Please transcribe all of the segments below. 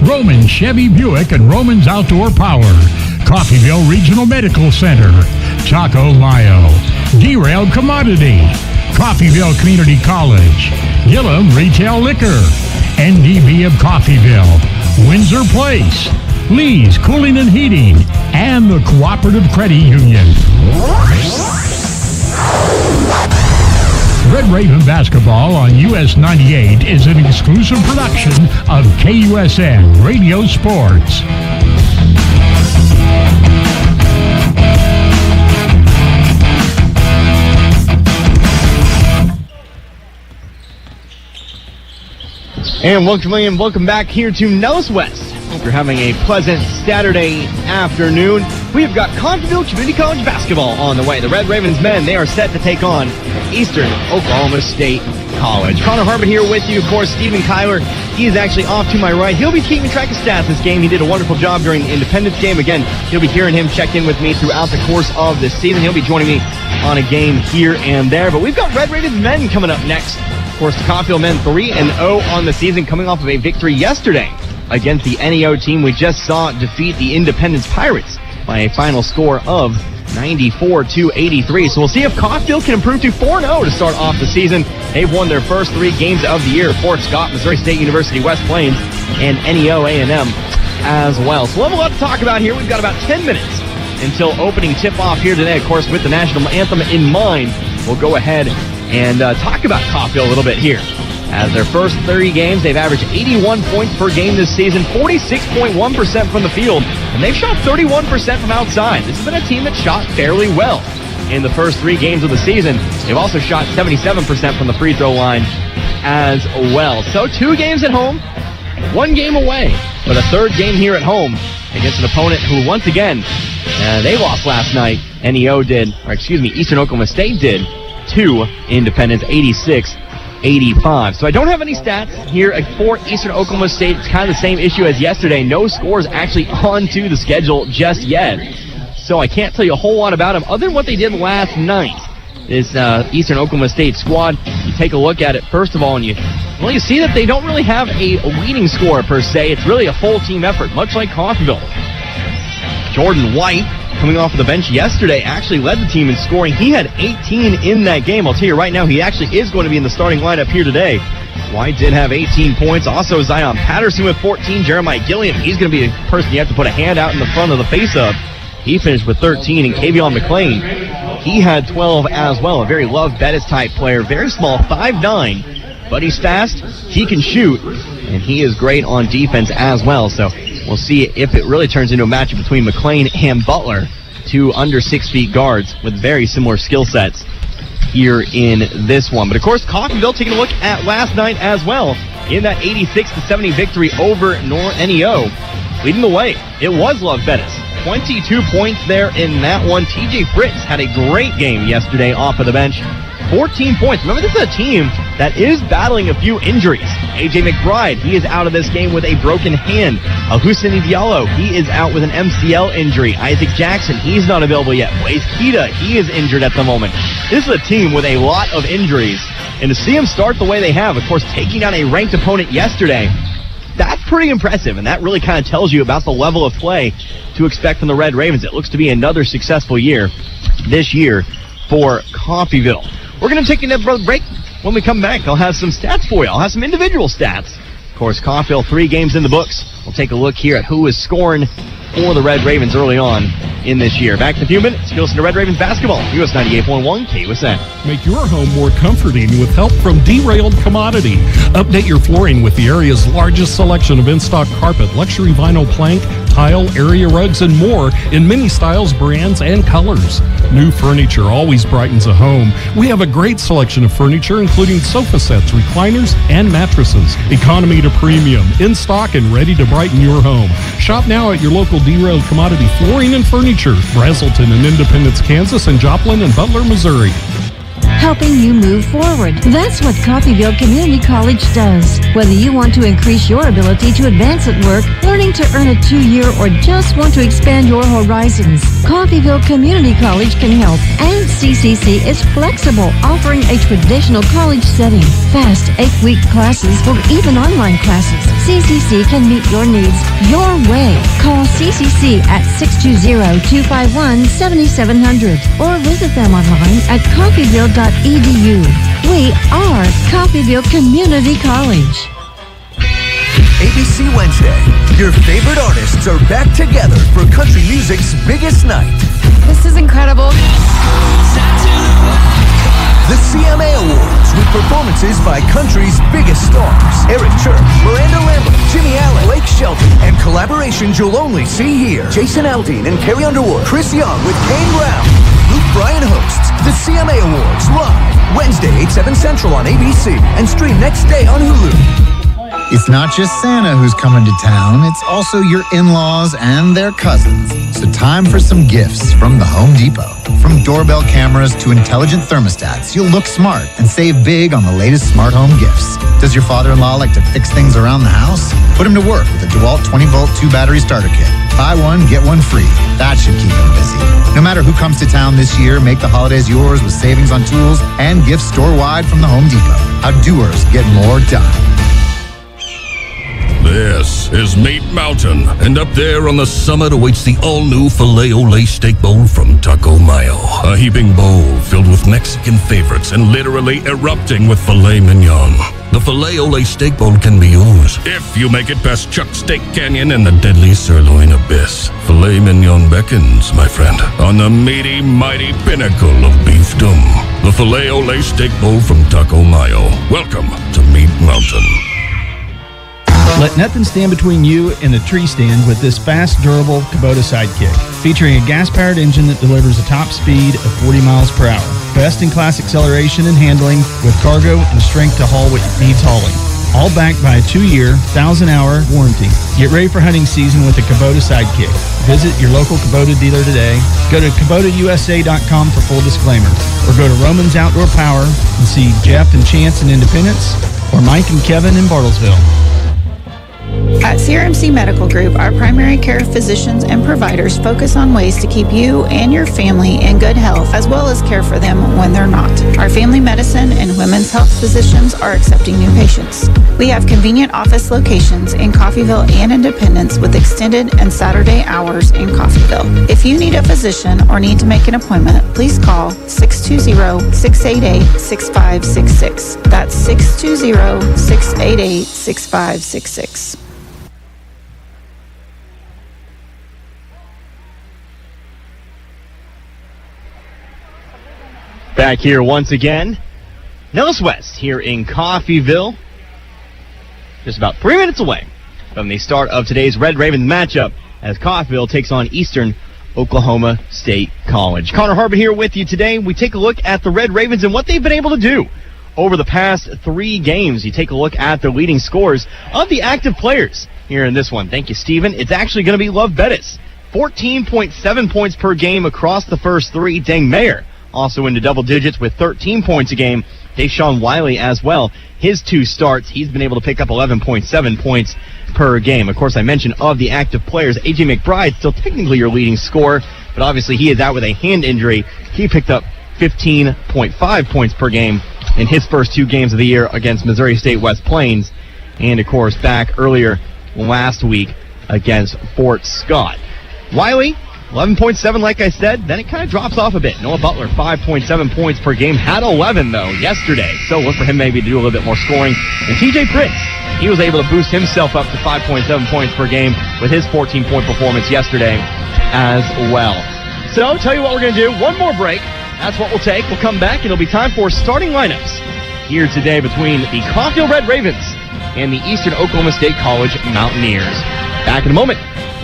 Roman Chevy Buick and Roman's Outdoor Power, Coffeyville Regional Medical Center, Taco Mayo, Derailed Commodity, Coffeyville Community College, Gillum Retail Liquor, NDB of Coffeyville, Windsor Place, Lee's Cooling and Heating, and the Cooperative Credit Union. Red Raven Basketball on US 98 is an exclusive production of KUSN Radio Sports. And welcome back here to Nellis West. Hope you're having a pleasant Saturday afternoon. We've got Coffeyville Community College basketball on the way. The Red Ravens men, they are set to take on Eastern Oklahoma State College. Connor Harbin here with you. Of course, Stephen Kyler, he is actually off to my right. He'll be keeping track of stats this game. He did a wonderful job during the Independence game. Again, you'll be hearing him check in with me throughout the course of this season. He'll be joining me on a game here and there. But we've got Red Ravens men coming up next. Of course, the Coffeyville men 3-0 on the season, coming off of a victory yesterday against the NEO team we just saw defeat the Independence Pirates by a final score of 94-83. So we'll see if Coffeyville can improve to 4-0 to start off the season. They've won their first 3 games of the year: Fort Scott, Missouri State University, West Plains, and NEO A&M as well. So we'll have a lot to talk about here. We've got about 10 minutes until opening tip-off here today. Of course, with the national anthem in mind, we'll go ahead and talk about Coffeyville a little bit here. As their first 30 games, they've averaged 81 points per game this season, 46.1% from the field, and they've shot 31% from outside. This has been a team that shot fairly well in the first 3 games of the season. They've also shot 77% from the free throw line as well. So 2 games at home, 1 game away, but a 3rd game here at home against an opponent who, once again, they lost last night. Eastern Oklahoma State did to Independence, 86-85. So I don't have any stats here for Eastern Oklahoma State. It's kind of the same issue as yesterday. No scores actually onto the schedule just yet. So I can't tell you a whole lot about them other than what they did last night. This Eastern Oklahoma State squad, you take a look at it first of all, and you see that they don't really have a leading scorer per se. It's really a full team effort, much like Coffeyville. Jordan White, coming off of the bench yesterday, actually led the team in scoring. He had 18 in that game. I'll tell you right now, he actually is going to be in the starting lineup here today. White did have 18 points. Also, Zion Patterson with 14. Jeremiah Gilliam, he's going to be the person you have to put a hand out in the front of the face of. He finished with 13. And Kavion McLean, he had 12 as well. A very Love Bettis type player. Very small, 5'9", but he's fast. He can shoot, and he is great on defense as well. So we'll see if it really turns into a matchup between McLean and Butler, 2 under 6 feet guards with very similar skill sets here in this one. But of course, Coffeyville taking a look at last night as well in that 86-70 victory over NEO. Leading the way, it was Love Bettis. 22 points there in that one. TJ Fritz had a great game yesterday off of the bench. 14 points. Remember, this is a team that is battling a few injuries. AJ McBride, he is out of this game with a broken hand. Hussein Diallo, he is out with an MCL injury. Isaac Jackson, he's not available yet. Blaze Kita, he is injured at the moment. This is a team with a lot of injuries. And to see them start the way they have, of course, taking down a ranked opponent yesterday, that's pretty impressive. And that really kind of tells you about the level of play to expect from the Red Ravens. It looks to be another successful year this year for Coffeyville. We're going to take another break. When we come back, I'll have some stats for you. I'll have some individual stats. Of course, Coffeyville, 3 games in the books. We'll take a look here at who is scoring for the Red Ravens early on in this year. Back in a few minutes, you listen to Red Ravens basketball, US 98.1 KUSN. Make your home more comforting with help from Derailed Commodity. Update your flooring with the area's largest selection of in-stock carpet, luxury vinyl plank, tile, area rugs, and more in many styles, brands, and colors. New furniture always brightens a home. We have a great selection of furniture, including sofa sets, recliners, and mattresses. Economy to premium, in stock and ready to brighten your home. Shop now at your local Derailed Commodity Flooring and Furniture, Brazelton and Independence, Kansas, and Joplin and Butler, Missouri. Helping you move forward. That's what Coffeyville Community College does. Whether you want to increase your ability to advance at work, learning to earn a 2-year, or just want to expand your horizons, Coffeyville Community College can help. And CCC is flexible, offering a traditional college setting, fast 8-week classes, or even online classes. CCC can meet your needs your way. Call CCC at 620-251-7700 or visit them online at coffeyville.edu. We are Coffeyville Community College. ABC Wednesday. Your favorite artists are back together for country music's biggest night. This is incredible. The CMA Awards with performances by country's biggest stars. Eric Church, Miranda Lambert, Jimmy Allen, Blake Shelton, and collaborations you'll only see here. Jason Aldean and Carrie Underwood, Chris Young with Kane Brown. Luke Bryan hosts the CMA Awards live Wednesday, 8/7 Central on ABC and stream next day on Hulu. It's not just Santa who's coming to town, it's also your in-laws and their cousins. So time for some gifts from the Home Depot. From doorbell cameras to intelligent thermostats, you'll look smart and save big on the latest smart home gifts. Does your father-in-law like to fix things around the house? Put him to work with a DeWalt 20-volt 2-battery starter kit. Buy one, get one free. That should keep him busy. No matter who comes to town this year, make the holidays yours with savings on tools and gifts store-wide from the Home Depot. How doers get more done. This is Meat Mountain, and up there on the summit awaits the all-new Filet-O-Lay Steak Bowl from Taco Mayo. A heaping bowl filled with Mexican favorites and literally erupting with filet mignon. The Filet-O-Lay Steak Bowl can be yours if you make it past Chuck's Steak Canyon and the deadly sirloin abyss. Filet mignon beckons, my friend, on the meaty, mighty pinnacle of beefdom. The Filet-O-Lay Steak Bowl from Taco Mayo. Welcome to Meat Mountain. Let nothing stand between you and the tree stand with this fast, durable Kubota Sidekick. Featuring a gas-powered engine that delivers a top speed of 40 miles per hour. Best-in-class acceleration and handling with cargo and strength to haul what needs hauling. All backed by a 2-year, 1,000-hour warranty. Get ready for hunting season with the Kubota Sidekick. Visit your local Kubota dealer today. Go to KubotaUSA.com for full disclaimer. Or go to Roman's Outdoor Power and see Jeff and Chance in Independence or Mike and Kevin in Bartlesville. At CRMC Medical Group, our primary care physicians and providers focus on ways to keep you and your family in good health, as well as care for them when they're not. Our family medicine and women's health physicians are accepting new patients. We have convenient office locations in Coffeyville and Independence with extended and Saturday hours in Coffeyville. If you need a physician or need to make an appointment, please call 620-688-6566. That's 620-688-6566. Back here once again, Nellis West here in Coffeyville, just about 3 minutes away from the start of today's Red Ravens matchup as Coffeyville takes on Eastern Oklahoma State College. Connor Harbin here with you today. We take a look at the Red Ravens and what they've been able to do over the past 3 games. You take a look at the leading scores of the active players here in this one. Thank you, Steven. It's actually going to be Love Bettis. 14.7 points per game across the first 3. Dang Mayer also into double digits with 13 points a game. Deshaun Wiley as well. His 2 starts, he's been able to pick up 11.7 points per game. Of course, I mentioned of the active players, A.J. McBride still technically your leading scorer, but obviously he is out with a hand injury. He picked up 15.5 points per game in his first 2 games of the year against Missouri State West Plains, and of course back earlier last week against Fort Scott. Wiley, 11.7 like I said, then it kind of drops off a bit. Noah Butler, 5.7 points per game, had 11 though yesterday, so look for him maybe to do a little bit more scoring. And TJ Prince, he was able to boost himself up to 5.7 points per game with his 14-point performance yesterday as well. So, tell you what we're going to do, one more break, that's what we'll take. We'll come back and it'll be time for starting lineups here today between the Coffeyville Red Ravens and the Eastern Oklahoma State College Mountaineers. Back in a moment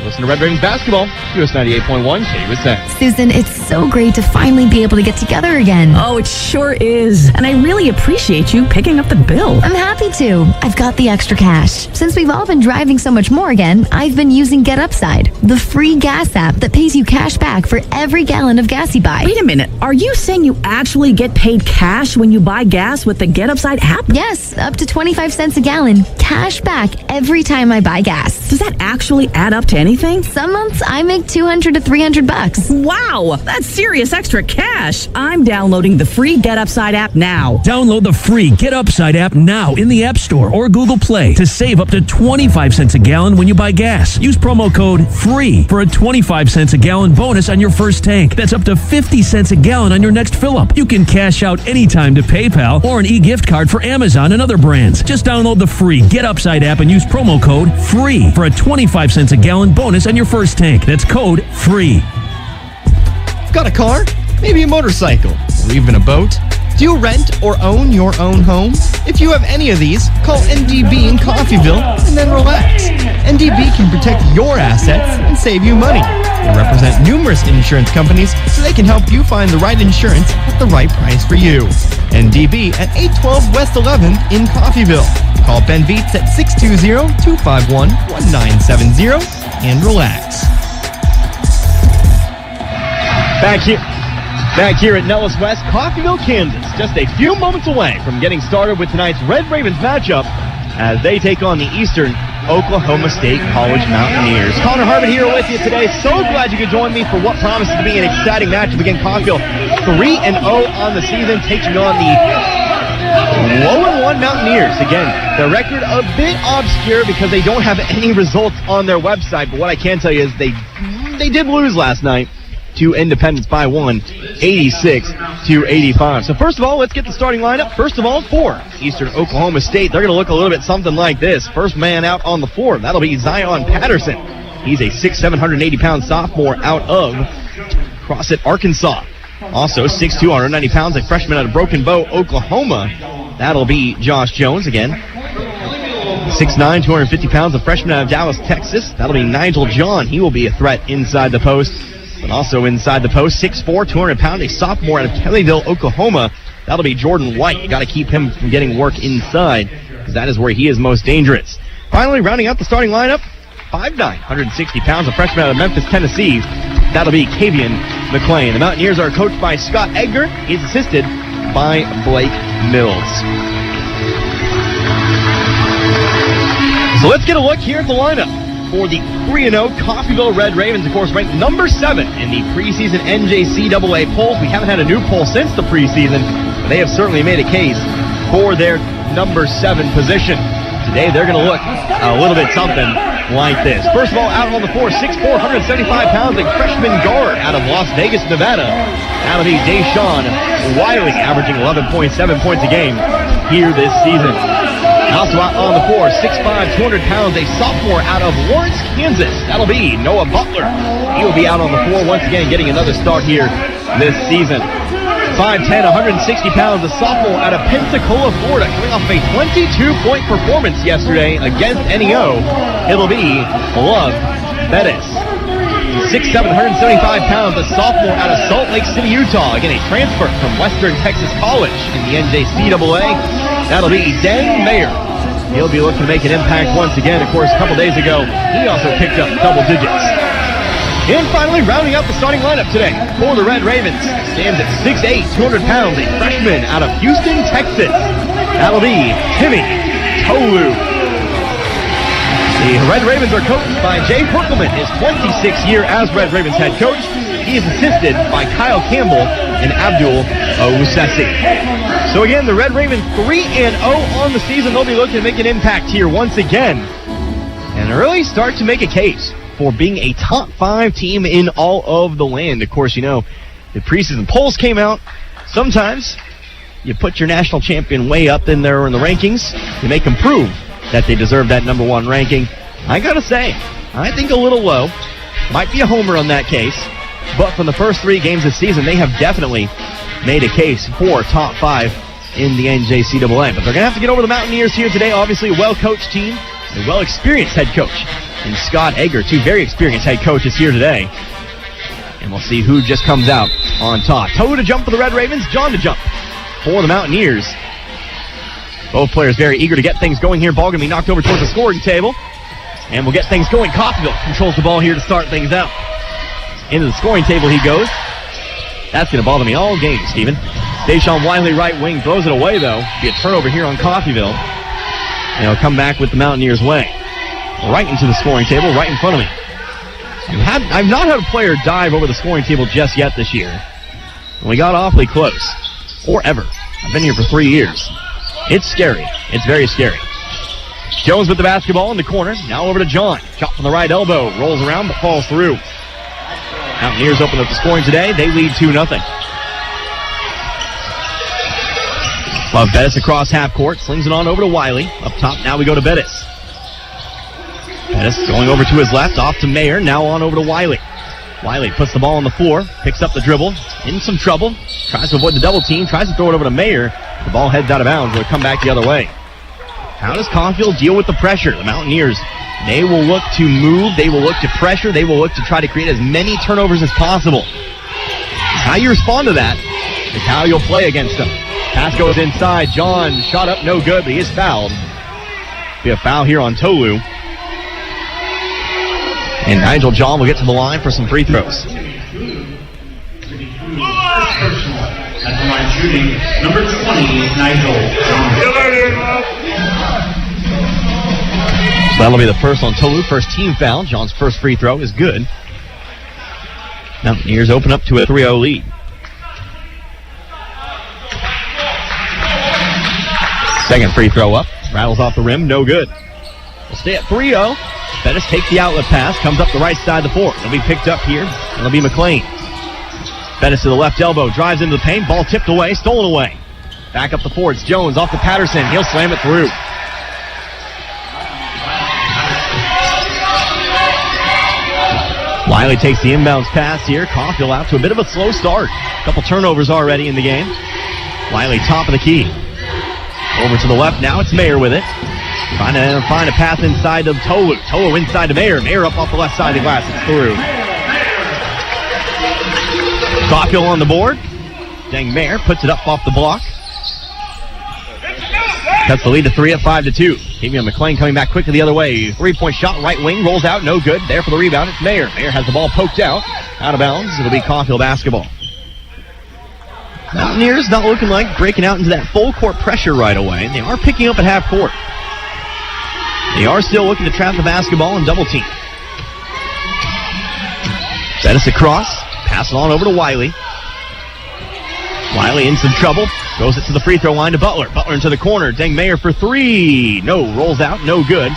Listen to Red Ravens basketball, US 98.1 KUSN. Susan, it's so great to finally be able to get together again. Oh, it sure is. And I really appreciate you picking up the bill. I'm happy to. I've got the extra cash. Since we've all been driving so much more again, I've been using Get Upside, the free gas app that pays you cash back for every gallon of gas you buy. Wait a minute. Are you saying you actually get paid cash when you buy gas with the Get Upside app? Yes, up to 25 cents a gallon. Cash back every time I buy gas. Does that actually add up to anything? Some months I make $200 to $300. Wow, that's serious extra cash. I'm downloading the free Get Upside app now. Download the free Get Upside app now in the App Store or Google Play to save up to 25 cents a gallon when you buy gas. Use promo code FREE for a 25 cents a gallon bonus on your first tank. That's up to 50 cents a gallon on your next fill-up. You can cash out anytime to PayPal or an e-gift card for Amazon and other brands. Just download the free Get Upside app and use promo code FREE for a 25 cents a gallon bonus on your first tank. That's code FREE. Got a car? Maybe a motorcycle? Or even a boat? Do you rent or own your own home? If you have any of these, call NDB in Coffeyville and then relax. NDB can protect your assets and save you money. They represent numerous insurance companies, so they can help you find the right insurance at the right price for you. NDB at 812 West 11th in Coffeyville. Call Ben Vietz at 620-251-1970 and relax. Back here at Nellis West, Coffeyville, Kansas, just a few moments away from getting started with tonight's Red Ravens matchup as they take on the Eastern Oklahoma State College Mountaineers. Connor Harmon here with you today. So glad you could join me for what promises to be an exciting matchup. Again, Coffeyville 3-0 on the season, taking on the 1-1 Mountaineers. Again, their record a bit obscure because they don't have any results on their website, but what I can tell you is they did lose last night to Independence by 86-85. So first of all, let's get the starting lineup. First of all, for Eastern Oklahoma State, they're going to look a little bit something like this. First man out on the floor, that'll be Zion Patterson. He's a 6'7", 180-pound sophomore out of Crossett, Arkansas. Also 6'2", 190 pounds, a freshman out of Broken Bow, Oklahoma. That'll be Josh Jones again. 6'9", 250 pounds, a freshman out of Dallas, Texas. That'll be Nigel John. He will be a threat inside the post. And also inside the post, 6'4", 200 pounds, a sophomore out of Kellyville, Oklahoma. That'll be Jordan White. You got to keep him from getting work inside because that is where he is most dangerous. Finally, rounding out the starting lineup, 5'9", 160 pounds, a freshman out of Memphis, Tennessee. That'll be Kavian McClain. The Mountaineers are coached by Scott Edgar. He's assisted by Blake Mills. So let's get a look here at the lineup for the 3-0 Coffeyville Red Ravens, of course, ranked number 7 in the preseason NJCAA polls. We haven't had a new poll since the preseason, but they have certainly made a case for their number 7 position. Today, they're going to look a little bit something like this. First of all, out on the floor, 6'4", 175 pounds, a freshman guard out of Las Vegas, Nevada. That'll be Deshaun Wiley, averaging 11.7 points a game here this season. Also out on the floor, 6'5", 200 pounds, a sophomore out of Lawrence, Kansas. That'll be Noah Butler. He will be out on the floor once again, getting another start here this season. 5'10", 160 pounds, a sophomore out of Pensacola, Florida, coming off a 22-point performance yesterday against NEO. It'll be Love Bettis. 6'7", 175 pounds, a sophomore out of Salt Lake City, Utah. Again, a transfer from Western Texas College in the NJCAA. That'll be Dan Mayer. He'll be looking to make an impact once again. Of course, a couple days ago, he also picked up double digits. And finally, rounding out the starting lineup today for the Red Ravens, stands at 6'8", 200 pounds, a freshman out of Houston, Texas. That'll be Timmy Tolu. The Red Ravens are coached by Jay Perkelman, his 26th year as Red Ravens head coach. He is assisted by Kyle Campbell and Abdul Oussessi. So again, the Red Ravens 3-0 on the season. They'll be looking to make an impact here once again and really start to make a case for being a top 5 team in all of the land. Of course, you know, the preseason polls came out. Sometimes you put your national champion way up in there in the rankings. You make them prove that they deserve that number 1 ranking. I gotta say, I think a little low. Might be a homer on that case. But from the first 3 games this season, they have definitely made a case for top 5 in the NJCAA. But they're going to have to get over the Mountaineers here today. Obviously, a well-coached team, a well-experienced head coach and Scott Egger, two very experienced head coaches here today. And we'll see who just comes out on top. Toe to jump for the Red Ravens, John to jump for the Mountaineers. Both players very eager to get things going here. Ball going to be knocked over towards the scoring table. And we'll get things going. Coffeyville controls the ball here to start things out. Into the scoring table he goes. That's going to bother me all game, Steven. Deshaun Wiley, right wing, throws it away, though. Be a turnover here on Coffeyville. And he'll come back with the Mountaineers' way. Right into the scoring table, right in front of me. I've not had a player dive over the scoring table just yet this year. And we got awfully close. Or ever. I've been here for 3 years. It's scary. It's very scary. Jones with the basketball in the corner. Now over to John. Shot from the right elbow. Rolls around but falls through. Mountaineers open up the scoring today. They lead 2-0. Love Bettis across half court. Slings it on over to Wiley. Up top, now we go to Bettis. Bettis going over to his left. Off to Mayer. Now on over to Wiley. Wiley puts the ball on the floor. Picks up the dribble. In some trouble. Tries to avoid the double team. Tries to throw it over to Mayer. The ball heads out of bounds. It'll come back the other way. How does Coffeyville deal with the pressure? The Mountaineers, they will look to move. They will look to pressure. They will look to try to create as many turnovers as possible. How you respond to that is how you'll play against them. Pass goes inside. John shot up, no good, but he is fouled. Be a foul here on Tolu. And Nigel John will get to the line for some free throws. At the line shooting, number 20, Nigel John. So that'll be the first on Tolu. First team foul. John's first free throw is good. Mountaineers open up to a 3-0 lead. Second free throw up. Rattles off the rim. No good. We'll stay at 3-0. Bettis takes the outlet pass. Comes up the right side of the floor. It'll be picked up here. It'll be McLean. Bettis to the left elbow. Drives into the paint. Ball tipped away. Stolen away. Back up the floor. It's Jones off to Patterson. He'll slam it through. Wiley takes the inbounds pass here. Coffeyville out to a bit of a slow start. A couple turnovers already in the game. Wiley top of the key. Over to the left now. It's Mayer with it. Trying to find a pass inside of Tolu. Tolu inside to Mayer. Mayer up off the left side of the glass. It's through. Coffeyville on the board. Dang, Mayer puts it up off the block. Cuts the lead to 3 at 5-2. Damian McLean coming back quickly the other way. 3-point shot, right wing, rolls out, no good. There for the rebound, it's Mayer. Mayer has the ball poked out of bounds. It'll be Coffeyville basketball. Mountaineers not looking like breaking out into that full court pressure right away. They are picking up at half court. They are still looking to trap the basketball and double team. Bettis across, pass it on over to Wiley. Wiley in some trouble. Goes it to the free throw line to Butler. Butler into the corner. Deng Mayer for three. No, rolls out. No good.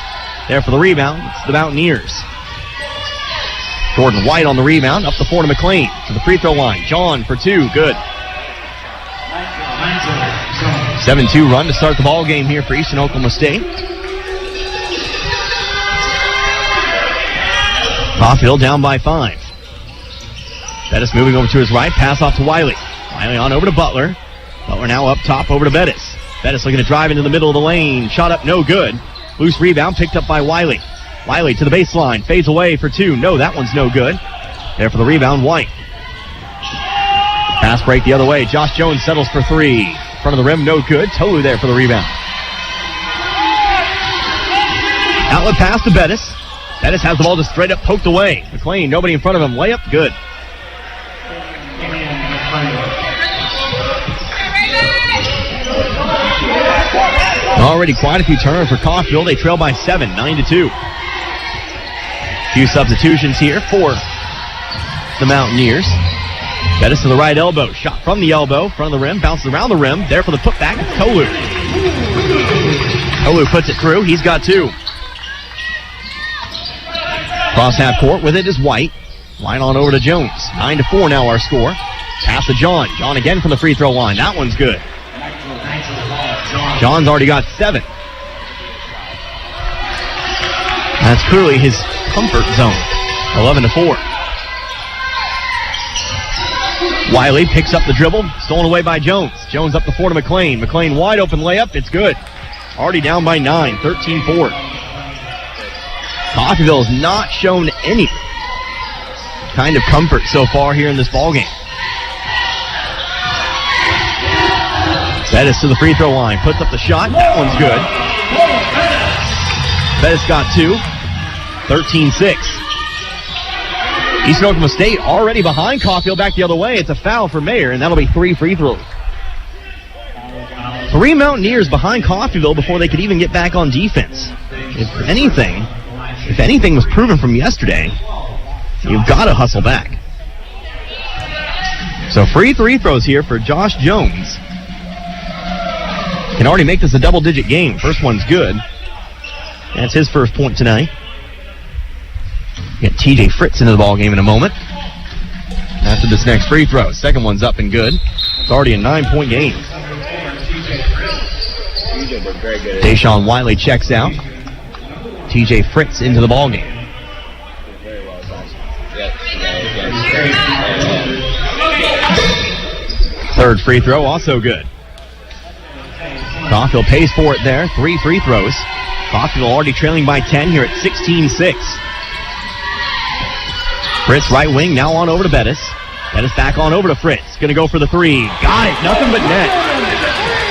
There for the rebound. It's the Mountaineers. Jordan White on the rebound. Up the floor to McLean. To the free throw line. John for two. Good. 7-2 run to start the ball game here for Eastern Oklahoma State. Coffeyville down by 5. Bettis moving over to his right. Pass off to Wiley. Wiley on over to Butler. Butler now up top over to Bettis. Bettis looking to drive into the middle of the lane. Shot up, no good. Loose rebound picked up by Wiley. Wiley to the baseline. Fades away for two. No, that one's no good. There for the rebound, White. Pass break the other way. Josh Jones settles for three. Front of the rim, no good. Tolu there for the rebound. Outlet pass to Bettis. Bettis has the ball just straight up poked away. McLean, nobody in front of him. Layup, good. Already quite a few turnovers for Coffeyville. They trail by 7, 9-2. Few substitutions here for the Mountaineers. Bettis to the right elbow. Shot from the elbow. Front of the rim. Bounces around the rim. There for the putback. It's Tolu. Tolu puts it through. He's got two. Cross half court with it is White. White on over to Jones. 9-4 now our score. Pass to John. John again from the free throw line. That one's good. John's already got 7. That's clearly his comfort zone. 11-4. Wiley picks up the dribble. Stolen away by Jones. Jones up the floor to McLean. McLean wide open layup. It's good. Already down by 9. 13-4. Coffeyville has not shown any kind of comfort so far here in this ballgame. Bettis to the free throw line, puts up the shot. That one's good. Bettis got 2. 13-6. Eastern Oklahoma State already behind Coffeyville, back the other way. It's a foul for Mayer, and that'll be 3 free throws. 3 Mountaineers behind Coffeyville before they could even get back on defense. If anything was proven from yesterday, you've got to hustle back. So free throws here for Josh Jones. Can already make this a double-digit game. First one's good. That's his first point tonight. Get TJ Fritz into the ballgame in a moment. After this next free throw. Second one's up and good. It's already a 9-point game. Deshaun Wiley checks out. TJ Fritz into the ballgame. Third free throw, also good. Coffeyville pays for it there. 3 free throws. Coffeyville already trailing by 10 here at 16-6. Fritz right wing, now on over to Bettis. Bettis back on over to Fritz. Gonna go for the 3. Got it, nothing but net.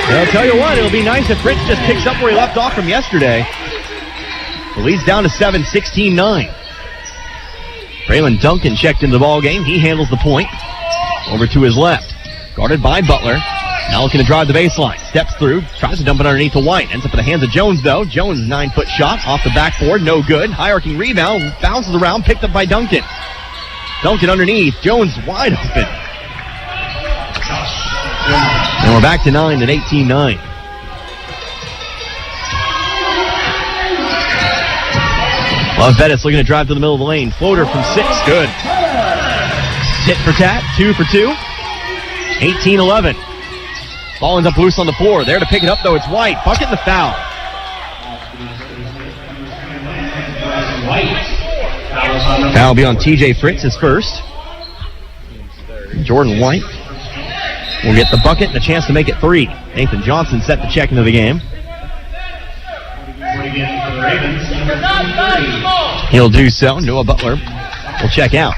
And I'll tell you what, it'll be nice if Fritz just picks up where he left off from yesterday. The lead's down to 7, 16-9. Braylon Duncan checked into the ball game. He handles the point. Over to his left. Guarded by Butler. Now looking to drive the baseline. Steps through. Tries to dump it underneath to White. Ends up in the hands of Jones, though. Jones' 9-foot shot off the backboard. No good. High arcing rebound. Bounces around. Picked up by Duncan. Duncan underneath. Jones wide open. And we're back to 9 at 18-9. Love Bettis looking to drive to the middle of the lane. Floater from 6. Good. Tit for tat. 2 for 2. 18-11. Ball ends up loose on the floor. There to pick it up, though, it's White. Bucket the foul. Foul will be on TJ Fritz, his first. Jordan White will get the bucket and a chance to make it 3. Nathan Johnson set to check into the game. He'll do so. Noah Butler will check out.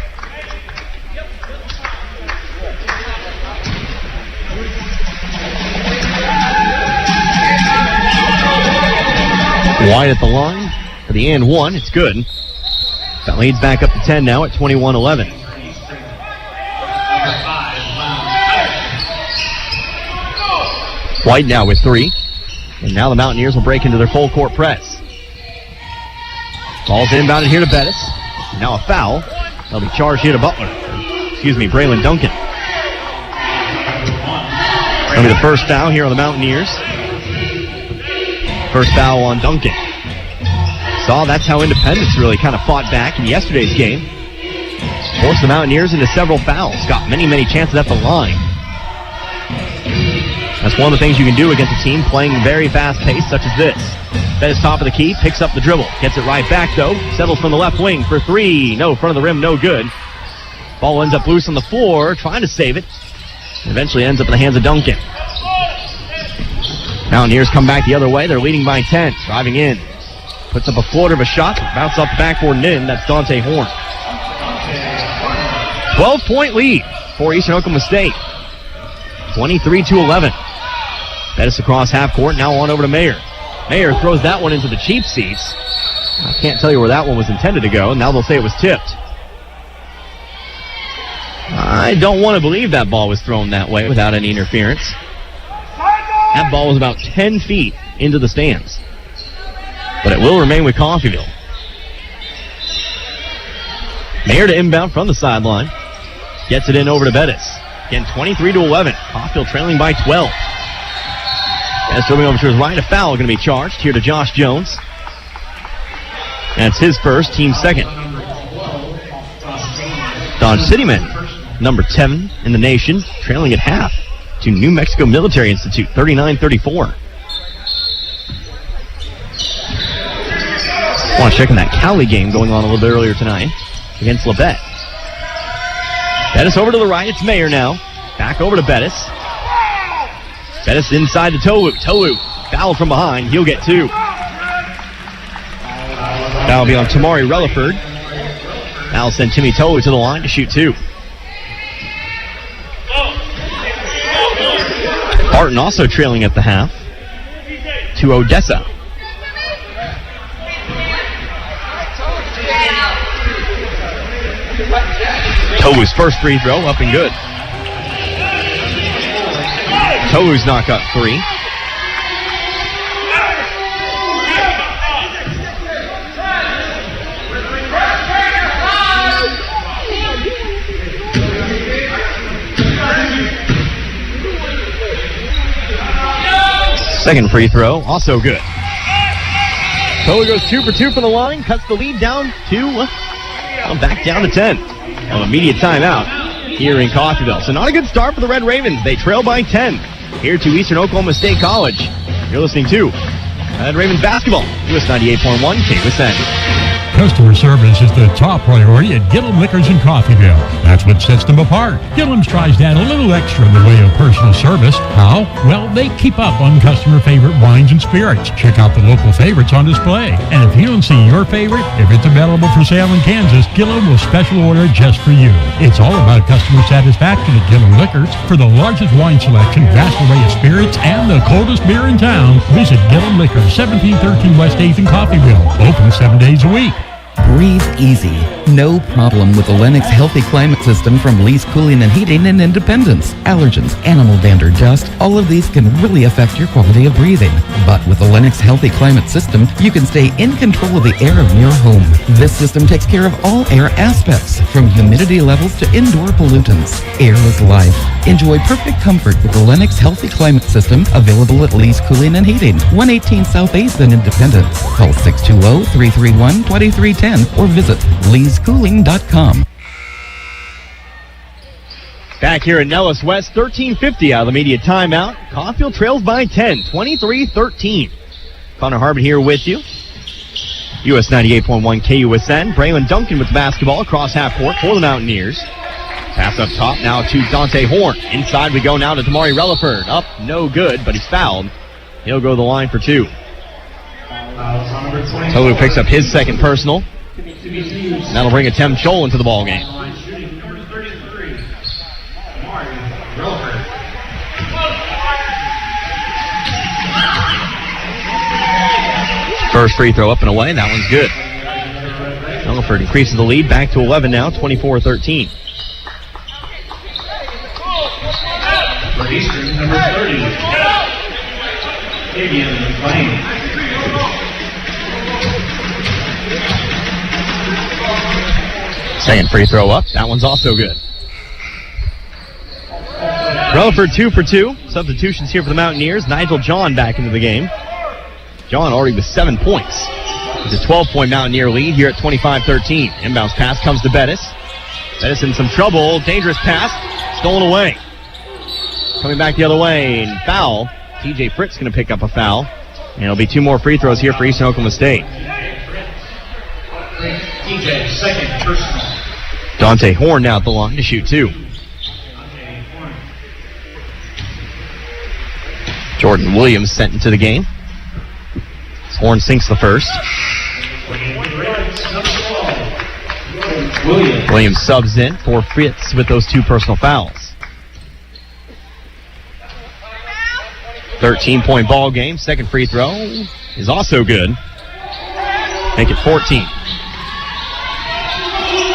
White at the line for the and 1. It's good. That leads back up to 10 now at 21-11. White now with 3. And now the Mountaineers will break into their full court press. Ball's inbounded here to Bettis. Now a foul. They'll be charged here to Butler. Braylon Duncan. That'll be the first foul here on the Mountaineers. First foul on Duncan. That's how Independence really kind of fought back in yesterday's game. Forced the Mountaineers into several fouls. Got many, many chances at the line. That's one of the things you can do against a team playing very fast pace such as this. Bettis top of the key, picks up the dribble. Gets it right back, though. Settles from the left wing for 3. No, front of the rim, no good. Ball ends up loose on the floor, trying to save it. Eventually ends up in the hands of Duncan. Mountaineers come back the other way. They're leading by 10. Driving in. Puts up a floater of a shot. Bounce off the backboard and in. That's Dante Horn. 12-point lead for Eastern Oklahoma State. 23-11. Bettis across half court. Now on over to Mayer. Mayer throws that one into the cheap seats. I can't tell you where that one was intended to go. Now they'll say it was tipped. I don't want to believe that ball was thrown that way without any interference. That ball was about 10 feet into the stands. But it will remain with Coffeyville. Mayer to inbound from the sideline. Gets it in over to Bettis. Again, 23-11. Coffeyville trailing by 12. As moving over to his right, a foul going to be charged here to Josh Jones. That's his first, team second. Dodge Citymen, number 7 in the nation, trailing at half to New Mexico Military Institute, 39-34. I want to check on that Cali game going on a little bit earlier tonight against Labette. Bettis over to the right. It's Mayer now. Back over to Bettis. Bettis inside to Tolu. Tolu fouled from behind. He'll get 2. That'll be on Tamari Relaford. That'll send Timmy Tohu to the line to shoot 2. Barton also trailing at the half to Odessa. Tohu's first free throw up and good. Tohu's knock up 3. Second free throw, also good. Tohu goes 2 for 2 from the line, cuts the lead down to, back down to 10. Immediate timeout here in Coffeyville. So not a good start for the Red Ravens. They trail by 10 here to Eastern Oklahoma State College. You're listening to Red Ravens basketball, US 98.1 KUSN. Customer service is the top priority at Gillum Liquors in Coffeyville. That's what sets them apart. Gillum's tries to add a little extra in the way of personal service. How? Well, they keep up on customer favorite wines and spirits. Check out the local favorites on display. And if you don't see your favorite, if it's available for sale in Kansas, Gillum will special order it just for you. It's all about customer satisfaction at Gillum Liquors. For the largest wine selection, vast array of spirits, and the coldest beer in town, visit Gillum Liquors, 1713 West 8th in Coffeyville. Open 7 days a week. Breathe easy. No problem with the Lennox Healthy Climate System from Lee's Cooling and Heating in Independence. Allergens, animal dander, dust, all of these can really affect your quality of breathing. But with the Lennox Healthy Climate System, you can stay in control of the air in your home. This system takes care of all air aspects, from humidity levels to indoor pollutants. Air is life. Enjoy perfect comfort with the Lennox Healthy Climate System, available at Lee's Cooling and Heating, 118 South 8th in Independence. Call 620-331-2310 or visit leescooling.com. Back here at Nellis West, 13:50 out of the media timeout. Caulfield trails by 10, 23-13. Connor Harbin here with you. US 98.1 KUSN. Braylon Duncan with the basketball across half court for the Mountaineers. Pass up top now to Dante Horn. Inside we go now to Tamari Relaford. Up, no good, but he's fouled. He'll go to the line for 2. Tohu picks up his second personal. That'll bring a Tem Chol into the ball game. First free throw up and away. That one's good. Relaford increases the lead back to 11 now, 24-13. For Eastern, number 30. Fabian McLean. Second free throw up. That one's also good. Relaford 2 for 2. Substitutions here for the Mountaineers. Nigel John back into the game. John already with 7 points. It's a 12-point Mountaineer lead here at 25-13. Inbounds pass comes to Bettis. Bettis in some trouble. Dangerous pass. Stolen away. Coming back the other way. And foul. TJ Frick's going to pick up a foul. And it'll be 2 more free throws here for Eastern Oklahoma State. TJ, second personal. Dante Horn now at the line to shoot 2. Jordan Williams sent into the game. Horn sinks the first. Williams subs in for Fritz with those 2 personal fouls. 13-point ball game. Second free throw is also good. Make it 14.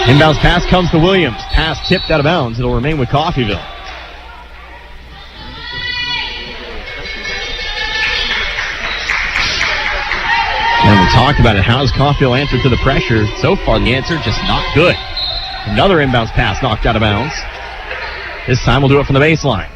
Inbounds pass comes to Williams. Pass tipped out of bounds. It'll remain with Coffeyville. And we talked about it. How does Coffeyville answer to the pressure? So far, the answer just not good. Another inbounds pass knocked out of bounds. This time we'll do it from the baseline.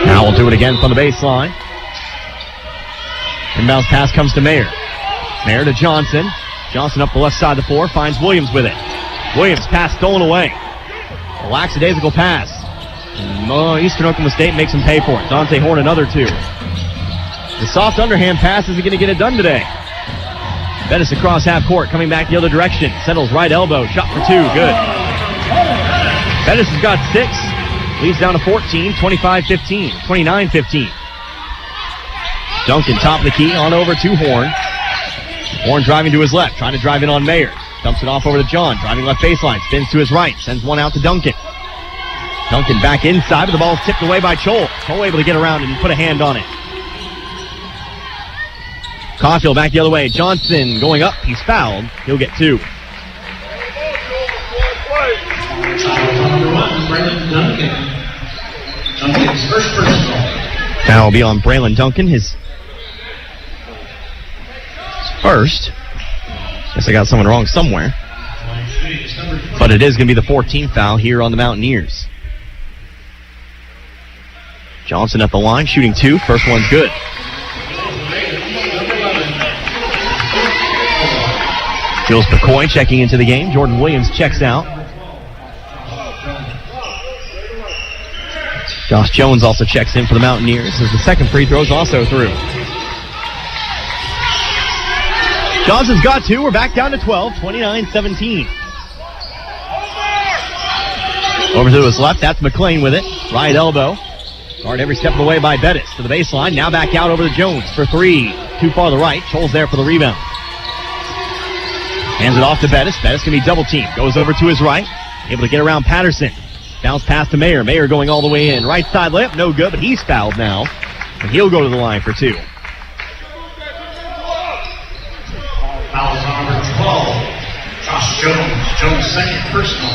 Now we'll do it again from the baseline. Inbounds pass comes to Mayer. Mayer to Johnson. Johnson up the left side of the floor, finds Williams with it. Williams pass stolen away. A lackadaisical pass. Eastern Oklahoma State makes him pay for it. Dante Horn another 2. The soft underhand pass isn't going to get it done today. Bettis across half court, coming back the other direction. Settles right elbow, shot for 2, good. Bettis has got 6. Leads down to 14, 25-15, 29-15. Duncan, top of the key, on over to Horn. Horn driving to his left, trying to drive in on Mayer. Dumps it off over to John, driving left baseline, spins to his right, sends one out to Duncan. Duncan back inside, but the ball's tipped away by Chol. Chol able to get around and put a hand on it. Coffeyville back the other way. Johnson going up, he's fouled. He'll get 2. Foul will be on Braylon Duncan, his first. Guess I got someone wrong somewhere. But it is going to be the 14th foul here on the Mountaineers. Johnson at the line, shooting 2. First one's good. Jules McCoy checking into the game. Jordan Williams checks out. Josh Jones also checks in for the Mountaineers as the second free throw's also through. Johnson's got 2. We're back down to 12, 29-17. Over to his left, that's McLean with it. Right elbow. Guard every step of the way by Bettis to the baseline. Now back out over to Jones for 3. Too far to the right. Chol's there for the rebound. Hands it off to Bettis. Bettis can be double teamed. Goes over to his right. Able to get around Patterson. Bounce pass to Mayer. Mayer going all the way in. Right side layup, no good, but he's fouled now. And he'll go to the line for 2. Fouls on number 12, Josh Jones. Jones' second personal.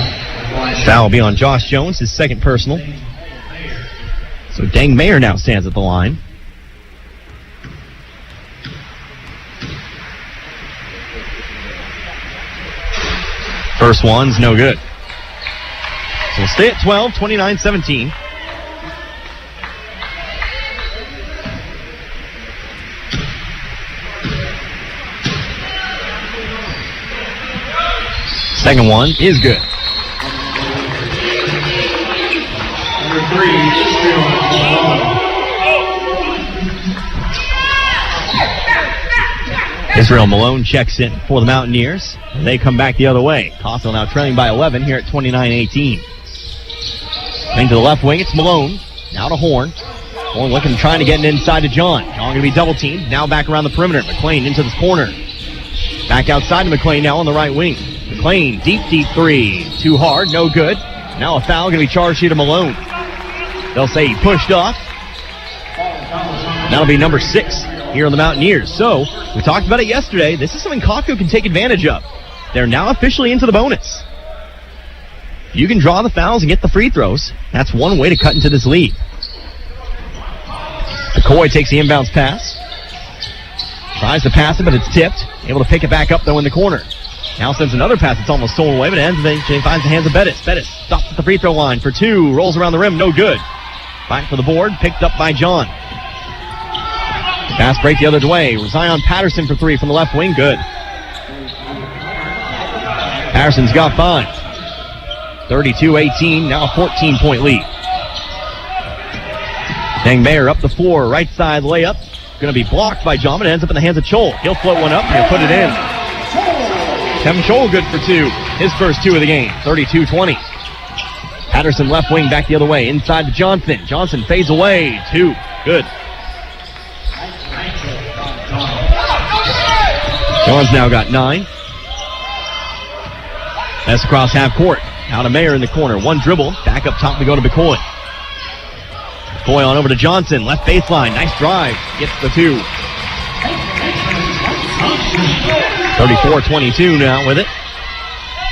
Foul will be on Josh Jones, his second personal. So Dang Mayer now stands at the line. First one's no good. So we'll stay at 12, 29-17. Second one is good. Number 3, Israel Malone. Israel Malone checks in for the Mountaineers. They come back the other way. Coffeyville now trailing by 11 here at 29-18. Into the left wing, it's Malone. Now to Horn. Horn looking, trying to get it inside to John. John going to be double teamed. Now back around the perimeter. McLean into this corner. Back outside to McLean now on the right wing. McLean, deep 3. Too hard, no good. Now a foul going to be charged here to Malone. They'll say he pushed off. That'll be number 6 here on the Mountaineers. So, we talked about it yesterday. This is something Coffeyville can take advantage of. They're now officially into the bonus. You can draw the fouls and get the free throws. That's one way to cut into this lead. McCoy takes the inbounds pass. Tries to pass it, but it's tipped. Able to pick it back up, though, in the corner. Now sends another pass that's almost stolen away, but it ends eventually finds the hands of Bettis. Bettis stops at the free throw line for 2. Rolls around the rim, no good. Fight for the board, picked up by John. Fast break the other way. Zion Patterson for 3 from the left wing, good. Patterson's got 5. 32-18, now a 14-point lead. Dang Mayer up the floor, right side layup. Going to be blocked by John, but it ends up in the hands of Chol. He'll float one up and he'll put it in. Kevin Chol good for 2. His first 2 of the game, 32-20. Patterson left wing back the other way, inside to Johnson. Johnson fades away, 2, good. John's now got 9. That's across half court. Out of Mayer in the corner. One dribble. Back up top to go to McCoy. McCoy on over to Johnson. Left baseline. Nice drive. Gets the 2. 34-22 now with it.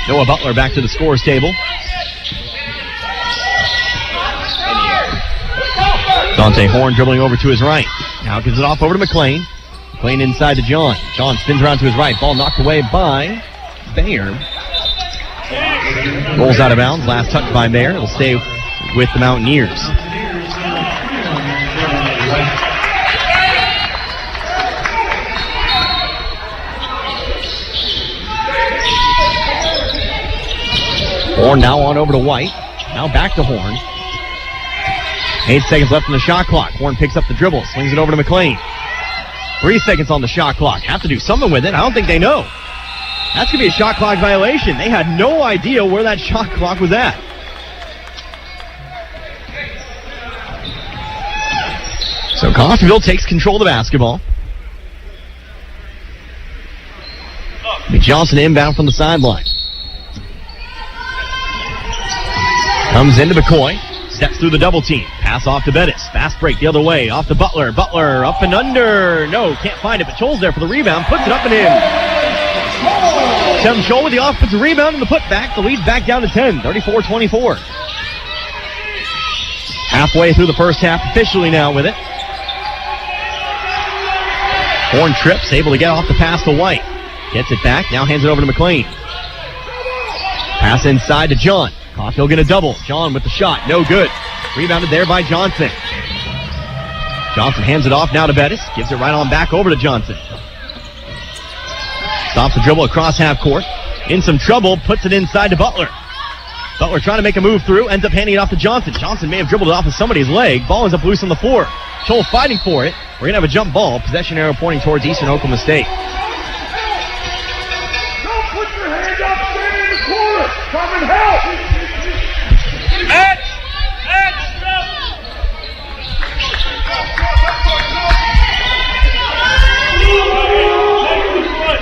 Noah Butler back to the scores table. Dante Horn dribbling over to his right. Now gives it off over to McLean. McLean inside to John. John spins around to his right. Ball knocked away by Bayer. Rolls out of bounds. Last touch by Mayer. It'll stay with the Mountaineers. Horn now on over to White. Now back to Horn. 8 seconds left in the shot clock. Horn picks up the dribble. Swings it over to McLean. 3 seconds on the shot clock. Have to do something with it. I don't think they know. That's going to be a shot clock violation. They had no idea where that shot clock was at. So Coffeyville takes control of the basketball. Johnson inbound from the sideline. Comes into McCoy. Steps through the double team. Pass off to Bettis. Fast break the other way. Off to Butler. Butler up and under. No, can't find it, but Chole's there for the rebound. Puts it up and in. Tim Chole with the offensive rebound and the putback. The lead's back down to 10. 34-24. Halfway through the first half officially now with it. Horn trips. Able to get off the pass to White. Gets it back. Now hands it over to McLean. Pass inside to John. Coffeyville get a double. John with the shot. No good. Rebounded there by Johnson. Johnson hands it off now to Bettis. Gives it right on back over to Johnson. Stops the dribble across half court. In some trouble. Puts it inside to Butler. Butler trying to make a move through. Ends up handing it off to Johnson. Johnson may have dribbled it off of somebody's leg. Ball is up loose on the floor. Chole fighting for it. We're going to have a jump ball. Possession arrow pointing towards Eastern Oklahoma State. Don't put your hands up. Stand in the corner. Come and help.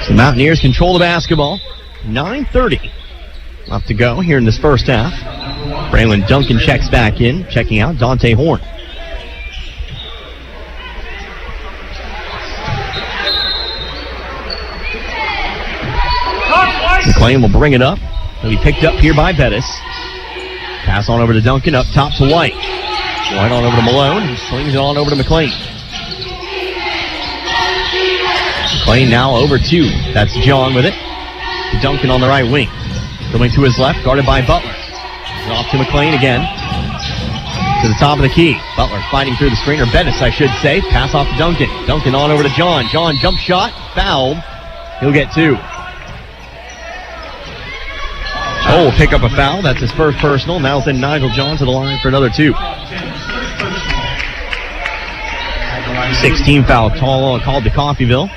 The Mountaineers control the basketball. 9:30 left to go here in this first half. Braylon Duncan checks back in. Checking out Dante Horn. McLean will bring it up. He'll be picked up here by Bettis. Pass on over to Duncan. Up top to White. White on over to Malone. He swings it on over to McLean. McLean now over two. That's John with it. Duncan on the right wing. Coming to his left, guarded by Butler. Off to McLean again. To the top of the key. Butler fighting through the screen, or Bettis, I should say. Pass off to Duncan. Duncan on over to John. John jump shot. Fouled. He'll get two. Chole will pick up a foul. That's his first personal. Now send Nigel John to the line for another two. 16 foul called to Coffeyville.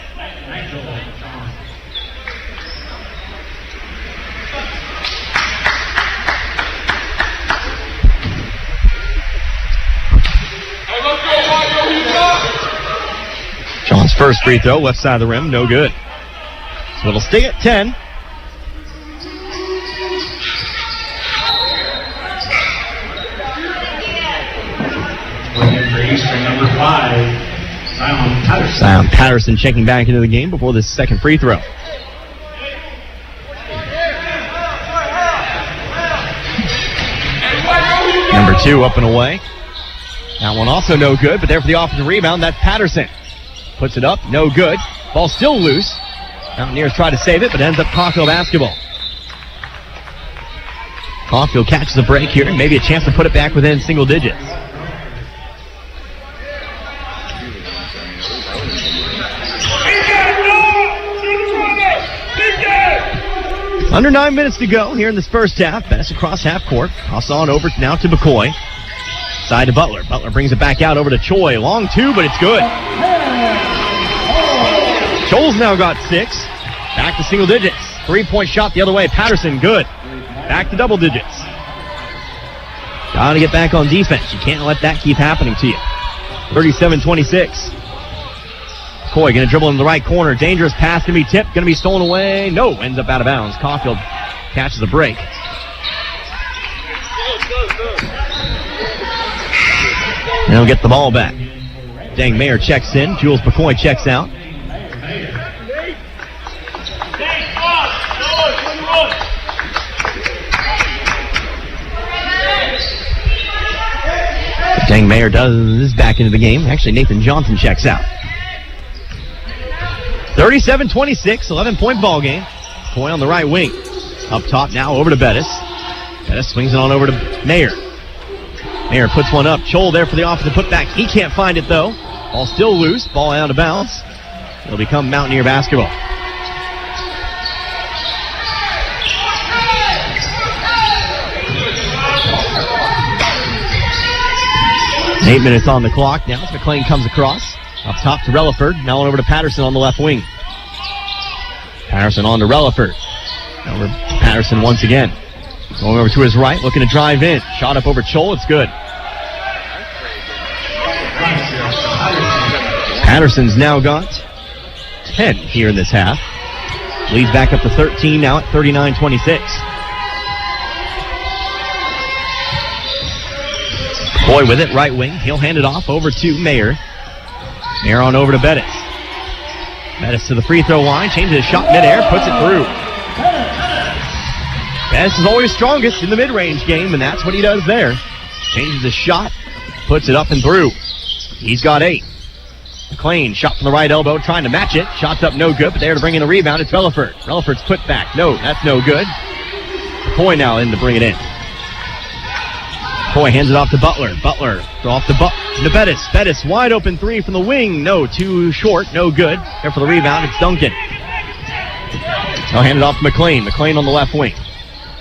John's first free throw, left side of the rim, no good. So it'll stay at 10. Number 5, Zion Patterson. Zion Patterson checking back into the game before this second free throw. Number 2 up and away. That one also no good, but there for the offensive rebound, that's Patterson. Puts it up, no good. Ball still loose. Mountaineers try to save it, but ends up Coffeyville basketball. Coffeyville catches the break here, and maybe a chance to put it back within single digits. Under 9 minutes to go here in this first half. Bettis across half court. Toss on over now to McCoy. Side to Butler. Butler brings it back out over to Choi. Long two, but it's good. Chole's now got 6. Back to single digits. 3-point shot the other way. Patterson, good. Back to double digits. Got to get back on defense. You can't let that keep happening to you. 37-26. McCoy going to dribble in the right corner. Dangerous pass going to be tipped. Going to be stolen away. No, ends up out of bounds. Coffeyville catches the break. And he'll get the ball back. Dang Mayer checks in. Jules McCoy checks out. Dang Mayer does back into the game. Actually, Nathan Johnson checks out. 37-26, 11-point ball game. McCoy on the right wing. Up top now over to Bettis. Bettis swings it on over to Mayer. Mayer puts one up. Chole there for the offensive putback. He can't find it though. Ball still loose. Ball out of bounds. It'll become Mountaineer basketball. Eight minutes on the clock. Now as McLean comes across. Up top to Relaford. Now on over to Patterson on the left wing. Patterson on to Relaford. Over to Patterson once again. Going over to his right, looking to drive in. Shot up over Chole. It's good. Patterson's now got 10 here in this half. Leads back up to 13 now at 39-26. Boy with it, right wing. He'll hand it off over to Mayer. Mayer on over to Bettis. Bettis to the free throw line, changes his shot midair, puts it through. Bettis is always strongest in the mid-range game, and that's what he does there. Changes his shot, puts it up and through. He's got 8. McLean, shot from the right elbow, trying to match it. Shot's up, no good, but there to bring in the rebound, it's Relaford. Relaford's put back. No, that's no good. McCoy now in to bring it in. McCoy hands it off to Butler. Butler off to Bettis. Bettis, wide open 3 from the wing. No, too short, no good. There for the rebound, it's Duncan. Now hand it off to McLean. McLean on the left wing.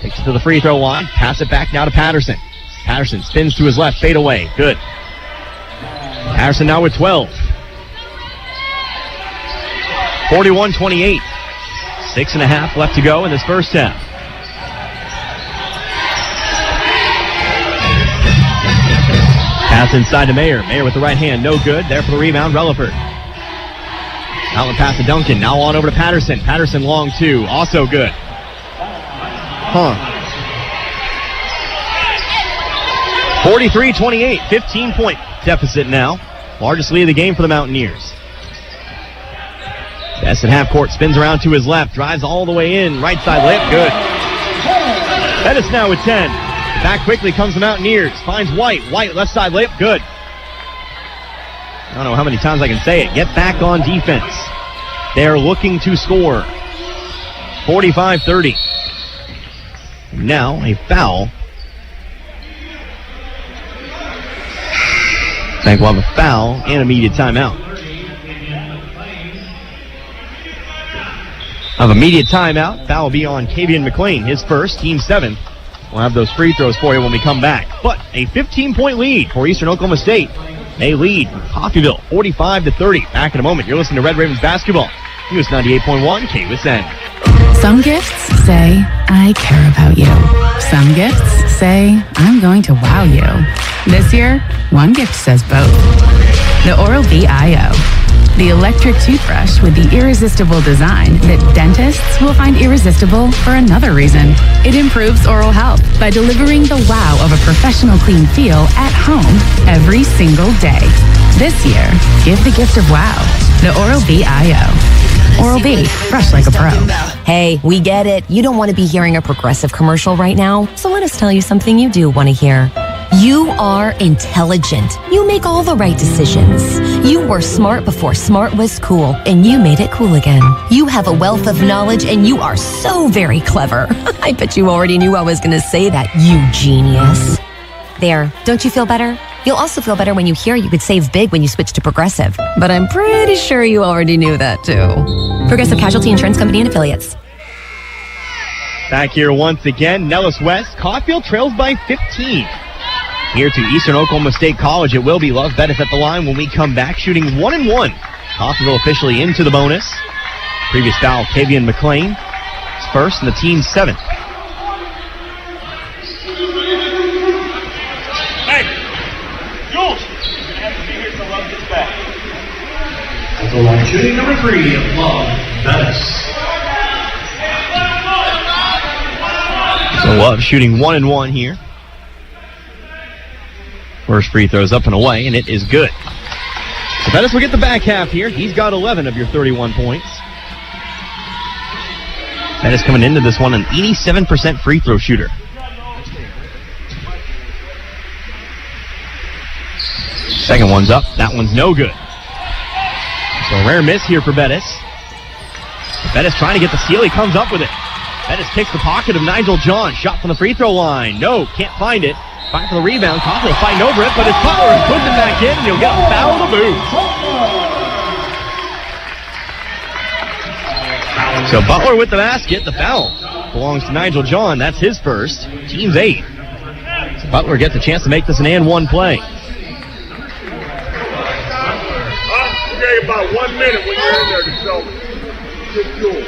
Takes it to the free throw line. Pass it back now to Patterson. Patterson spins to his left, fade away. Good. Patterson now with 12. 41-28. 6.5 left to go in this first half. Pass inside to Mayer. Mayer with the right hand, no good. There for the rebound, Relaford. Outlet pass to Duncan. Now on over to Patterson. Patterson long 2, also good. 43-28, 15-point deficit now. Largest lead of the game for the Mountaineers. Best at half court, spins around to his left, drives all the way in, right side layup, good. Bettis now with 10. Back quickly comes the Mountaineers, finds White. White, left side layup, good. I don't know how many times I can say it. Get back on defense. They're looking to score. 45-30. Now a foul. I think we'll have a foul and immediate timeout. Of immediate timeout, foul will be on Kavian McLean, his first, team 7th. We'll have those free throws for you when we come back. But a 15-point lead for Eastern Oklahoma State. They lead Coffeyville 45-30. Back in a moment. You're listening to Red Ravens basketball. US 98.1 KUSN. Some gifts say, I care about you. Some gifts say, I'm going to wow you. This year, one gift says both. The Oral-B IO. The electric toothbrush with the irresistible design that dentists will find irresistible for another reason. It improves oral health by delivering the wow of a professional clean feel at home every single day. This year, give the gift of wow. The Oral-B IO. Oral-B, brush like a pro. Hey, we get it. You don't want to be hearing a Progressive commercial right now, so let us tell you something you do want to hear. You are intelligent. You make all the right decisions. You were smart before smart was cool, and you made it cool again. You have a wealth of knowledge, and you are so very clever. I bet you already knew I was going to say that, you genius. There, don't you feel better? You'll also feel better when you hear you could save big when you switch to Progressive. But I'm pretty sure you already knew that, too. Progressive Casualty Insurance Company and Affiliates. Back here once again, Nellis West. Caulfield trails by 15. Here to Eastern Oklahoma State College, it will be Love Bettis at the line when we come back, shooting 1-1. Coffeyville officially into the bonus. Previous foul, Kavian McLean. His first and the team's 7th. Hey, Jules, you have to be here to love this back. At the line, shooting number 3 of Love Bettis. So Love shooting 1-1 here. First free throws up and away, and it is good. So Bettis will get the back half here. He's got 11 of your 31 points. Bettis coming into this one an 87% free throw shooter. Second one's up. That one's no good. So a rare miss here for Bettis. Bettis trying to get the steal. He comes up with it. Bettis kicks the pocket of Nigel John. Shot from the free throw line. No, can't find it. Fight for the rebound. Coffeyville fighting over it, but it's Butler who puts it back in, and he'll get a foul to boot. So Butler with the basket. The foul belongs to Nigel John. That's his first. Team's 8. So Butler gets a chance to make this an and-one play. I'll give you about 1 minute when you're in there to sell Jules.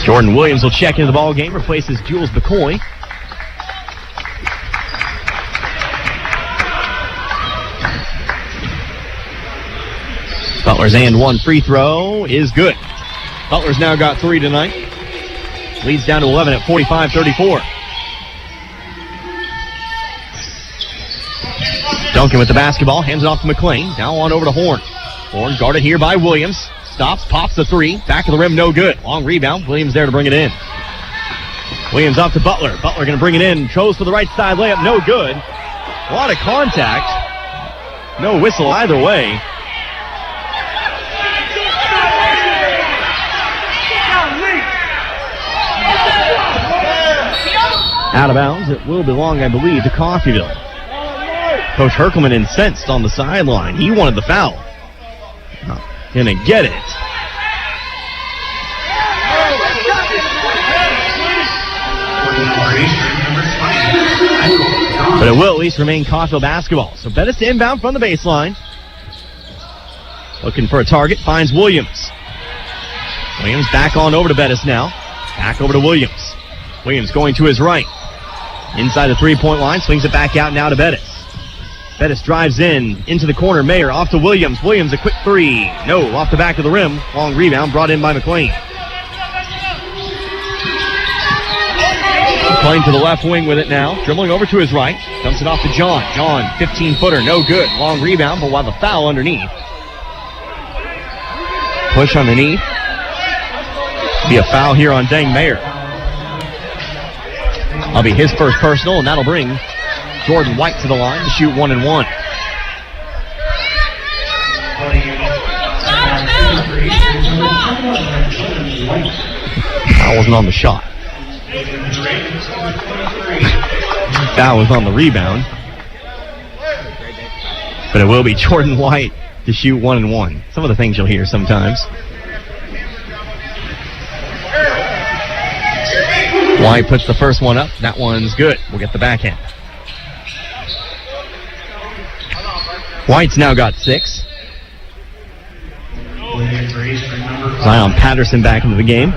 Jordan Williams will check into the ball game, replaces Jules McCoy. Butler's and one free throw is good. Butler's now got 3 tonight. Leads down to 11 at 45-34. Duncan with the basketball, hands it off to McLean. Now on over to Horn. Horn guarded here by Williams. Stops, pops the three. Back of the rim, no good. Long rebound. Williams there to bring it in. Williams off to Butler. Butler going to bring it in. Chose for the right side layup, no good. A lot of contact. No whistle either way. Out of bounds. It will belong, I believe, to Coffeyville. Coach Herkelman incensed on the sideline. He wanted the foul. Not gonna get it. But it will at least remain Coffeyville basketball. So Bettis to inbound from the baseline. Looking for a target. Finds Williams. Williams back on over to Bettis now. Back over to Williams. Williams going to his right. Inside the three-point line. Swings it back out now to Bettis. Bettis drives into the corner. Mayer off to Williams. Williams a quick three. No, off the back of the rim. Long rebound brought in by McLean. Playing to the left wing with it now. Dribbling over to his right. Dumps it off to John. John, 15-footer. No good. Long rebound, but while the foul underneath. Push underneath. Be a foul here on Dang Mayer. That'll be his first personal, and that'll bring Jordan White to the line to shoot 1 and 1. That wasn't on the shot. That was on the rebound. But it will be Jordan White to shoot 1 and 1. Some of the things you'll hear sometimes. White puts the first one up. That one's good. We'll get the backhand. White's now got 6. Zion Patterson back into the game.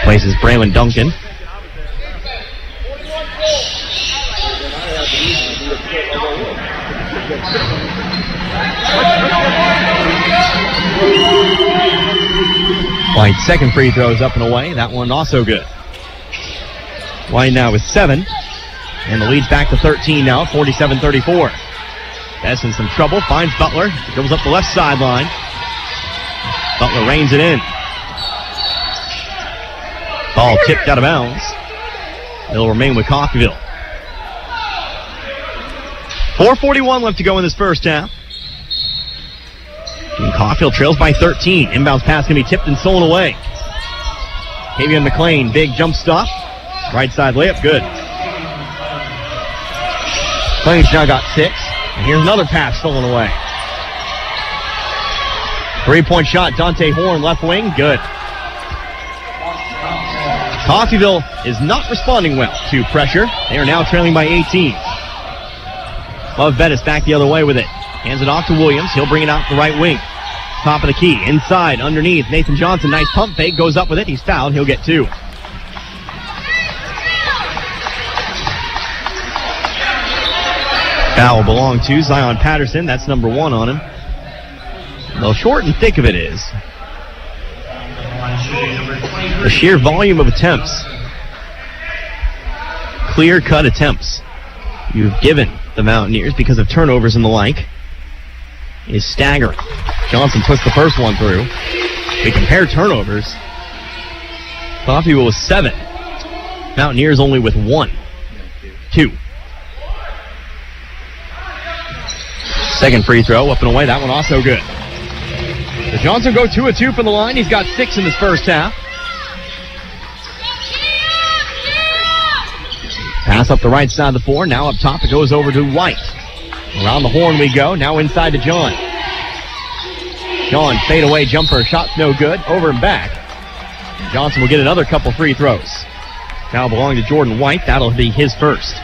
Places Braylon Duncan. White's second free throw is up and away. That one also good. White now with 7. And the lead's back to 13 now, 47-34. That's in some trouble. Finds Butler. Goes up the left sideline. Butler reins it in. Ball tipped out of bounds. It'll remain with Coffeyville. 4:41 left to go in this first half. And Coffeyville trails by 13. Inbounds pass going to be tipped and stolen away. Kavion McLean, big jump stop. Right side layup, good. McLean's now got 6. And here's another pass stolen away. 3-point shot, Dante Horn, left wing, good. Coffeyville is not responding well to pressure. They are now trailing by 18. Love Bettis back the other way with it. Hands it off to Williams. He'll bring it out the right wing. Top of the key. Inside, underneath. Nathan Johnson, nice pump fake. Goes up with it. He's fouled. He'll get 2. Foul will belong to Zion Patterson. That's number 1 on him. The short and thick of it is the sheer volume of attempts. Clear-cut attempts you've given the Mountaineers because of turnovers and the like is staggering. Johnson puts the first one through. We compare turnovers. Coffeyville with 7. Mountaineers only with 1. 2. Second free throw, up and away. That one also good. So Johnson go 2 of 2 from the line. He's got 6 in this first half. Pass up the right side of the floor. Now up top it goes over to White. Around the horn we go. Now inside to John. John, fade away jumper. Shot's no good. Over and back. Johnson will get another couple free throws. Now belong to Jordan White. That'll be his first.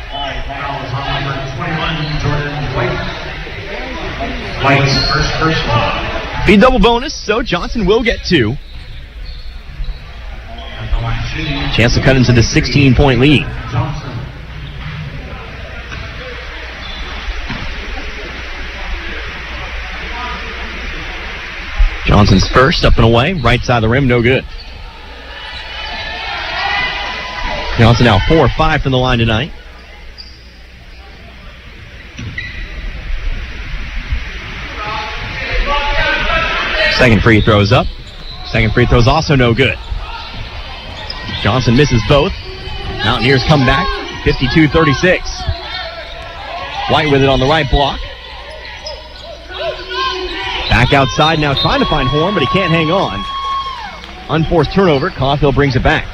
White's first personal. Be double bonus, so Johnson will get 2. Chance to cut into the 16-point lead. Johnson's first, up and away, right side of the rim, no good. Johnson now 4-5 from the line tonight. Second free throw's up. Second free throw's also no good. Johnson misses both. Mountaineers come back, 52-36. White with it on the right block. Back outside now, trying to find Horn, but he can't hang on. Unforced turnover. Coffeyville brings it back.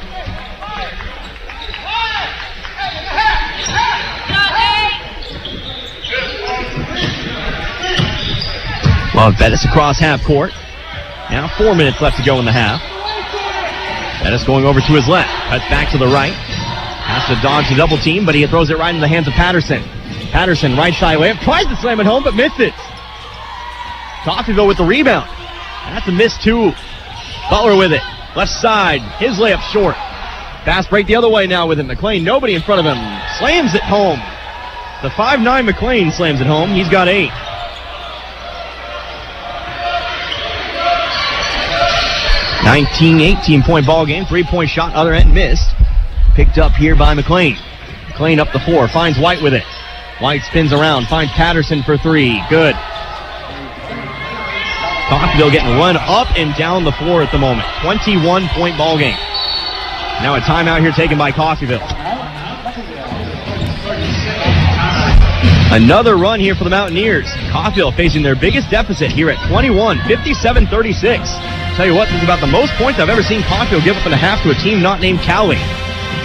Love Bettis across half court. Now 4 minutes left to go in the half. Bettis going over to his left. Cuts back to the right. Has to dodge the double team, but he throws it right into the hands of Patterson. Patterson, right side layup. Tries to slam it home, but missed it. Coffeyville with the rebound. That's a miss, too. Butler with it. Left side. His layup short. Fast break the other way now with it. McLean, nobody in front of him. Slams it home. The 5'9" McLean slams it home. He's got 8. $18-point ball game. 3-point shot, other end missed. Picked up here by McLean. McLean up the floor, finds White with it. White spins around, finds Patterson for 3. Good. Coffeyville getting run up and down the floor at the moment. 21-point ball game. Now a timeout here taken by Coffeyville. Another run here for the Mountaineers. Coffeyville facing their biggest deficit here at 21, 57-36. Tell you what, this is about the most points I've ever seen Coffeyville give up in a half to a team not named Cowley.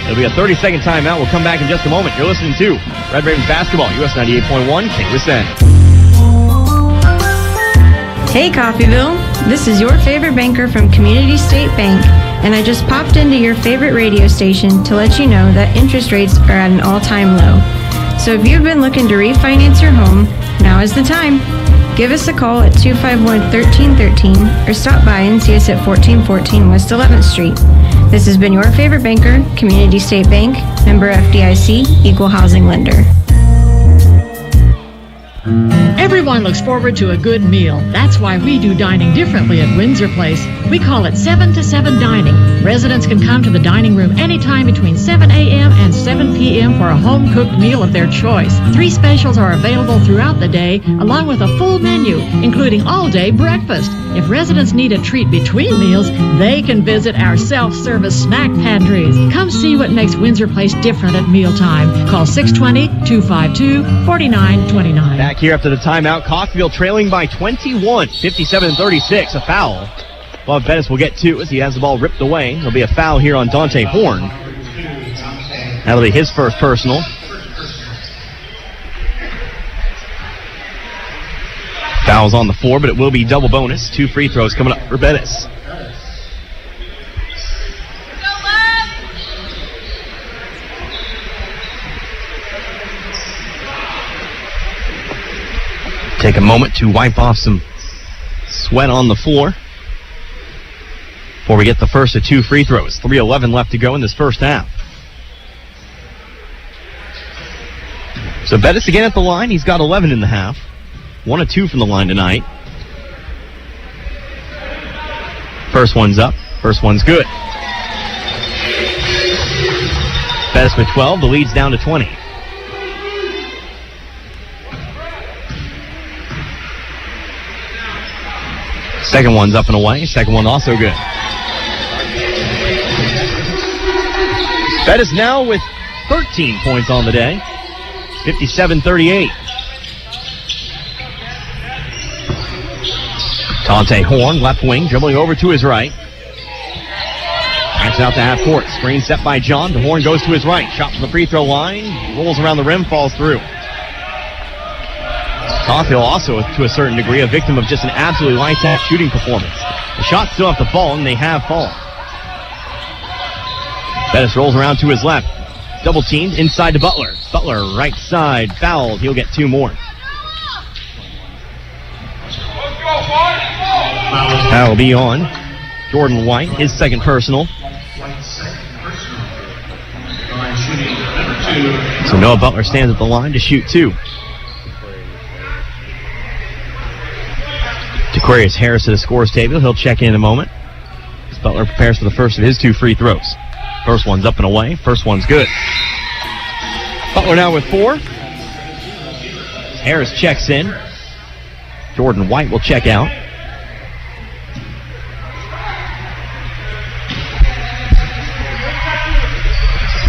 It'll be a 30-second timeout. We'll come back in just a moment. You're listening to Red Ravens Basketball, US 98.1, KUSN. Hey Coffeyville, this is your favorite banker from Community State Bank, and I just popped into your favorite radio station to let you know that interest rates are at an all-time low. So if you've been looking to refinance your home, now is the time. Give us a call at 251-1313 or stop by and see us at 1414 West 11th Street. This has been your favorite banker, Community State Bank, member FDIC, equal housing lender. Everyone looks forward to a good meal. That's why we do dining differently at Windsor Place. We call it 7 to 7 dining. Residents can come to the dining room anytime between 7 a.m. and 7 p.m. for a home-cooked meal of their choice. 3 specials are available throughout the day, along with a full menu, including all-day breakfast. If residents need a treat between meals, they can visit our self-service snack pantries. Come see what makes Windsor Place different at mealtime. Call 620-252-4929. Back here after the timeout, Coffeyville trailing by 21, 57-36, a foul. Love Bettis will get 2 as he has the ball ripped away. There'll be a foul here on Dante Horn. That'll be his first personal. Foul's on the floor, but it will be double bonus. 2 free throws coming up for Bettis. Take a moment to wipe off some sweat on the floor before we get the first of 2 free throws. 3:11 left to go in this first half. So Bettis again at the line. He's got 11 in the half. 1 of 2 from the line tonight. First one's up. First one's good. Bettis with 12. The lead's down to 20. Second one's up and away. Second one also good. Bettis now with 13 points on the day. 57-38. Dante Horn, left wing, dribbling over to his right. Backs out to half court. Screen set by John. The Horn goes to his right. Shot from the free throw line. Rolls around the rim, falls through. Coffeyville also, to a certain degree, a victim of just an absolutely lights-out shooting performance. The shots still have to fall, and they have fallen. Bettis rolls around to his left. Double teamed inside to Butler. Butler, right side, fouled. He'll get 2 more. That'll be on Jordan White, his second personal. So Noah Butler stands at the line to shoot 2. To Aquarius Harris to the scores table. He'll check in a moment. As Butler prepares for the first of his 2 free throws. First one's up and away. First one's good. Butler now with 4. Harris checks in. Jordan White will check out.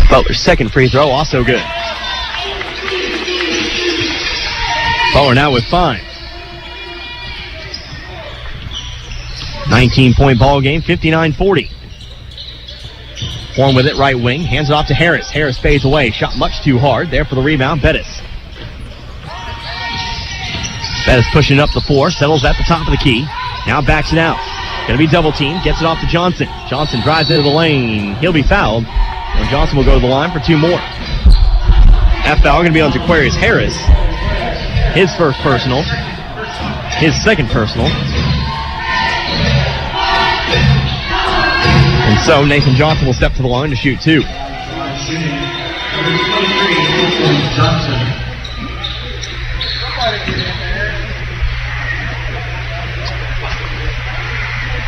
Butler's second free throw, also good. Butler now with 5. 19-point ball game, 59-40. Horn with it, right wing, hands it off to Harris. Harris fades away, shot much too hard. There for the rebound, Bettis. Bettis pushing up the floor, settles at the top of the key. Now backs it out. Gonna be double teamed, gets it off to Johnson. Johnson drives into the lane. He'll be fouled. And Johnson will go to the line for 2 more. That foul gonna be on Aquarius Harris. His first personal. His second personal. And so Nathan Johnson will step to the line to shoot 2.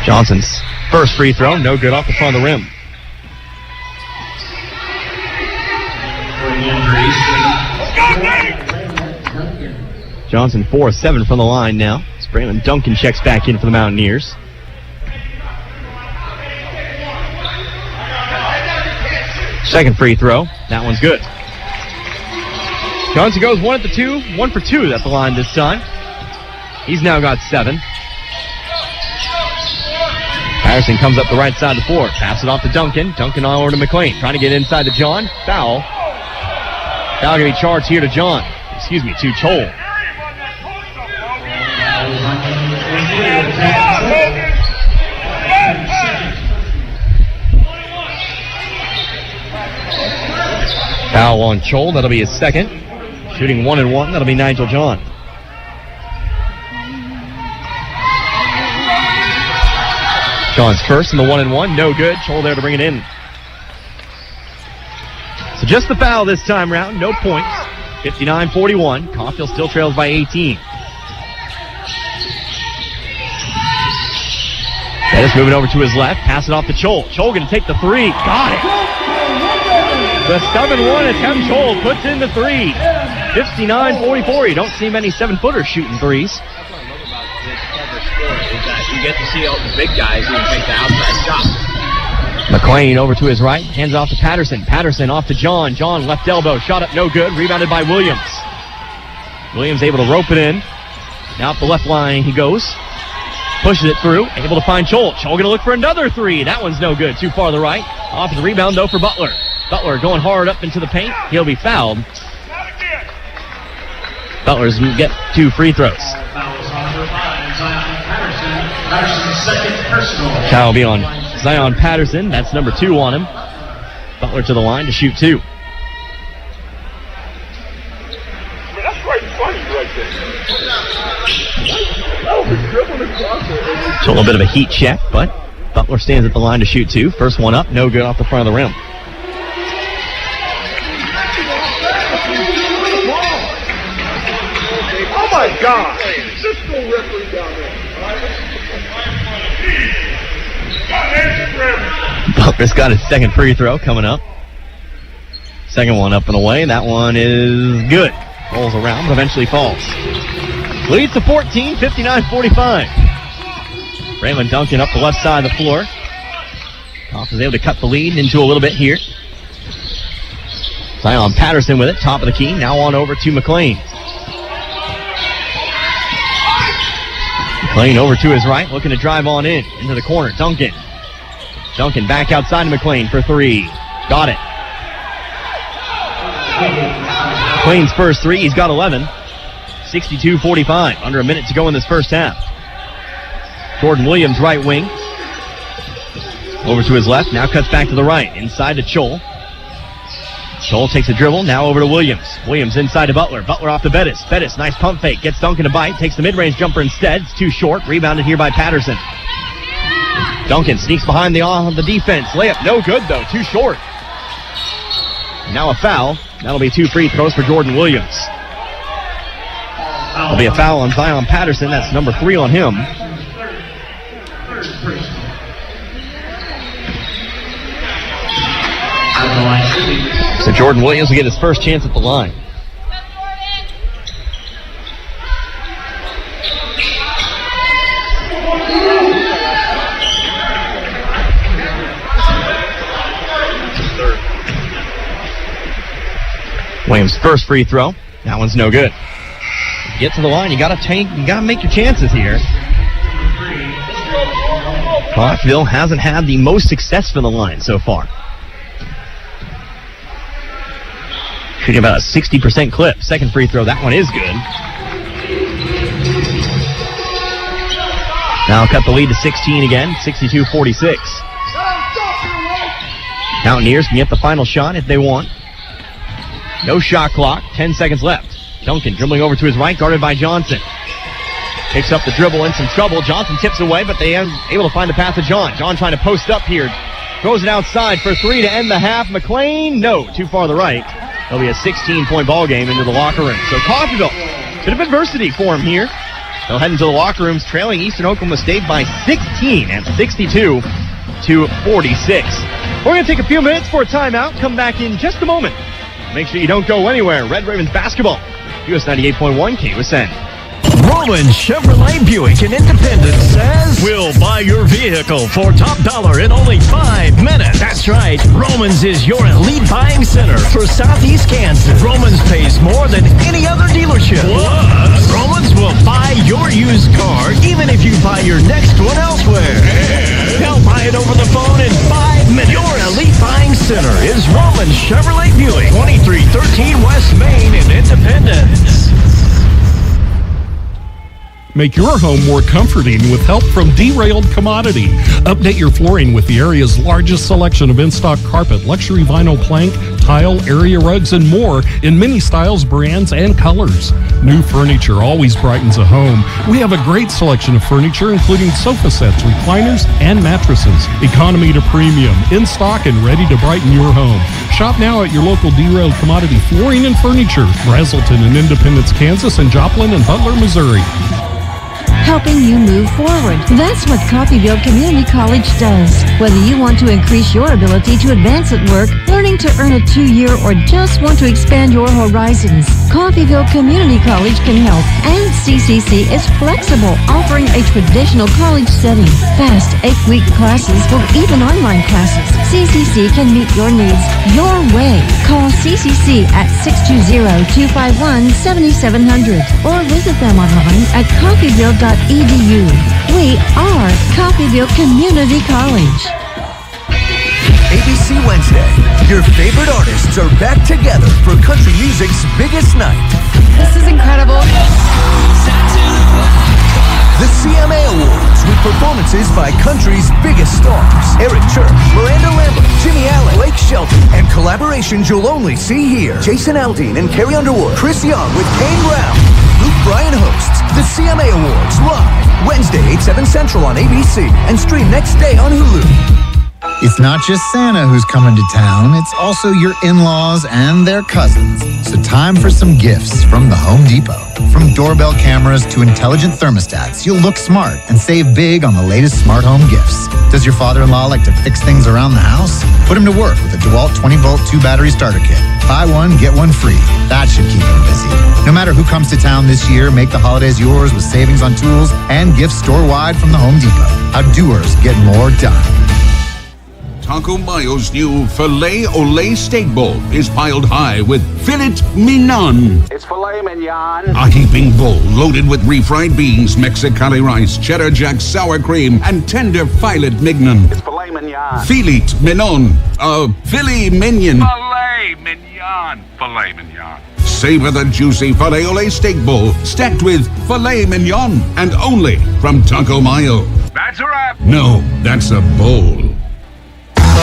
Johnson's first free throw, no good off the front of the rim. Johnson 4 of 7 from the line now. Braylon Duncan checks back in for the Mountaineers. Second free throw. That one's good. Johnson goes 1 at the 2, 1 for 2 at the line this time. He's now got 7. Patterson comes up the right side of the floor. Pass it off to Duncan. Duncan on over to McLean. Trying to get inside to John. Foul. Foul going to be charged here to John. Excuse me, to Chol. Foul on Chol. That'll be his second. Shooting 1 and 1. That'll be Nigel John. John's first in the 1 and 1. No good. Chol there to bring it in. So just the foul this time round. No points. 59-41. Coffeyville still trails by 18. Bettis moving over to his left. Pass it off to Chol. Chol going to take the 3. Got it. The 7-1 attempt. Chol puts in the 3. 59-44. You don't see many 7-footers shooting threes. You get to see all the big guys who take the outside shot. McLean over to his right, hands off to Patterson. Patterson off to John. John left elbow, shot up no good, rebounded by Williams. Williams able to rope it in. Now up the left line he goes. Pushes it through, able to find Chol. Chol gonna look for another 3. That one's no good, too far to the right. Off the rebound though for Butler. Butler going hard up into the paint. He'll be fouled. Butler's get 2 free throws. Foul will be on Zion Patterson. That's number 2 on him. Butler to the line to shoot 2. That's right funny right there. So a little bit of a heat check, but Butler stands at the line to shoot 2. First one up, no good off the front of the rim. Oh my God! Just go referee down there. Butler's got his second free throw coming up. Second one up and away. That one is good. Rolls around, but eventually falls. Leads to 14, 59-45. Braylon Duncan up the left side of the floor. Goff is able to cut the lead into a little bit here. Zion Patterson with it, top of the key. Now on over to McLean. McLean over to his right, looking to drive on in, into the corner. Duncan back outside to McLean for 3. Got it. McLean's first 3, he's got 11. 62-45, under a minute to go in this first half. Jordan Williams, right wing. Over to his left, now cuts back to the right, inside to Chol. Chol takes a dribble, now over to Williams. Williams inside to Butler. Butler off to Bettis. Bettis, nice pump fake, gets Duncan to bite, takes the mid-range jumper instead. It's too short, rebounded here by Patterson. Duncan sneaks behind the defense. Layup, no good though, too short. Now a foul. That'll be 2 free throws for Jordan Williams. There'll be a foul on Zion Patterson. That's number 3 on him. So Jordan Williams will get his first chance at the line. Williams' first free throw. That one's no good. Get to the line. You gotta make your chances here. Coffeyville hasn't had the most success from the line so far. Shooting about a 60% clip. Second free throw. That one is good. Now cut the lead to 16 again. 62-46. Mountaineers can get the final shot if they want. No shot clock. 10 seconds left. Duncan dribbling over to his right, guarded by Johnson. Picks up the dribble, in some trouble. Johnson tips away, but they are able to find the pass to John. John trying to post up here. Throws it outside for three to end the half. McLean, no, too far to the right. It'll be a 16-point ball game into the locker room. So Coffeyville, bit of adversity for him here. They'll head into the locker rooms trailing Eastern Oklahoma State by 16 at 62-46. We're going to take a few minutes for a timeout. Come back in just a moment. Make sure you don't go anywhere. Red Ravens basketball. US 98.1 KUSN. Roman Chevrolet Buick in Independence says, we'll buy your vehicle for top dollar in only 5 minutes. That's right. Romans is your elite buying center for Southeast Kansas. Romans pays more than any other dealership. Plus, Romans will buy your used car even if you buy your next one elsewhere. They'll buy it over the phone in 5 minutes. Your elite buying center is Roman Chevrolet Buick, 2313 West Main in Independence. Make your home more comforting with help from Derailed Commodity. Update your flooring with the area's largest selection of in-stock carpet, luxury vinyl plank, tile, area rugs, and more in many styles, brands, and colors. New furniture always brightens a home. We have a great selection of furniture, including sofa sets, recliners, and mattresses. Economy to premium, in stock and ready to brighten your home. Shop now at your local Derailed Commodity Flooring and Furniture, Brazelton in Independence, Kansas, and Joplin and Butler, Missouri. Helping you move forward. That's what Coffeyville Community College does. Whether you want to increase your ability to advance at work, learning to earn a 2-year, or just want to expand your horizons, Coffeyville Community College can help. And CCC is flexible, offering a traditional college setting. Fast 8-week classes or even online classes. CCC can meet your needs your way. Call CCC at 620-251-7700 or visit them online at coffeyville.edu. We are Coffeyville Community College. ABC Wednesday. Your favorite artists are back together for country music's biggest night. This is incredible. The CMA Awards with performances by country's biggest stars. Eric Church, Miranda Lambert, Jimmy Allen, Blake Shelton, and collaborations you'll only see here. Jason Aldean and Carrie Underwood, Chris Young with Kane Brown. Luke Bryan hosts the CMA Awards live Wednesday, 8/7 Central on ABC and stream next day on Hulu. It's not just Santa who's coming to town, it's also your in-laws and their cousins. So time for some gifts from the Home Depot. From doorbell cameras to intelligent thermostats, you'll look smart and save big on the latest smart home gifts. Does your father-in-law like to fix things around the house? Put him to work with a DeWalt 20-volt 2-battery starter kit. Buy one, get one free. That should keep him busy. No matter who comes to town this year, make the holidays yours with savings on tools and gifts store-wide from the Home Depot. How doers get more done. Taco Mayo's new filet ole steak bowl is piled high with filet mignon. It's filet mignon. A heaping bowl loaded with refried beans, Mexicali rice, cheddar jack sour cream, and tender filet mignon. It's filet mignon. Filet mignon. Filet mignon. Filet mignon. Filet mignon. Savor the juicy filet ole steak bowl stacked with filet mignon and only from Taco Mayo. That's a wrap. No, that's a bowl.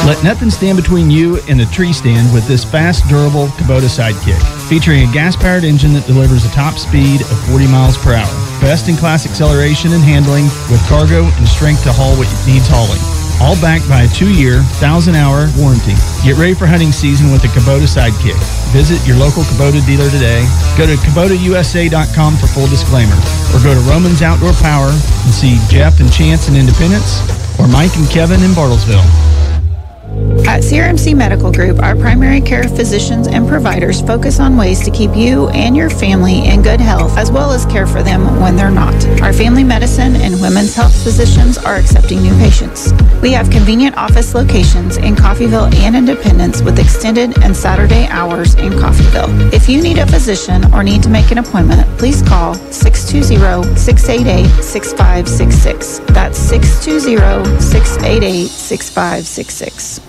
Let nothing stand between you and the tree stand with this fast, durable Kubota Sidekick. Featuring a gas-powered engine that delivers a top speed of 40 miles per hour. Best-in-class acceleration and handling with cargo and strength to haul what needs hauling. All backed by a 2-year, 1,000-hour warranty. Get ready for hunting season with the Kubota Sidekick. Visit your local Kubota dealer today. Go to KubotaUSA.com for full disclaimer. Or go to Romans Outdoor Power and see Jeff and Chance in Independence or Mike and Kevin in Bartlesville. At CRMC Medical Group, our primary care physicians and providers focus on ways to keep you and your family in good health, as well as care for them when they're not. Our family medicine and women's health physicians are accepting new patients. We have convenient office locations in Coffeyville and Independence with extended and Saturday hours in Coffeyville. If you need a physician or need to make an appointment, please call 620-688-6566. That's 620-688-6566.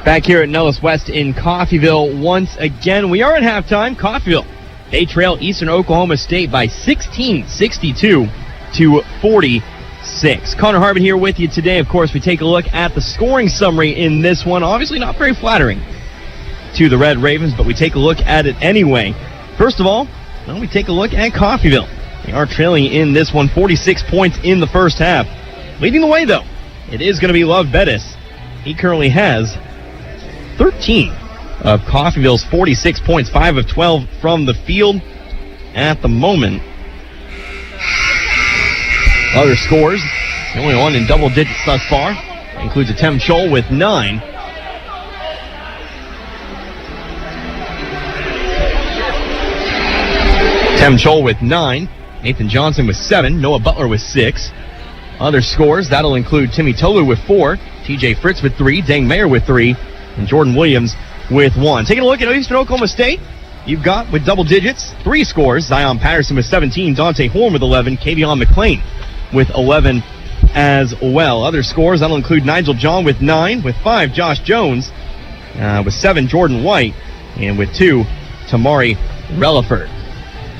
Back here at Nellis West in Coffeyville once again. We are at halftime. Coffeyville, they trail Eastern Oklahoma State by 16, 62-46. Connor Harbin here with you today. Of course, we take a look at the scoring summary in this one. Obviously not very flattering to the Red Ravens, but we take a look at it anyway. First of all, we take a look at Coffeyville. They are trailing in this one 46 points in the first half. Leading the way, though, it is going to be Love Bettis. He currently has 13 of Coffeyville's 46 points, 5 of 12 from the field at the moment. Other scores, the only one in double digits thus far, includes a Tem Chol with 9. Tem Chol with 9, Nathan Johnson with 7, Noah Butler with 6. Other scores, that'll include Timmy Tolu with 4, TJ Fritz with 3, Dang Mayer with 3, and Jordan Williams with 1. Taking a look at Eastern Oklahoma State, you've got with double digits 3 scores. Zion Patterson with 17, Dante Horn with 11, Kavion McClain with 11 as well. Other scores, that'll include Nigel John with 9, with 5, Josh Jones, with 7, Jordan White, and with 2, Tamari Relaford.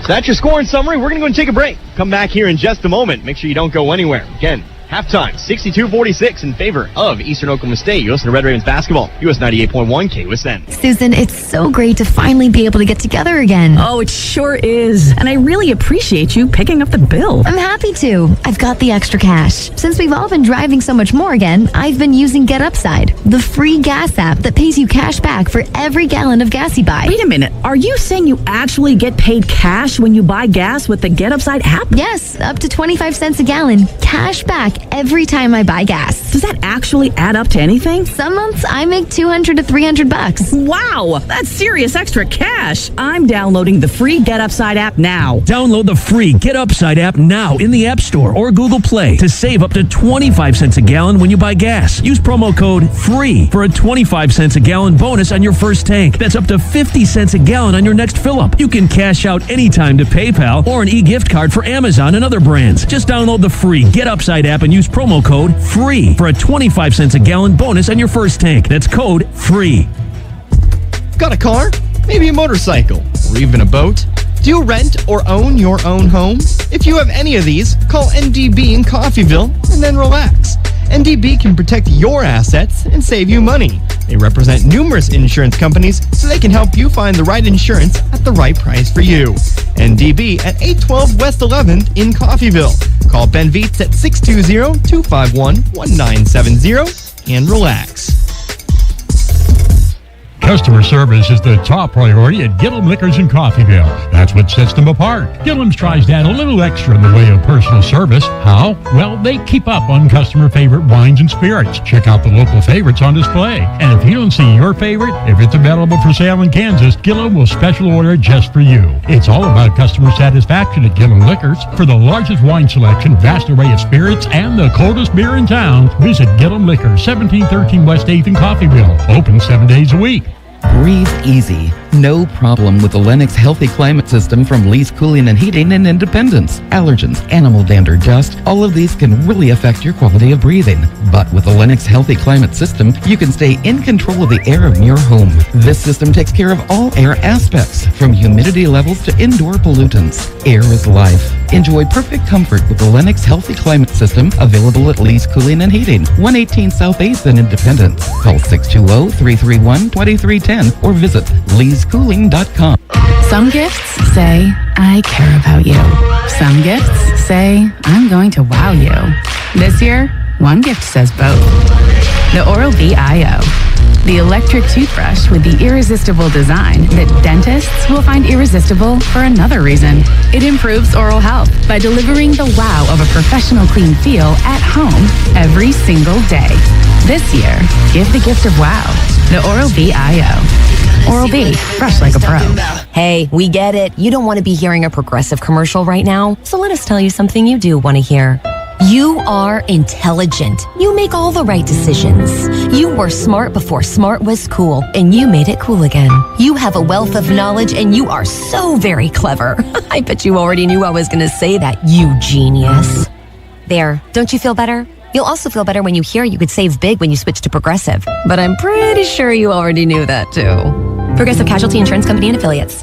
So that's your scoring summary. We're going to go and take a break. Come back here in just a moment. Make sure you don't go anywhere. Again, halftime, 62-46 in favor of Eastern Oklahoma State. You listen to Red Ravens basketball, US 98.1 KUSN. Susan, it's so great to finally be able to get together again. Oh, it sure is. And I really appreciate you picking up the bill. I'm happy to. I've got the extra cash. Since we've all been driving so much more again, I've been using Get Upside, the free gas app that pays you cash back for every gallon of gas you buy. Wait a minute. Are you saying you actually get paid cash when you buy gas with the Get Upside app? Yes, up to 25 cents a gallon. Cash back every time I buy gas. Does that actually add up to anything? Some months I make $200 to $300. Wow, that's serious extra cash. I'm downloading the free Get Upside app now. Download the free Get Upside app now in the App Store or Google Play to save up to 25 cents a gallon when you buy gas. Use promo code FREE for a 25 cents a gallon bonus on your first tank. That's up to 50 cents a gallon on your next fill-up. You can cash out anytime to PayPal or an e-gift card for Amazon and other brands. Just download the free Get Upside app and use promo code FREE for a 25 cents a gallon bonus on your first tank. That's code FREE. Got a car? Maybe a motorcycle? Or even a boat? Do you rent or own your own home? If you have any of these, call NDB in Coffeyville and then relax. NDB can protect your assets and save you money. They represent numerous insurance companies, so they can help you find the right insurance at the right price for you. NDB at 812 West 11th in Coffeyville. Call Ben Vietz at 620-251-1970 and relax. Customer service is the top priority at Gillum Liquors in Coffeyville. That's what sets them apart. Gillum's tries to add a little extra in the way of personal service. How? Well, they keep up on customer favorite wines and spirits. Check out the local favorites on display. And if you don't see your favorite, if it's available for sale in Kansas, Gillum will special order it just for you. It's all about customer satisfaction at Gillum Liquors. For the largest wine selection, vast array of spirits, and the coldest beer in town, visit Gillum Liquors, 1713 West 8th in Coffeyville. Open 7 days a week. Breathe easy. No problem with the Lennox Healthy Climate System from Lee's Cooling and Heating in Independence. Allergens, animal dander, dust, all of these can really affect your quality of breathing. But with the Lennox Healthy Climate System, you can stay in control of the air in your home. This system takes care of all air aspects, from humidity levels to indoor pollutants. Air is life. Enjoy perfect comfort with the Lennox Healthy Climate System, available at Lee's Cooling and Heating, 118 South 8th in Independence. Call 620-331-2310 or visit leescooling.com. Some gifts say, I care about you. Some gifts say, I'm going to wow you. This year, one gift says both. The Oral-B IO. The electric toothbrush with the irresistible design that dentists will find irresistible for another reason. It improves oral health by delivering the wow of a professional clean feel at home every single day. This year, give the gift of wow. The Oral-B IO. Oral-B, brush like a pro. Hey, we get it. You don't want to be hearing a Progressive commercial right now, so let us tell you something you do want to hear. You are intelligent. You make all the right decisions. You were smart before smart was cool, and you made it cool again. You have a wealth of knowledge, and you are so very clever. I bet you already knew I was going to say that, you genius. There, don't you feel better? You'll also feel better when you hear you could save big when you switch to Progressive. But I'm pretty sure you already knew that, too. Progressive Casualty Insurance Company and Affiliates.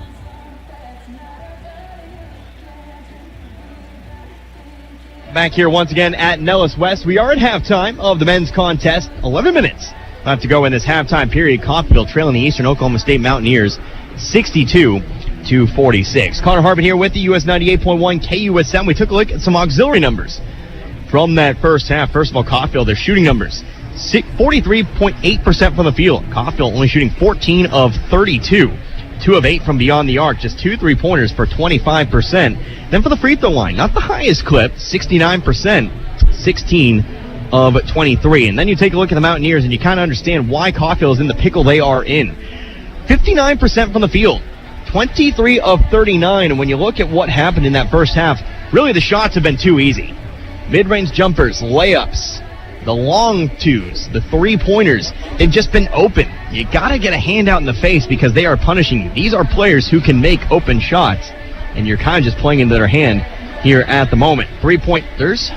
Back here once again at Nellis West. We are at halftime of the men's contest. 11 minutes left to go in this halftime period. Coffeyville trailing the Eastern Oklahoma State Mountaineers 62-46. Connor Harbin here with the US 98.1 KUSN. We took a look at some auxiliary numbers from that first half. First of all, Coffeyville, their shooting numbers. 43.8% from the field. Coffeyville only shooting 14 of 32. 2 of 8 from beyond the arc. Just 2 3-pointers for 25%. Then for the free throw line, not the highest clip, 69%, 16 of 23. And then you take a look at the Mountaineers and you kind of understand why Coffeyville is in the pickle they are in. 59% from the field, 23 of 39. And when you look at what happened in that first half, really the shots have been too easy. Mid-range jumpers, layups, the long twos, the 3-pointers, they've just been open. You got to get a hand out in the face because they are punishing you. These are players who can make open shots, and you're kind of just playing into their hand here at the moment. 3-pointers,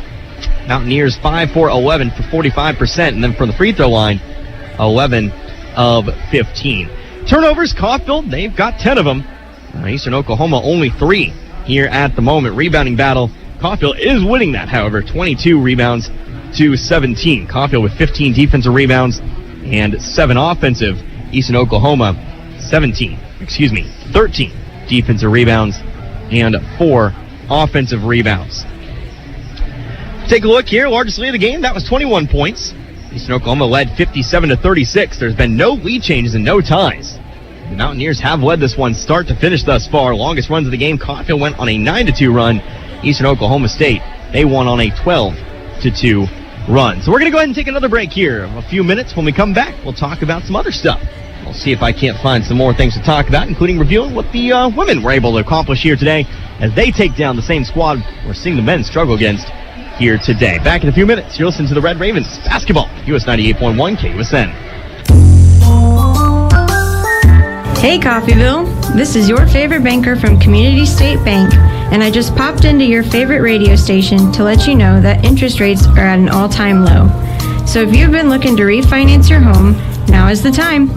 Mountaineers 5 for 11 for 45%, and then for the free throw line, 11 of 15. Turnovers, Coffeyville, they've got 10 of them. Eastern Oklahoma only 3 here at the moment. Rebounding battle, Coffeyville is winning that, however, 22 rebounds to 17. Coffeyville with 15 defensive rebounds and 7 offensive. Eastern Oklahoma 13 defensive rebounds and 4 offensive rebounds. Take a look here. Largest lead of the game, that was 21 points. Eastern Oklahoma led 57-36. There's been no lead changes and no ties. The Mountaineers have led this one start to finish thus far. Longest runs of the game, Coffeyville went on a 9-2 run. Eastern Oklahoma State, they won on a 12-2 run. So we're going to go ahead and take another break here. A few minutes. When we come back, we'll talk about some other stuff. We'll see if I can't find some more things to talk about, including reviewing what the women were able to accomplish here today as they take down the same squad we're seeing the men struggle against here today. Back in a few minutes. You're listening to the Red Ravens basketball, US 98.1 KUSN. Hey Coffeyville, this is your favorite banker from Community State Bank, and I just popped into your favorite radio station to let you know that interest rates are at an all-time low. So if you've been looking to refinance your home, now is the time.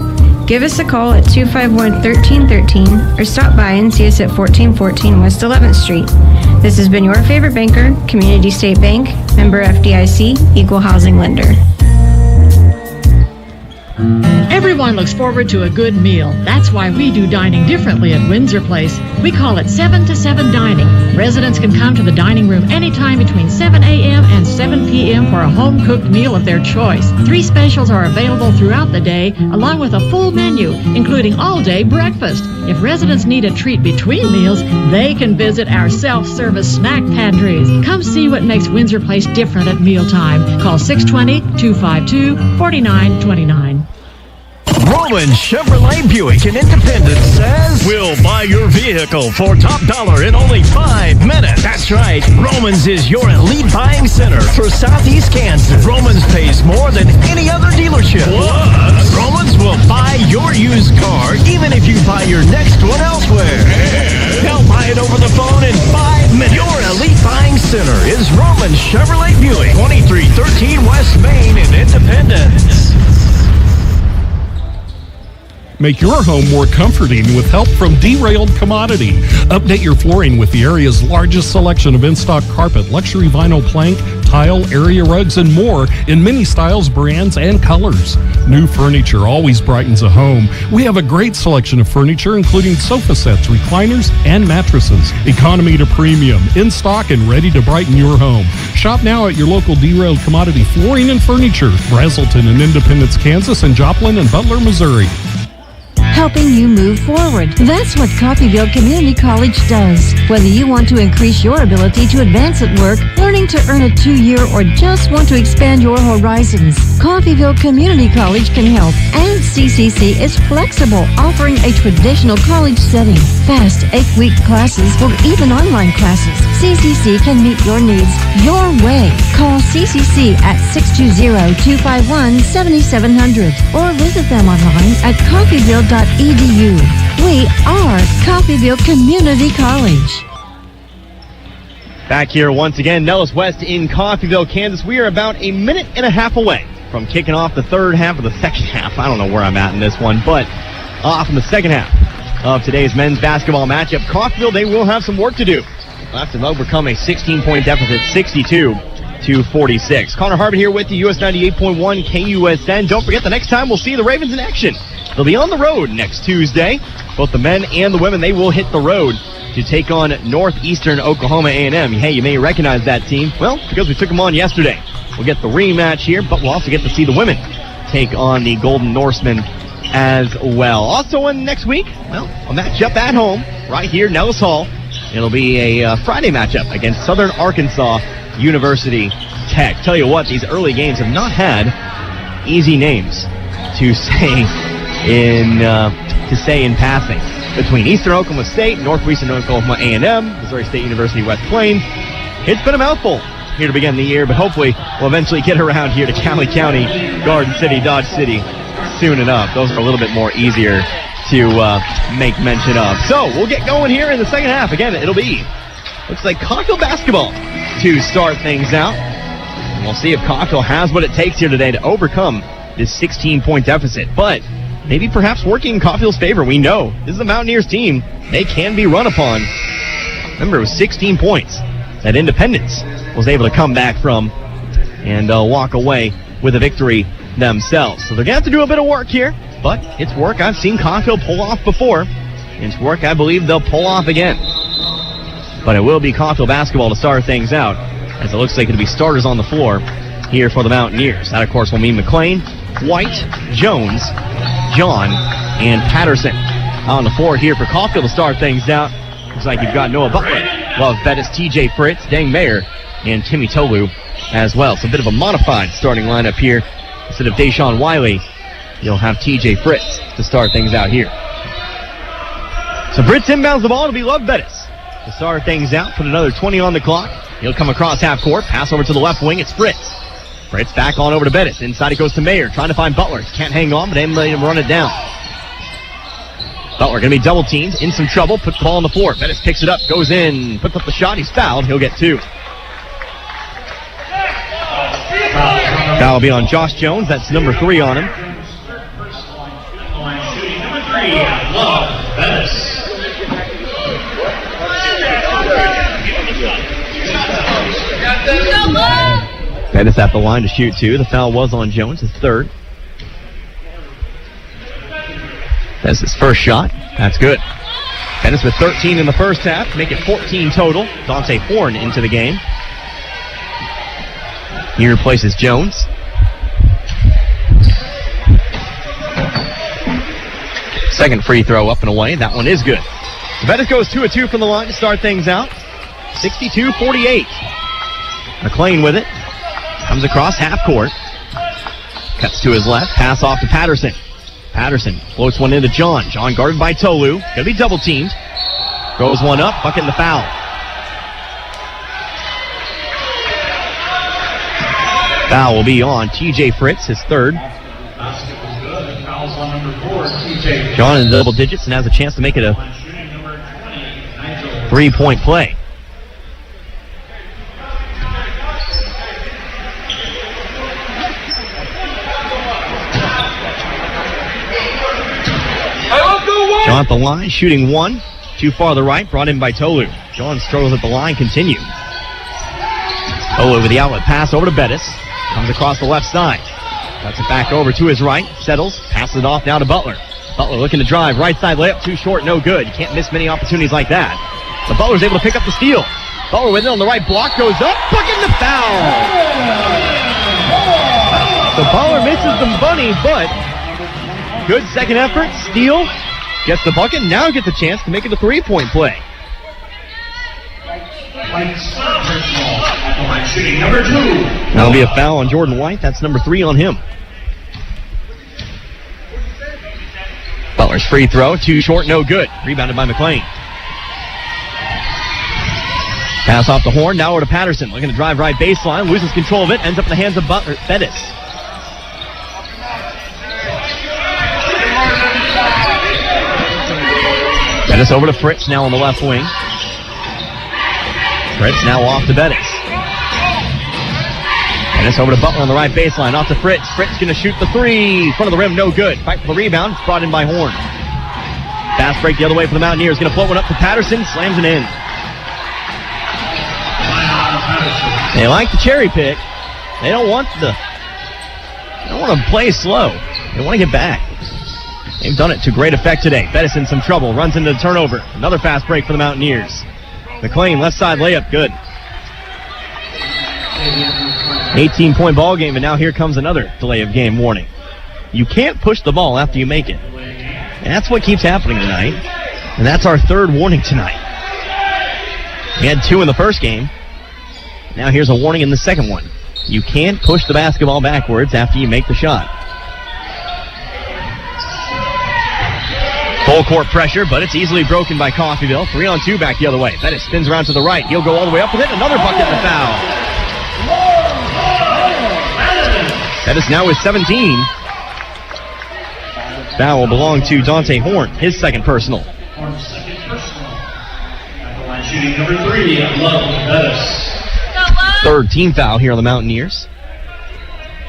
Give us a call at 251-1313 or stop by and see us at 1414 West 11th Street. This has been your favorite banker, Community State Bank, member FDIC, equal housing lender. Everyone looks forward to a good meal. That's why we do dining differently at Windsor Place. We call it 7 to 7 dining. Residents can come to the dining room anytime between 7 a.m. and 7 p.m. for a home-cooked meal of their choice. 3 specials are available throughout the day, along with a full menu, including all-day breakfast. If residents need a treat between meals, they can visit our self-service snack pantries. Come see what makes Windsor Place different at mealtime. Call 620-252-4929. Roman Chevrolet Buick in Independence says, we'll buy your vehicle for top dollar in only 5 minutes. That's right. Romans is your elite buying center for Southeast Kansas. Romans pays more than any other dealership. Plus, Romans will buy your used car even if you buy your next one elsewhere. They'll buy it over the phone in 5 minutes. Your elite buying center is Roman Chevrolet Buick, 2313 West Main in Independence. Make your home more comforting with help from Derailed Commodity. Update your flooring with the area's largest selection of in-stock carpet, luxury vinyl plank, tile, area rugs, and more in many styles, brands, and colors. New furniture always brightens a home. We have a great selection of furniture, including sofa sets, recliners, and mattresses. Economy to premium, in stock and ready to brighten your home. Shop now at your local Derailed Commodity Flooring and Furniture, Brazelton and Independence, Kansas, and Joplin and Butler, Missouri. Helping you move forward. That's what Coffeyville Community College does. Whether you want to increase your ability to advance at work, learning to earn a 2-year, or just want to expand your horizons, Coffeyville Community College can help. And CCC is flexible, offering a traditional college setting, fast 8-week classes, or even online classes. CCC can meet your needs your way. Call CCC at 620-251-7700 or visit them online at coffeyville.edu. We are Coffeyville Community College. Back here once again, Nellis West in Coffeyville, Kansas. We are about a minute and a half away from kicking off the third half of the second half. I don't know where I'm at in this one, but off in the second half of today's men's basketball matchup. Coffeyville, they will have some work to do. They'll have to overcome a 16-point deficit, 62-46. Connor Harbin here with you, US 98.1 KUSN. Don't forget, the next time we'll see the Ravens in action. They'll be on the road next Tuesday. Both the men and the women, they will hit the road to take on Northeastern Oklahoma A&M. Hey, you may recognize that team. Well, because we took them on yesterday. We'll get the rematch here, but we'll also get to see the women take on the Golden Norsemen as well. Also on next week, well, a matchup at home right here, Nellis Hall. It'll be a Friday matchup against Southern Arkansas University Tech. Tell you what, these early games have not had easy names to say in passing. Between Eastern Oklahoma State, Northwestern Oklahoma A&M, Missouri State University West Plains, it's been a mouthful here to begin the year, but hopefully we'll eventually get around here to Cali County, Garden City, Dodge City soon enough. Those are a little bit more easier to make mention of. So we'll get going here in the second half. Again, it'll be, looks like Coffeyville basketball to start things out. And we'll see if Coffeyville has what it takes here today to overcome this 16-point deficit. But maybe perhaps working in Coffeyville's favor. We know this is a Mountaineers team. They can be run upon. Remember, it was 16 points that Independence was able to come back from and walk away with a victory themselves. So they're going to have to do a bit of work here, but it's work I've seen Coffeyville pull off before. It's work I believe they'll pull off again. But it will be Coffeyville basketball to start things out, as it looks like it'll be starters on the floor here for the Mountaineers. That, of course, will mean McLean, White, Jones, John, and Patterson. On the floor here for Coffeyville to start things out. Looks like you've got Noah Butler, Love Bettis, TJ Fritz, Dang Mayer, and Timmy Tolu as well. So a bit of a modified starting lineup here. Instead of Deshaun Wiley, you'll have TJ Fritz to start things out here. So Fritz inbounds the ball to be Love Bettis to start things out. Put another 20 on the clock. He'll come across half court. Pass over to the left wing. It's Fritz. Fritz back on over to Bettis. Inside he goes to Mayer, trying to find Butler. Can't hang on, but they let him run it down. Butler going to be double teamed, in some trouble, puts the ball on the floor. Bettis picks it up, goes in, puts up the shot. He's fouled. He'll get 2. Foul will be on Josh Jones. That's number 3 on him. Number 3, Love Bettis. Bettis at the line to shoot 2. The foul was on Jones, his 3rd. That's his first shot. That's good. Bettis with 13 in the first half, make it 14 total. Dante Horn into the game. He replaces Jones. Second free throw up and away. That one is good. Bettis goes 2 of 2 from the line to start things out. 62-48. McLean with it. Comes across half court. Cuts to his left. Pass off to Patterson. Patterson floats one into John. John guarded by Tolu. Gonna be double teamed. Goes one up. Bucket in the foul. Foul will be on TJ Fritz, his 3rd. John in the double digits and has a chance to make it a 3-point play. John at the line, shooting 1. Too far to the right, brought in by Tolu. John struggles at the line, continue. With the outlet pass over to Bettis. Comes across the left side. Cuts it back over to his right. Settles. Passes it off now to Butler. Butler looking to drive. Right side layup. Too short. No good. You can't miss many opportunities like that. But Butler's able to pick up the steal. Butler with it on the right block. Goes up. Bucket and the foul. So Butler misses the bunny, but good second effort. Steal. Gets the bucket. Now gets a chance to make it a three-point play. Shooting number 2. That'll be a foul on Jordan White. That's number 3 on him. Butler's free throw, too short, no good. Rebounded by McLean. Pass off the Horn, now over to Patterson. Looking to drive right baseline, loses control of it, ends up in the hands of Bettis. Bettis over to Fritz now on the left wing. Fritz now off to Bettis. Bettis over to Butler on the right baseline, off to Fritz. Fritz going to shoot the three. Front of the rim, no good. Fight for the rebound, brought in by Horn. Fast break the other way for the Mountaineers. Going to float one up to Patterson, slams it in. They like the cherry pick. They don't want to play slow. They want to get back. They've done it to great effect today. Bettis in some trouble, runs into the turnover. Another fast break for the Mountaineers. McLean, left side layup, good. 18-point ball game, and now here comes another delay of game warning. You can't push the ball after you make it. And that's what keeps happening tonight. And that's our third warning tonight. We had 2 in the first game. Now here's a warning in the second one. You can't push the basketball backwards after you make the shot. Full court pressure, but it's easily broken by Coffeyville. 3-on-2 back the other way. Bettis spins around to the right. He'll go all the way up with it. Another bucket and a foul. Bettis now with 17. Foul will belong to Dante Horn, his second personal. Shooting number 3, Bettis. Third team foul here on the Mountaineers.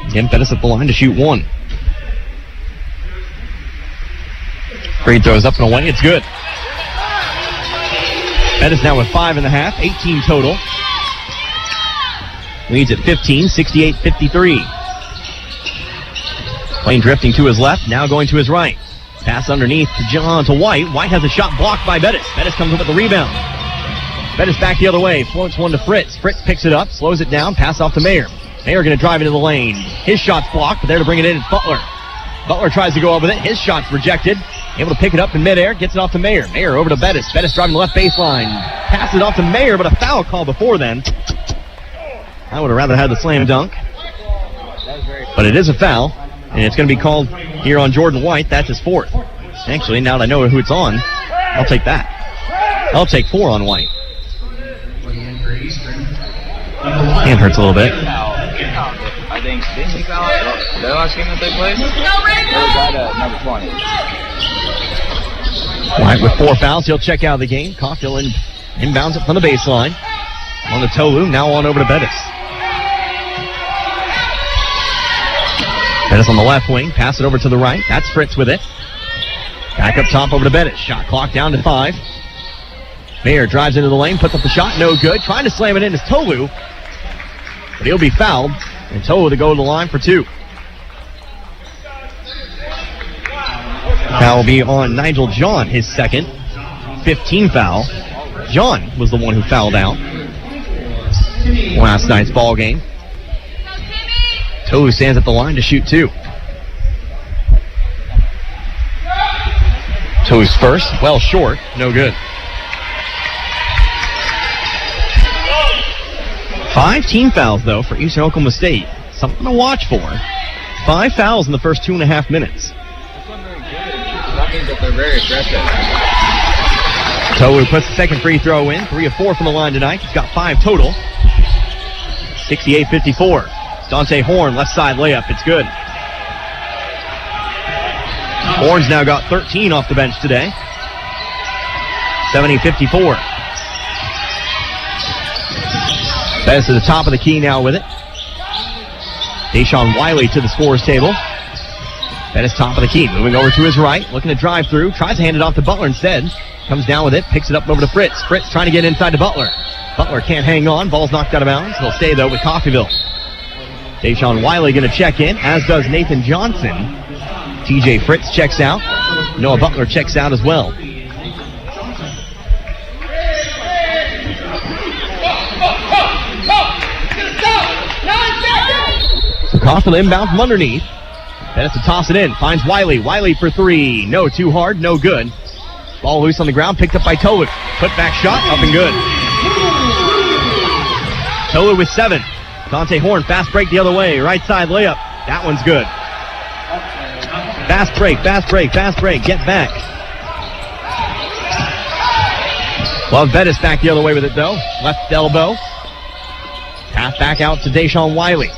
Again, Bettis at the line to shoot 1. Free throws up and away. It's good. Bettis now with 5.5, 18 total. Leads at 15, 68-53. Lane drifting to his left, now going to his right. Pass underneath to White. White has a shot blocked by Bettis. Bettis comes up with the rebound. Bettis back the other way, floats one to Fritz. Fritz picks it up, slows it down, pass off to Mayer. Mayer going to drive into the lane. His shot's blocked, but there to bring it in is Butler. Butler tries to go up with it. His shot's rejected. Able to pick it up in midair, gets it off to Mayer. Mayer over to Bettis. Bettis driving the left baseline. Passes it off to Mayer, but a foul call before then. I would have rather had the slam dunk. But it is a foul, and it's going to be called here on Jordan White. That's his 4th. Actually, now that I know who it's on, I'll take that. I'll take 4 on White. Hand hurts a little bit. I think, didn't he foul the last game that they played? Number 20. White with 4 fouls. He'll check out of the game. Coffeyville inbounds it from the baseline. On the Tolu, now on over to Bettis. Bettis on the left wing. Pass it over to the right. That's Fritz with it. Back up top over to Bettis. Shot clock down to 5. Mayer drives into the lane, puts up the shot, no good. Trying to slam it in is Tolu, but he'll be fouled. And Tolu to go to the line for 2. Foul will be on Nigel John, his second. 15 foul. John was the one who fouled out last night's ball game. Tolu stands at the line to shoot 2. Tolu's first, well short, no good. 5 team fouls, though, for Eastern Oklahoma State. Something to watch for. 5 fouls in the first 2.5 minutes. That means that they're very aggressive. Tolu puts the second free throw in. 3 of 4 from the line tonight. He's got 5 total. 68-54. Dante Horn, left side layup. It's good. Horn's now got 13 off the bench today. 70-54. Bettis to the top of the key now with it. Deshaun Wiley to the scorer's table. Bettis top of the key, moving over to his right, looking to drive through, tries to hand it off to Butler instead. Comes down with it, picks it up over to Fritz. Fritz trying to get inside to Butler. Butler can't hang on. Ball's knocked out of bounds. They'll stay, though, with Coffeyville. Deshaun Wiley going to check in, as does Nathan Johnson. TJ Fritz checks out. Noah Butler checks out as well. So Coffeyville inbound from underneath. Then it's to toss it in. Finds Wiley. Wiley for three. No, too hard. No good. Ball loose on the ground. Picked up by Tolu. Put back shot. Up and good. Tolu with 7. Dante Horn. Fast break the other way. Right side layup. That one's good. Fast break. Fast break. Fast break. Get back. Love Bettis back the other way with it, though. Left elbow. Half back out to Deshaun Wiley.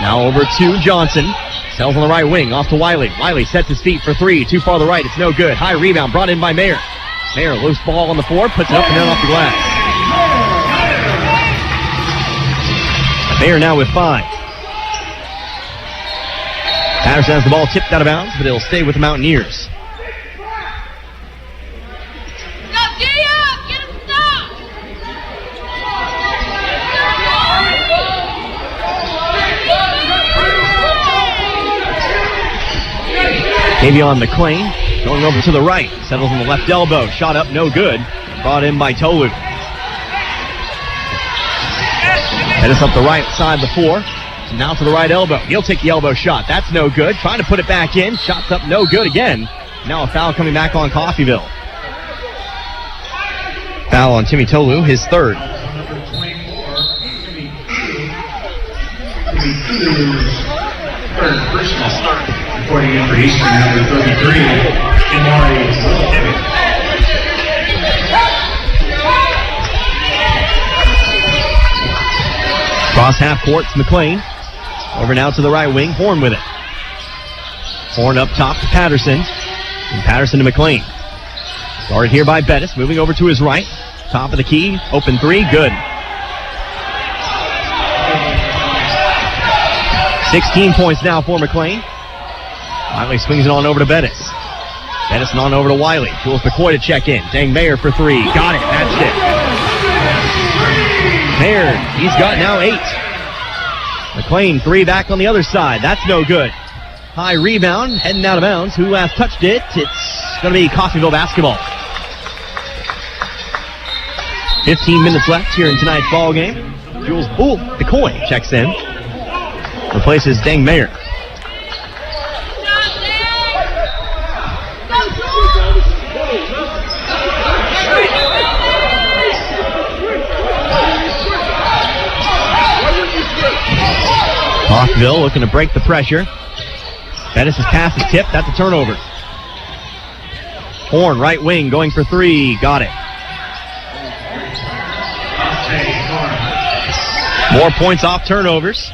Now over to Johnson. Sells on the right wing, off to Wiley. Wiley sets his feet for 3. Too far to the right, it's no good. High rebound brought in by Mayer. Mayer, loose ball on the floor, puts it up and down off the glass. Mayer now with 5. Patterson has the ball tipped out of bounds, but it'll stay with the Mountaineers. Davion McLean going over to the right. Settles on the left elbow. Shot up, no good. Brought in by Tolu. Bettis up the right side of the floor. Now to the right elbow. He'll take the elbow shot. That's no good. Trying to put it back in. Shots up, no good again. Now a foul coming back on Coffeyville. Foul on Timmy Tolu, his 3rd. Personal start. Reporting in for Eastern, number 33, Jamari. Cross half court, McLean. Over now to the right wing, Horn with it. Horn up top to Patterson. And Patterson to McLean. Guarded here by Bettis, moving over to his right. Top of the key, open 3, good. 16 points now for McLean. Wiley swings it on over to Bettis. Bettis on over to Wiley. Jules McCoy to check in. Dang Mayer for 3. Got it. Matched it. Mayer, he's got now 8. McLean, 3 back on the other side. That's no good. High rebound, heading out of bounds. Who last touched it? It's going to be Coffeyville basketball. 15 minutes left here in tonight's ball game. Jules McCoy checks in. Replaces Dang Mayer. Coffeyville looking to break the pressure. Bettis' pass is tipped. That's a turnover. Horn, right wing, going for 3. Got it. More points off turnovers.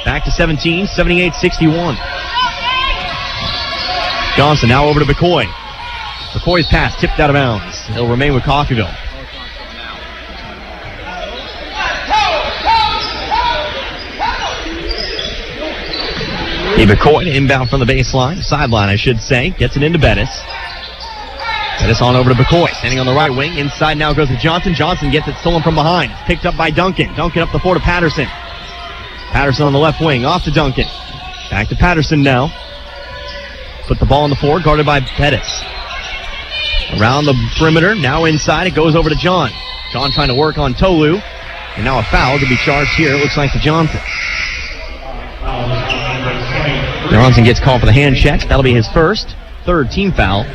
Back to 17, 78-61. Johnson now over to McCoy. McCoy's pass tipped out of bounds. He'll remain with Coffeyville. McCoy inbound from the baseline, sideline I should say, gets it into Bettis. Bettis on over to McCoy, standing on the right wing. Inside now goes to Johnson. Johnson gets it stolen from behind. It's picked up by Duncan. Duncan up the floor to Patterson. Patterson on the left wing, off to Duncan. Back to Patterson now. Put the ball on the floor, guarded by Bettis. Around the perimeter, now inside, it goes over to John. John trying to work on Tolu. And now a foul to be charged here, it looks like to Johnson. Johnson gets called for the hand check. That'll be his first, 3rd team foul.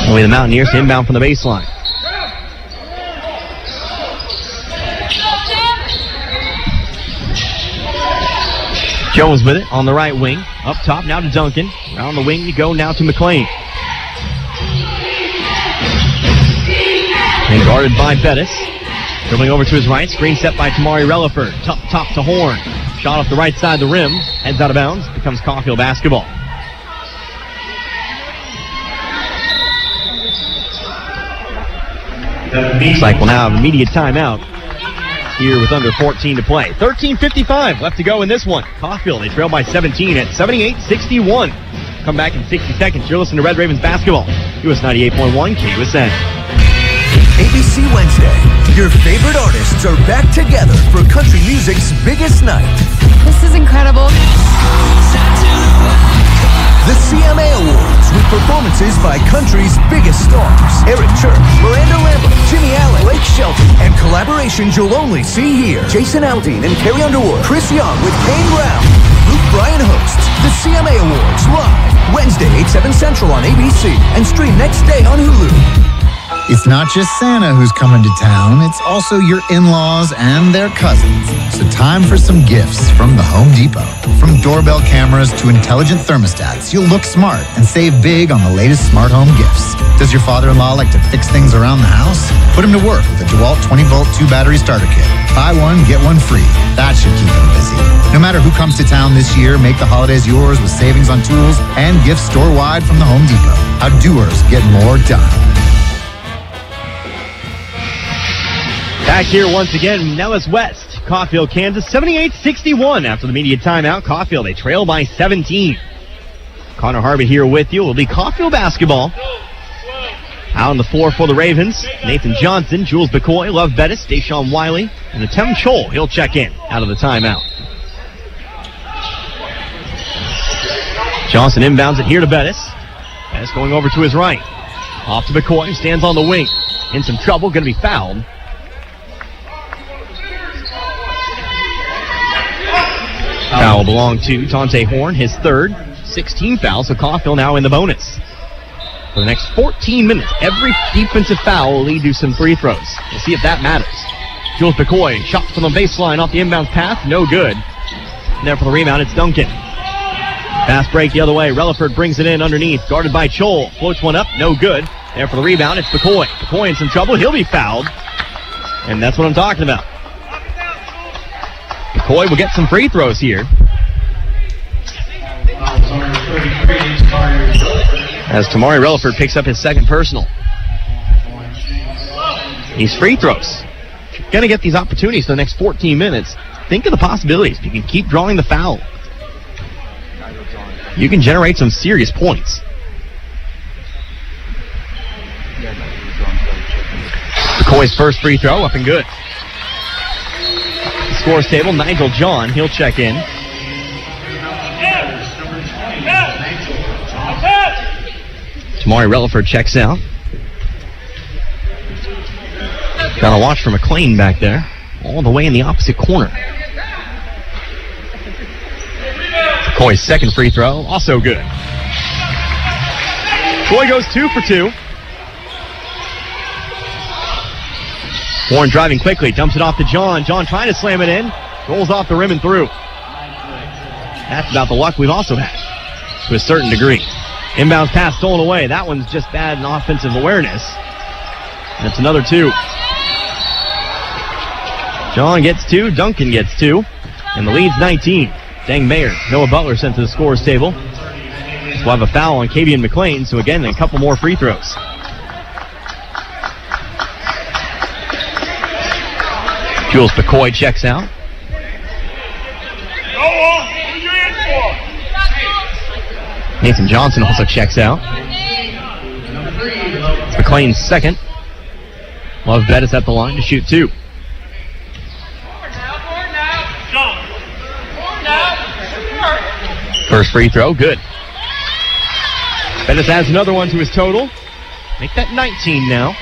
Only the Mountaineers inbound from the baseline. Jones with it on the right wing. Up top now to Duncan. Around the wing you go now to McLean. And guarded by Bettis. Dribbling over to his right. Screen set by Tamari Relaford. Top to Horn. Shot off the right side of the rim. Heads out of bounds. Becomes Coffeyville basketball. Looks like we'll now have an immediate timeout here with under 14 to play. 13:55 left to go in this one. Coffeyville, they trail by 17 at 78-61. come back in 60 seconds. You're listening to Red Ravens basketball. US 98.1 KUSN. ABC Wednesday. Your favorite artists are back together for country music's biggest night. This is incredible. The CMA Awards with performances by country's biggest stars. Eric Church, Miranda Lambert, Jimmy Allen, Blake Shelton, and collaborations you'll only see here. Jason Aldean and Carrie Underwood, Chris Young with Kane Brown. Luke Bryan hosts the CMA Awards live Wednesday, 8/7 Central on ABC and stream next day on Hulu. It's not just Santa who's coming to town, it's also your in-laws and their cousins. So time for some gifts from the Home Depot. From doorbell cameras to intelligent thermostats, you'll look smart and save big on the latest smart home gifts. Does your father-in-law like to fix things around the house? Put him to work with the DeWalt 20-volt 2-battery starter kit. Buy one, get one free. That should keep him busy. No matter who comes to town this year, make the holidays yours with savings on tools and gifts store-wide from the Home Depot. How doers get more done. Back here once again, Nellis West, Coffeyville, Kansas, 78-61 after the media timeout. Coffeyville, they trail by 17. Connor Harbit here with you. It will be Coffeyville basketball. Out on the floor for the Ravens, Nathan Johnson, Jules McCoy, Love Bettis, Deshaun Wiley, and Atem Chol. He'll check in out of the timeout. Johnson inbounds it here to Bettis. Bettis going over to his right. Off to McCoy, stands on the wing. In some trouble, going to be fouled. Foul belonged to Tonte Horn, his third, 16 fouls, so Coffeyville now in the bonus. For the next 14 minutes, every defensive foul will lead to some free throws. We'll see if that matters. Jules McCoy, shot from the baseline off the inbound pass, no good. And there for the rebound, it's Duncan. Fast break the other way, Relaford brings it in underneath, guarded by Chol. Floats one up, no good. There for the rebound, it's McCoy. McCoy in some trouble, he'll be fouled. And that's what I'm talking about. McCoy will get some free throws here. As Tamari Relaford picks up his second personal. These free throws. You're going to get these opportunities for the next 14 minutes. Think of the possibilities. You can keep drawing the foul. You can generate some serious points. McCoy's first free throw up and good. Scores table, Nigel John, he'll check in. Tamari Relaford checks out. Got a watch for McLean back there, all the way in the opposite corner. McCoy's second free throw, also good. Troy goes 2 for 2. Horn driving quickly, dumps it off to John. John trying to slam it in. Rolls off the rim and through. That's about the luck we've also had, to a certain degree. Inbounds pass stolen away. That one's just bad in offensive awareness. And it's another 2. John gets 2, Duncan gets 2. And the lead's 19. Dang Mayer, Noah Butler sent to the scorers table. We'll have a foul on Kavian McLean, so again, a couple more free throws. Jules McCoy checks out. Nathan Johnson also checks out. It's McLean's second. Love Bettis at the line to shoot 2. First free throw, good. Bettis adds another one to his total. Make that 19 now.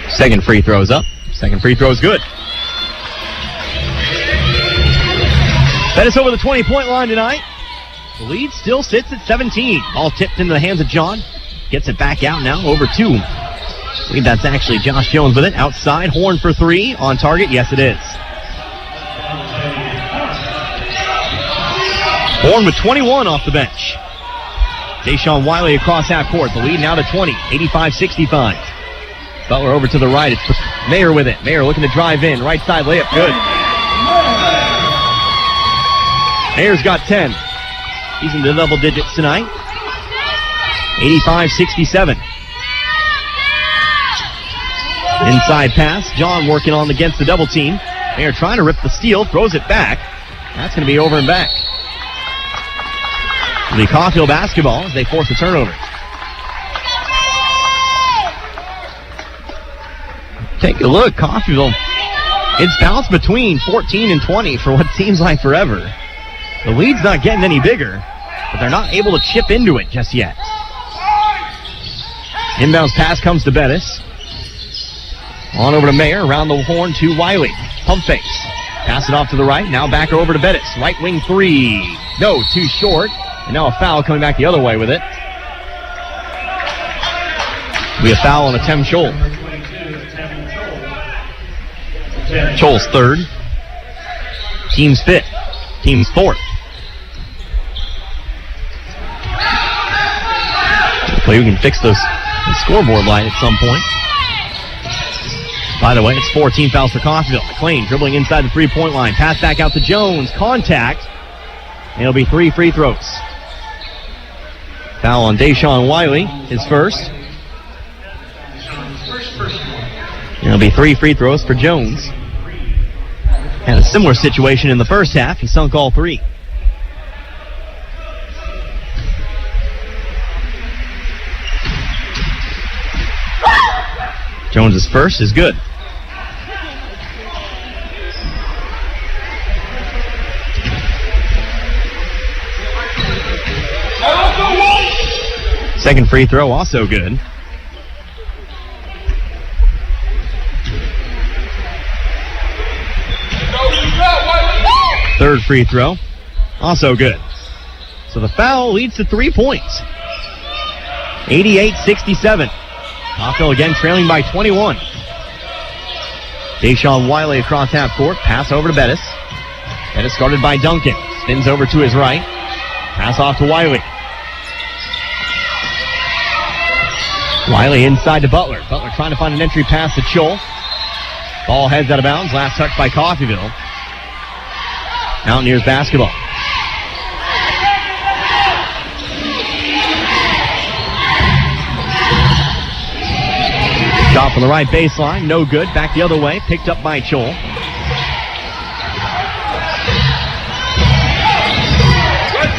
Second free throw is up. Second free throw is good. Bettis over the 20-point line tonight. The lead still sits at 17. Ball tipped into the hands of John. Gets it back out now, over 2. I believe that's actually Josh Jones with it. Outside, Horn for 3. On target, yes it is. Horn with 21 off the bench. Deshaun Wiley across half court. The lead now to 20, 85-65. Butler over to the right. It's Mayer with it. Mayer looking to drive in. Right side layup, good. Mayer's got 10. He's in the double digits tonight. 85-67. Inside pass. John working on against the double team. Mayer trying to rip the steal, throws it back. That's going to be over and back. The Coffeyville basketball as they force a turnover. Take a look, Coffeyville. It's bounced between 14 and 20 for what seems like forever. The lead's not getting any bigger, but they're not able to chip into it just yet. Inbounds pass comes to Bettis. On over to Mayer, around the horn to Wiley. Pump fakes. Pass it off to the right, now back over to Bettis. Right wing three. No, too short. And now a foul coming back the other way with it. Be a foul on Atem Chol. Chol's third. Team's fifth. Team's fourth. Hopefully we can fix the scoreboard light at some point. By the way, it's 14 fouls for Coffeyville. McLean dribbling inside the three-point line. Pass back out to Jones. Contact. And it'll be 3 free throws. Foul on Deshaun Wiley, his first. And it'll be 3 free throws for Jones. Had a similar situation in the first half. He sunk all 3. Jones's first is good. Second free throw, also good. Third free throw, also good. So the foul leads to 3 points. 88-67. Coffeyville again trailing by 21. Deshaun Wiley across half court. Pass over to Bettis. Bettis guarded by Duncan. Spins over to his right. Pass off to Wiley. Wiley inside to Butler. Butler trying to find an entry pass to Chol. Ball heads out of bounds. Last touch by Coffeyville. Mountaineers basketball. Shot from the right baseline. No good. Back the other way. Picked up by Chol.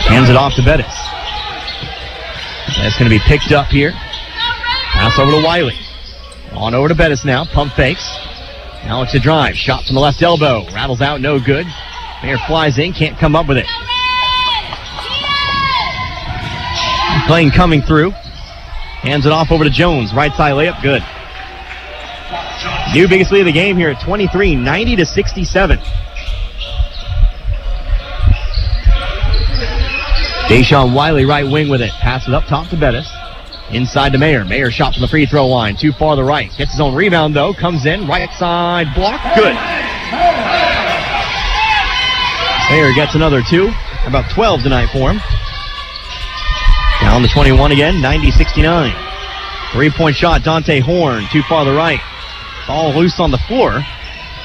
Hands it off to Bettis. That's going to be picked up here. Pass over to Wiley. On over to Bettis now. Pump fakes. Now it's a drive. Shot from the left elbow. Rattles out. No good. Mayer flies in. Can't come up with it. McLean coming through. Hands it off over to Jones. Right side layup. Good. New biggest lead of the game here at 23, 90-67. Deshaun Wiley right wing with it. Passes up top to Bettis. Inside to Mayer. Mayer shot from the free throw line. Too far to the right. Gets his own rebound though. Comes in. Right side block. Good. Mayer gets another 2. About 12 tonight for him. Down to 21 again. 90-69. 3-point shot. Dante Horn. Too far to the right. Ball loose on the floor.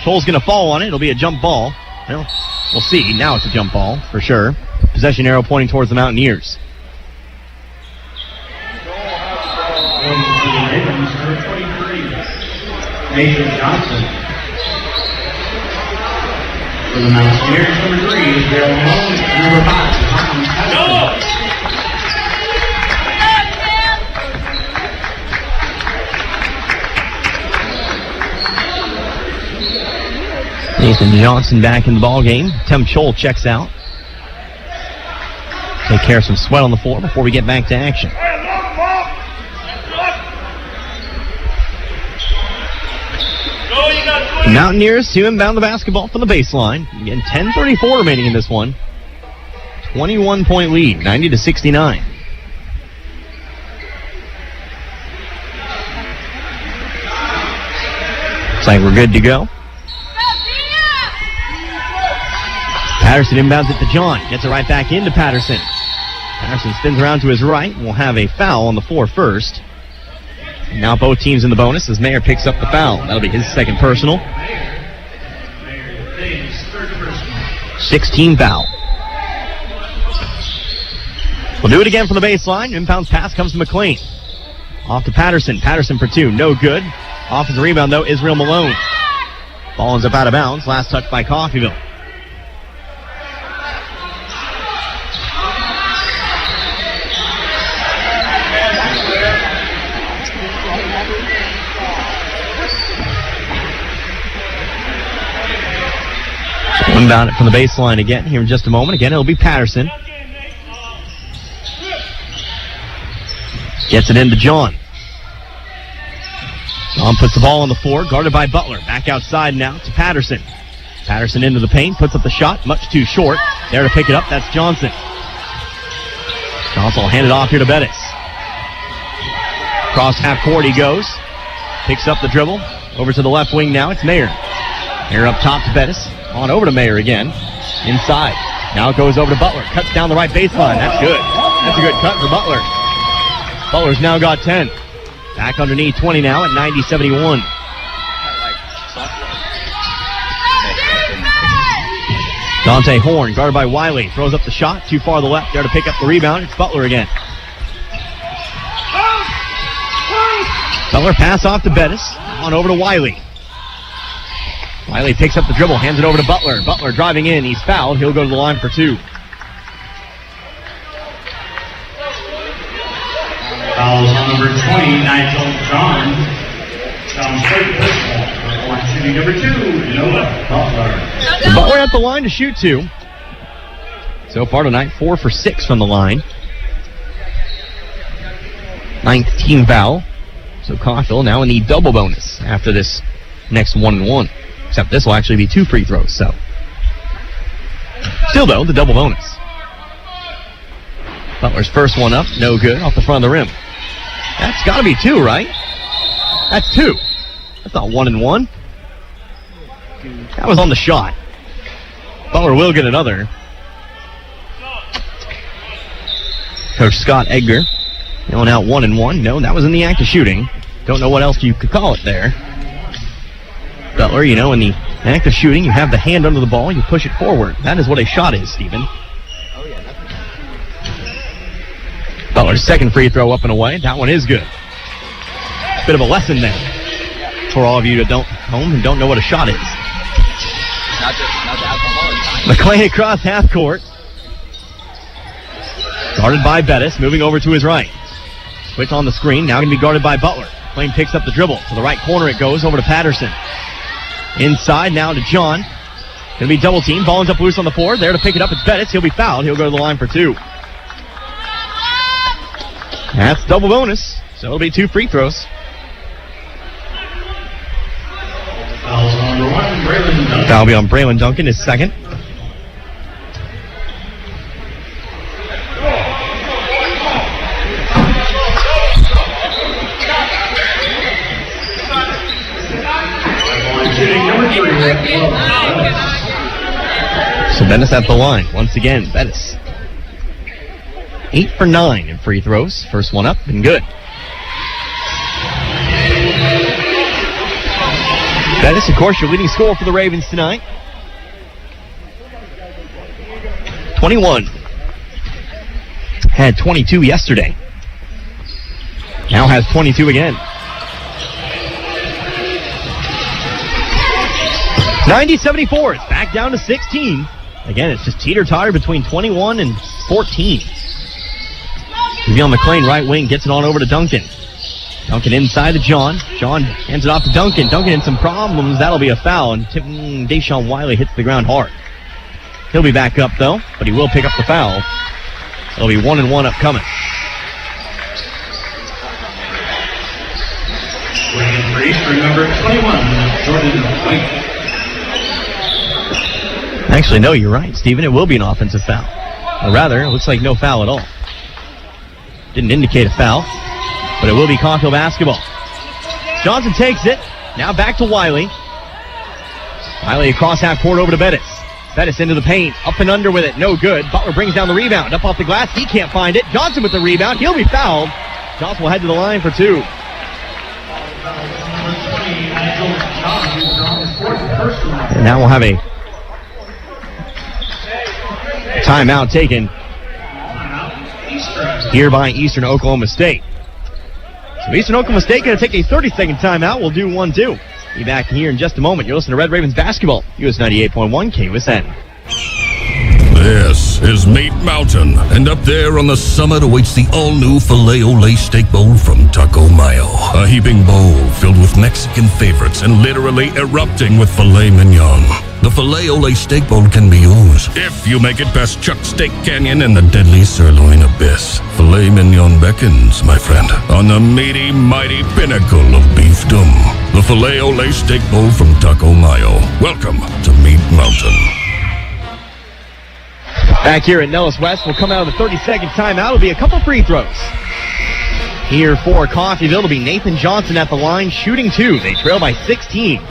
Chol's going to fall on it. It'll be a jump ball. Well, we'll see. Now it's a jump ball for sure. Possession arrow pointing towards the Mountaineers. Nathan Johnson. For the Mountaineers, number 3 is Daryl Malone. Number 5, Tom. Nathan Johnson back in the ball game. Tim Chol checks out. Take care of some sweat on the floor before we get back to action. Mountaineers to inbound the basketball from the baseline. Again, 10:34 remaining in this one. 21-point lead, 90-69. Looks like we're good to go. Patterson inbounds it to John. Gets it right back into Patterson. Patterson spins around to his right. We'll have a foul on the floor first. And now both teams in the bonus as Mayer picks up the foul. That'll be his second personal. 16 foul. We'll do it again from the baseline. Inbounds pass comes to McLean. Off to Patterson. Patterson for 2. No good. Offensive rebound, though, Israel Malone. Ball ends up out of bounds. Last touch by Coffeyville. Inbound it from the baseline again here in just a moment. Again, it'll be Patterson. Gets it into John. John puts the ball on the floor, guarded by Butler. Back outside now to Patterson. Patterson into the paint, puts up the shot, much too short. There to pick it up, that's Johnson. Johnson will hand it off here to Bettis. Across half court he goes. Picks up the dribble. Over to the left wing now, it's Mayer. Mayer up top to Bettis. On over to Mayer again. Inside. Now it goes over to Butler. Cuts down the right baseline. That's good. That's a good cut for Butler. Butler's now got 10. Back underneath 20 now at 90-71. Dante Horn, guarded by Wiley. Throws up the shot. Too far to the left. There to pick up the rebound. It's Butler again. Butler pass off to Bettis. On over to Wiley. Wiley picks up the dribble, hands it over to Butler. Butler driving in, he's fouled. He'll go to the line for 2. Fouls on number 20, Nigel John. Down straight pistol. Shooting number 2, Noah Butler. So Butler at the line to shoot 2. So far tonight, 4 for 6 from the line. 9th team foul. So Coffeyville now in the double bonus after this next 1-1. Except this will actually be 2 free throws, so. Still, though, the double bonus. Butler's first one up, no good, off the front of the rim. That's got to be 2, right? That's 2. That's not 1-1. That was on the shot. Butler will get another. Coach Scott Edgar going out 1-1. No, that was in the act of shooting. Don't know what else you could call it there. Butler, you know, in the act of shooting, you have the hand under the ball, you push it forward. That is what a shot is, Stephen. Butler's second free throw up and away. That one is good. Bit of a lesson there for all of you that don't home and don't know what a shot is. McClain across half court. Guarded by Bettis, moving over to his right. Switch on the screen, now going to be guarded by Butler. McClain picks up the dribble. To the right corner it goes, over to Patterson. Inside now to John. Going to be double team. Ball ends up loose on the floor. There to pick it up, it's Bettis. He'll be fouled. He'll go to the line for 2. That's double bonus, so it'll be 2 free throws. Fouls on number 1, Braylon Duncan. That'll be on Braylon Duncan, his second. So Bettis at the line once again. Bettis 8 for 9 in free throws. First one up and good. Bettis, of course, your leading scorer for the Ravens tonight. 21. Had 22 yesterday. Now has 22 again. 90-74. It's back down to 16. Again, it's just teeter-totter between 21 and 14. Javion McClain, right wing, gets it on over to Duncan. Duncan inside to John. John hands it off to Duncan. Duncan in some problems. That'll be a foul. And Deshaun Wiley hits the ground hard. He'll be back up, though, but he will pick up the foul. It'll be 1-1 upcoming. Bringing free for number 21, Jordan White. Actually, no, you're right, Stephen. It will be an offensive foul. Or rather, it looks like no foul at all. Didn't indicate a foul, but it will be Coffeyville basketball. Johnson takes it. Now back to Wiley. Wiley across half court over to Bettis. Bettis into the paint. Up and under with it. No good. Butler brings down the rebound. Up off the glass. He can't find it. Johnson with the rebound. He'll be fouled. Johnson will head to the line for 2. And now we'll have a timeout taken here by Eastern Oklahoma State. So Eastern Oklahoma State going to take a 30-second timeout. We'll do 1-2. Be back here in just a moment. You're listening to Red Ravens basketball. US 98.1 KUSN. This is Meat Mountain, and up there on the summit awaits the all-new Filet-O-Lay Steak Bowl from Taco Mayo. A heaping bowl filled with Mexican favorites and literally erupting with filet mignon. The Filet-O-Lay Steak Bowl can be yours if you make it past Chuck Steak Canyon and the deadly sirloin abyss. Filet mignon beckons, my friend, on the meaty, mighty pinnacle of beefdom. The Filet-O-Lay Steak Bowl from Taco Mayo. Welcome to Meat Mountain. Back here at Nellis West, we'll come out of the 30-second timeout. It'll be a couple free throws. Here for Coffeyville, it'll be Nathan Johnson at the line, shooting 2. They trail by 16.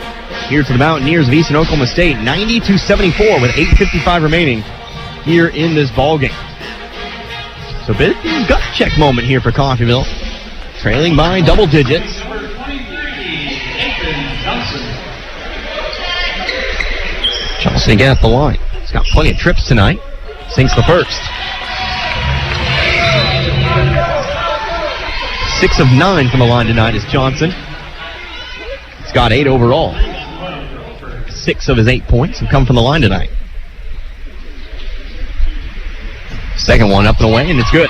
Here for the Mountaineers of Eastern Oklahoma State, 90-74 with 8:55 remaining here in this ballgame. So bit gut check moment here for Coffeyville. Trailing by double digits. Johnson again at the line. He's got plenty of trips tonight. Sinks the first. 6 of 9 from the line tonight is Johnson. He's got 8 overall. 6 of his 8 points have come from the line tonight. Second one up and away, and it's good.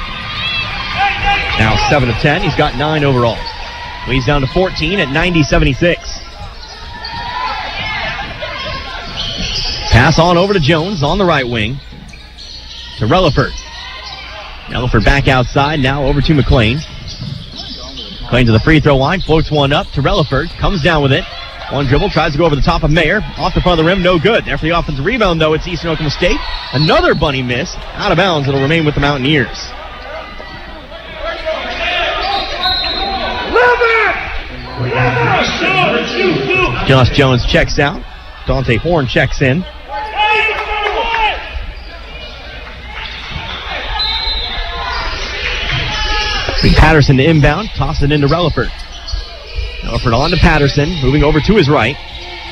Now 7 of 10. He's got 9 overall. Leads down to 14 at 90-76. Pass on over to Jones on the right wing. To Relaford. Relaford back outside, now over to McLean. McLean to the free throw line, floats one up to Relaford, comes down with it. One dribble, tries to go over the top of Mayer. Off the front of the rim, no good. There for the offensive rebound, though, it's Eastern Oklahoma State. Another bunny miss, out of bounds. It'll remain with the Mountaineers. Josh Jones checks out. Dante Horn checks in. Patterson to inbound, toss it into Relaford. Relaford on to Patterson, moving over to his right.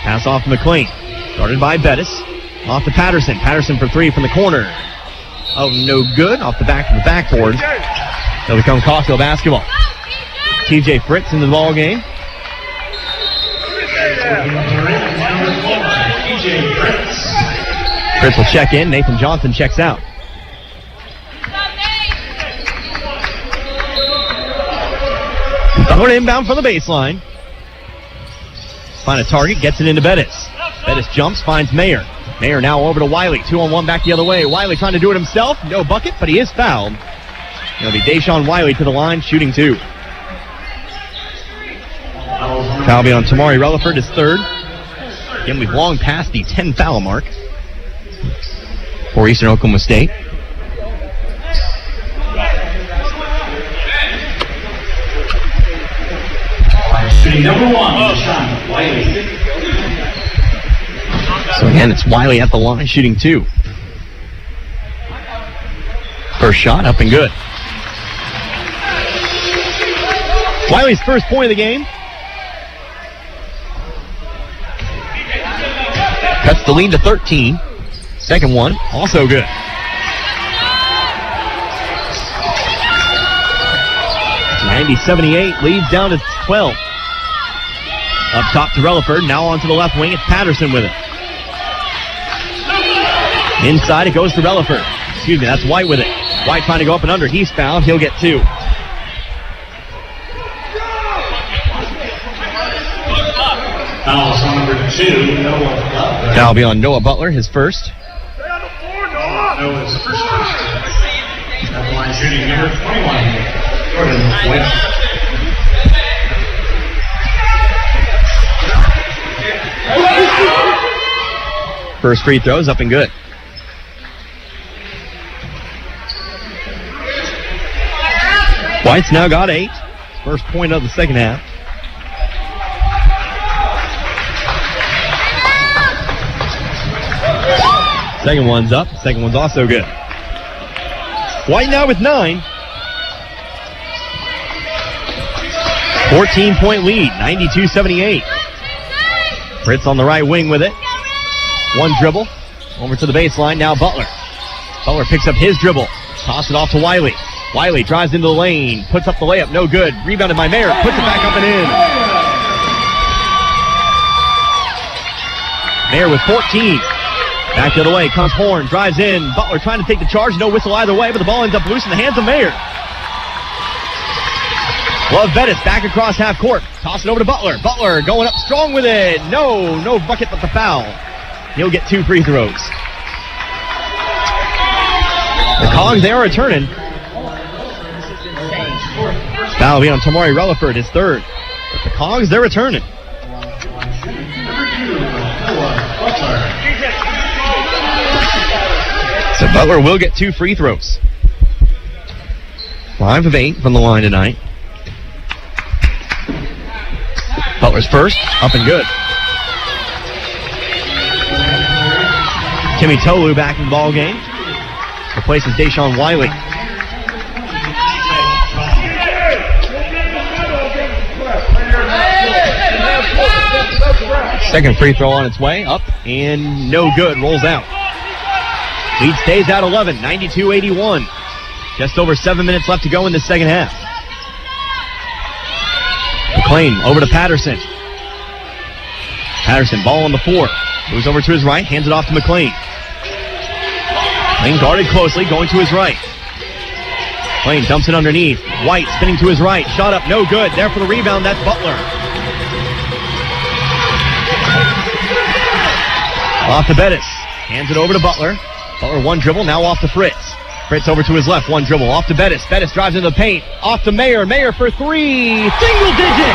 Pass off to McLean. Guarded by Bettis. Off to Patterson. Patterson for 3 from the corner. Oh, no good. Off the back of the backboard. It'll become Coffeyville basketball. TJ Fritz into the ball game. Fritz will check in. Nathan Johnson checks out. Throw it inbound from the baseline. Find a target, gets it into Bettis. Bettis jumps, finds Mayer. Mayer now over to Wiley. 2-on-1 back the other way. Wiley trying to do it himself. No bucket, but he is fouled. It'll be Deshaun Wiley to the line, shooting 2. Foul be on Tamari Relaford, his 3rd. Again, we've long passed the 10 foul mark for Eastern Oklahoma State. Shooting number 1, Deshaun Wiley. So again, it's Wiley at the line, shooting 2. First shot, up and good. Wiley's first point of the game. Cuts the lead to 13. Second one, also good. It's 90-78, leads down to 12. Up top to Relaford, now onto the left wing, it's Patterson with it. Inside it goes to Relaford. Excuse me, that's White with it. White trying to go up and under, he's fouled, he'll get 2. Foul on number 2, Noah Butler. That'll be on Noah Butler, his first. Noah's first. At the line shooting number 21, Jordan Webb. First free throw is up and good. White's now got 8. First point of the second half. Second one's up. Second one's also good. White now with 9. 14-point lead, 92-78. Fritz on the right wing with it. One dribble. Over to the baseline. Now Butler. Butler picks up his dribble. Toss it off to Wiley. Wiley drives into the lane. Puts up the layup. No good. Rebounded by Mayer. Puts it back up and in. Mayer with 14. Back the other way comes Horn, drives in. Butler trying to take the charge, no whistle either way, but the ball ends up loose in the hands of Mayer. Love Bettis back across half court. Toss it over to Butler. Butler going up strong with it. No bucket but the foul. He'll get 2 free throws. The Cogs, they are returning. Foul will be on Tamari Relaford, his third. The Cogs, they're returning. So Butler will get 2 free throws. 5 of 8 from the line tonight. Butler's first, up and good. Timmy Tolu back in the ball game. Replaces Deshaun Wiley. Second free throw on its way, up and no good, rolls out. Lead stays at 11, 92-81. Just over 7 minutes left to go in the second half. McLean over to Patterson. Patterson, ball on the 4. Moves over to his right, hands it off to McLean. McLean guarded closely, going to his right. McLean dumps it underneath. White spinning to his right. Shot up, no good. There for the rebound, that's Butler. Off to Bettis. Hands it over to Butler. Butler one dribble, now off to Fritz. Fritz over to his left, one dribble. Off to Bettis. Bettis drives into the paint. Off to Mayer. Mayer for 3. Single digit!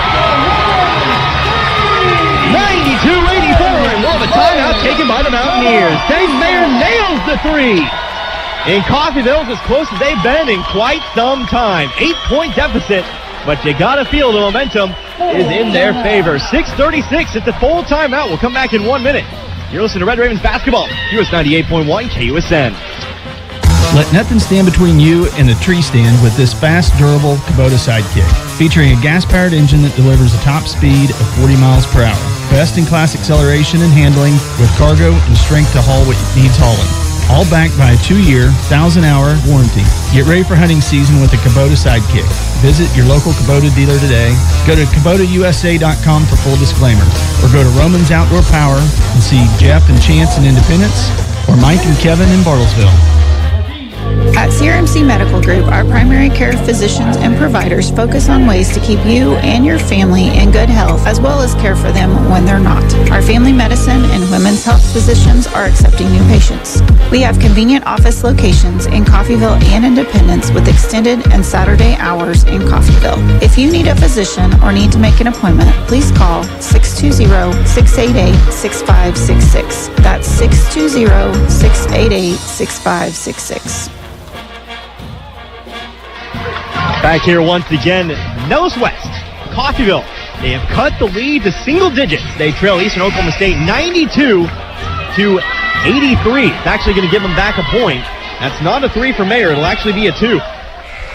92-84, and we'll have a timeout taken by the Mountaineers. Dave Mayer nails the 3. And Coffeyville's as close as they've been in quite some time. 8-point deficit, but you gotta feel the momentum is in their favor. 6:36, it's a full timeout. We'll come back in 1 minute. You're listening to Red Ravens basketball, US 98.1 KUSN. Let nothing stand between you and a tree stand with this fast, durable Kubota Sidekick. Featuring a gas-powered engine that delivers a top speed of 40 miles per hour. Best-in-class acceleration and handling with cargo and strength to haul what needs hauling. All backed by a 2-year, 1,000-hour warranty. Get ready for hunting season with the Kubota Sidekick. Visit your local Kubota dealer today. Go to KubotaUSA.com for full disclaimers. Or go to Romans Outdoor Power and see Jeff and Chance in Independence or Mike and Kevin in Bartlesville. At CRMC Medical Group, our primary care physicians and providers focus on ways to keep you and your family in good health, as well as care for them when they're not. Our family medicine and women's health physicians are accepting new patients. We have convenient office locations in Coffeyville and Independence with extended and Saturday hours in Coffeyville. If you need a physician or need to make an appointment, please call 620-688-6566. That's 620-688-6566. Back here once again, Nellis West, Coffeyville. They have cut the lead to single digits. They trail Eastern Oklahoma State 92-83. It's actually going to give them back a point. That's not a 3 for Mayer. It'll actually be a 2.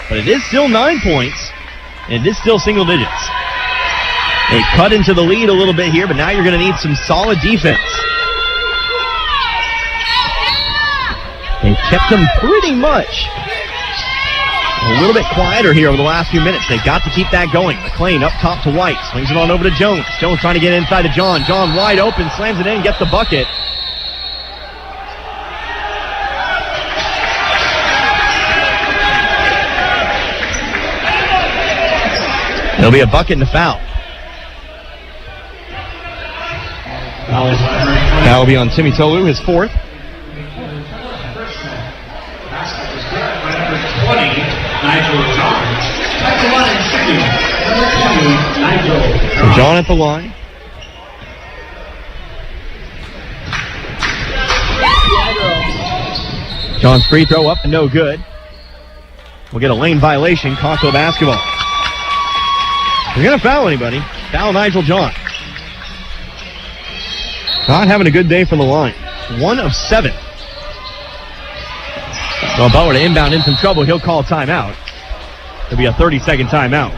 But it is still 9 points, and it is still single digits. They cut into the lead a little bit here, but now you're going to need some solid defense. They kept them pretty much a little bit quieter here over the last few minutes. They've got to keep that going. McLean up top to White. Swings it on over to Jones. Jones trying to get inside to John. John wide open. Slams it in. Gets the bucket. There'll be a bucket and a foul. That will be on Timmy Tolu, his 4th. So John at the line. John's free throw up and no good. We'll get a lane violation, Coffeyville basketball. If you're going to foul anybody, foul Nigel John. Not having a good day from the line. 1 of 7. Well, Butler to inbound in some trouble. He'll call timeout. It'll be a 30-second timeout.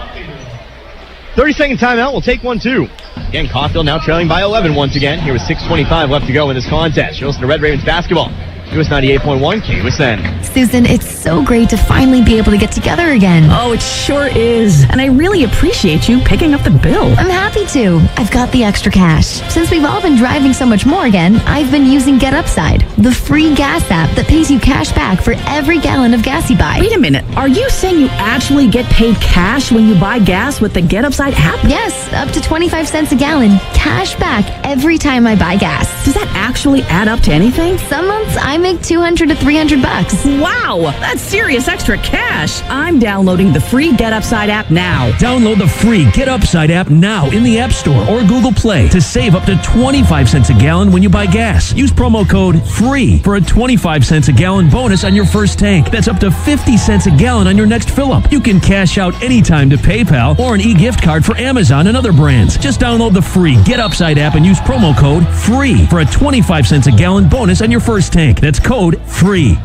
30-second timeout. We'll take one, too. Again, Coffeyville now trailing by 11 once again. Here with 6:25 left to go in this contest. You're listening to Red Ravens basketball. US 98.1 KUSN. Susan, it's so great to finally be able to get together again. Oh, it sure is. And I really appreciate you picking up the bill. I'm happy to. I've got the extra cash. Since we've all been driving so much more again, I've been using Get Upside, the free gas app that pays you cash back for every gallon of gas you buy. Wait a minute. Are you saying you actually get paid cash when you buy gas with the Get Upside app? Yes, up to 25 cents a gallon. Cash back every time I buy gas. Does that actually add up to anything? Some months I make $200 to $300. Wow, that's serious extra cash. I'm downloading the free Get Upside app now. Download the free Get Upside app now in the App Store or Google Play to save up to 25 cents a gallon when you buy gas. Use promo code FREE for a 25 cents a gallon bonus on your first tank. That's up to 50 cents a gallon on your next fill-up. You can cash out anytime to PayPal or an e-gift card for Amazon and other brands. Just download the free Get Upside app and use promo code FREE for a 25 cents a gallon bonus on your first tank. That's code FREE.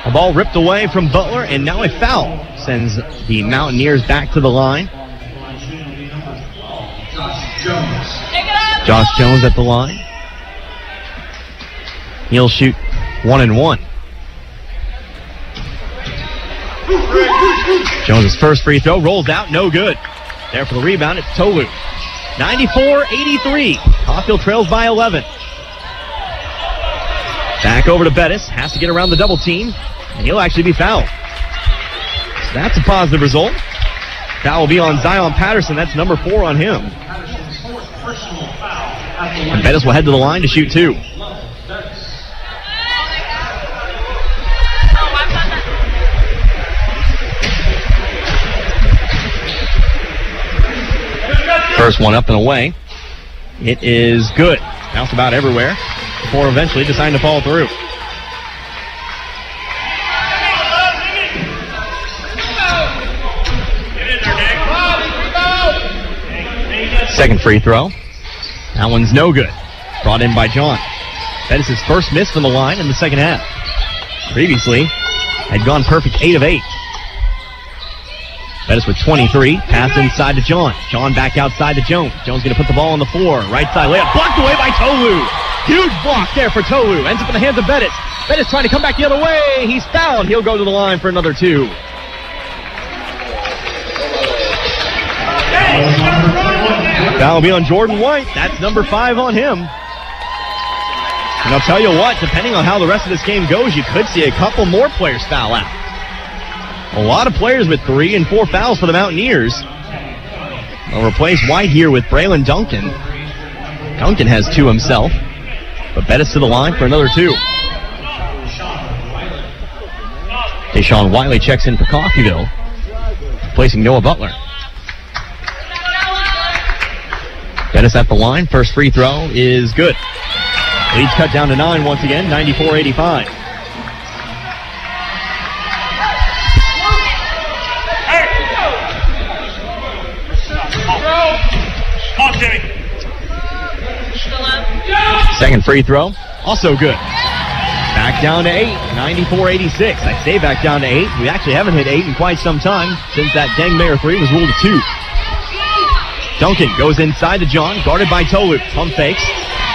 A ball ripped away from Butler, and now a foul sends the Mountaineers back to the line. Josh Jones at the line. He'll shoot 1-1. Jones' first free throw rolls out, no good. There for the rebound, it's Tolu. 94-83. Coffeyville trails by 11. Back over to Bettis. Has to get around the double team, and he'll actually be fouled. So that's a positive result. Foul will be on Zion Patterson. That's number 4 on him. And Bettis will head to the line to shoot 2. First one up and away. It is good. Bounced about everywhere before eventually deciding to fall through. Second free throw. That one's no good. Brought in by John. That is his first miss from the line in the second half. Previously, had gone perfect 8 of 8. Bettis with 23. Pass inside to John. John back outside to Jones. Jones going to put the ball on the floor. Right side layup. Blocked away by Tolu. Huge block there for Tolu. Ends up in the hands of Bettis. Bettis trying to come back the other way. He's fouled. He'll go to the line for another 2. That'll be on Jordan White. That's number 5 on him. And I'll tell you what, depending on how the rest of this game goes, you could see a couple more players foul out. A lot of players with 3 and 4 fouls for the Mountaineers. They'll replace White here with Braylon Duncan. Duncan has 2 himself, but Bettis to the line for another 2. Deshaun Wiley checks in for Coffeyville, replacing Noah Butler. Bettis at the line. First free throw is good. Lead's cut down to 9 once again, 94-85. Second free throw, also good. Back down to 8, 94-86. I say back down to 8. We actually haven't hit 8 in quite some time since that Dangmayer 3 was ruled a 2. Duncan goes inside to John, guarded by Tolu. Pump fakes.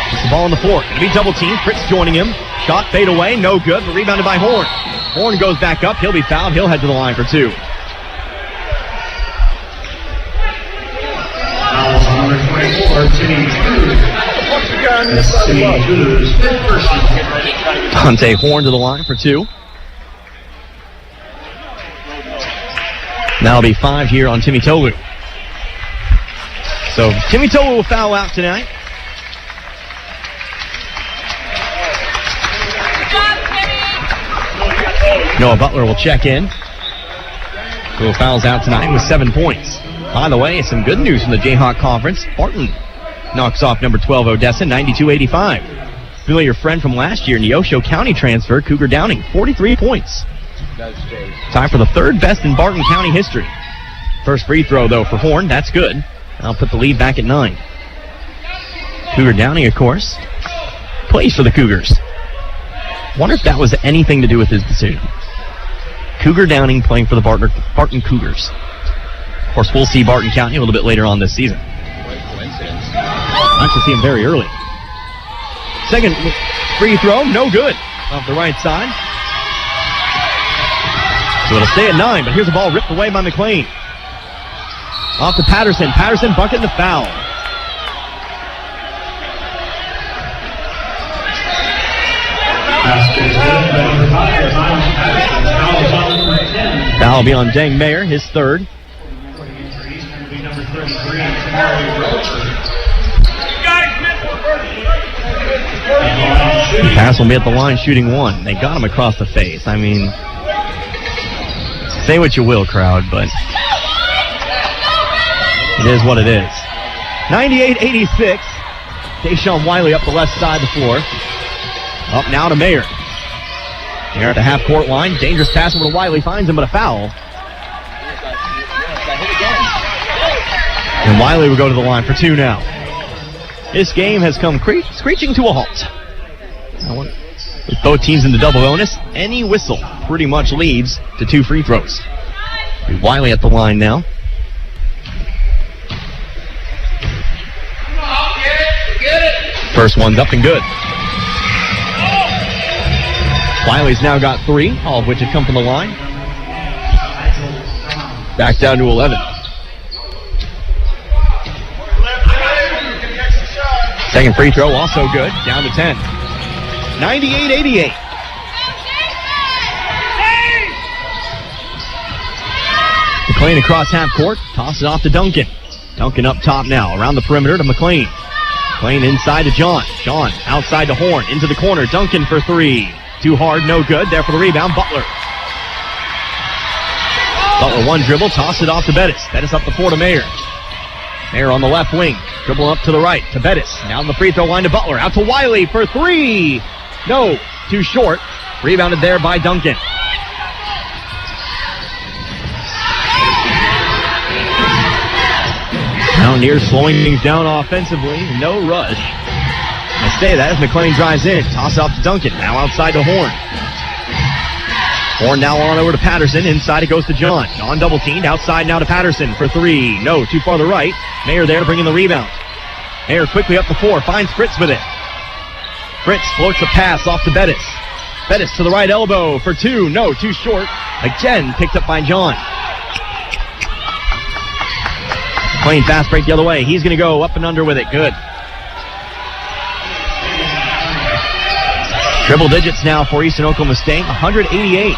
Puts the ball on the floor. Gonna be double teamed. Fritz joining him. Shot fade away, no good, but rebounded by Horn. Horn goes back up. He'll be fouled. He'll head to the line for 2. Dante Horn to the line for 2. That'll be 5 here on Timmy Tolu. So Timmy Tolu will foul out tonight. Noah Butler will check in. Who fouls out tonight with 7 points. By the way, some good news from the Jayhawk Conference. Barton knocks off number 12 Odessa, 92-85. Familiar friend from last year, Neosho County transfer, Cougar Downing, 43 points. Time for the 3rd best in Barton County history. First free throw, though, for Horn. That's good. I'll put the lead back at 9. Cougar Downing, of course, plays for the Cougars. Wonder if that was anything to do with his decision. Cougar Downing playing for the Barton Cougars. Of course, we'll see Barton County a little bit later on this season. Nice to see him very early. Second free throw, no good. Off the right side. So it'll stay at 9, but here's the ball ripped away by McLean. Off to Patterson. Patterson bucketing the foul. Foul will be on Dang Mayer, his third. Pass will be at the line shooting 1. They got him across the face. I mean, say what you will, crowd, but it is what it is. 98-86. Deshaun Wiley up the left side of the floor. Up now to Mayer. Mayer at the half-court line. Dangerous pass over to Wiley. Finds him, but a foul. And Wiley will go to the line for 2 now. This game has come screeching to a halt. With both teams in the double bonus, any whistle pretty much leads to 2 free throws. Wiley at the line now. First one's up and good. Wiley's now got 3, all of which have come from the line. Back down to 11. Second free throw also good, down to 10. 98-88. McLean across half court, tosses it off to Duncan. Duncan up top now, around the perimeter to McLean. McLean inside to John. John outside to Horn, into the corner. Duncan for 3. Too hard, no good. There for the rebound, Butler. Butler one dribble, toss it off to Bettis. Bettis up the floor to Mayer. Mayer on the left wing, dribble up to the right to Bettis. Down the free throw line to Butler. Out to Wiley for 3. No, too short. Rebounded there by Duncan. Mountaineers slowing things down offensively. No rush. I say that as McLean drives in. Toss off to Duncan. Now outside to Horn. Horn now on over to Patterson. Inside it goes to John. John double teamed. Outside now to Patterson for 3. No, too far to the right. Mayer there to bring in the rebound. Mayer quickly up the floor. Finds Fritz with it. Fritz floats a pass off to Bettis. Bettis to the right elbow for 2. No, too short. Again picked up by John. McLean fast break the other way. He's going to go up and under with it. Good. Triple digits now for Eastern Oklahoma State. 188.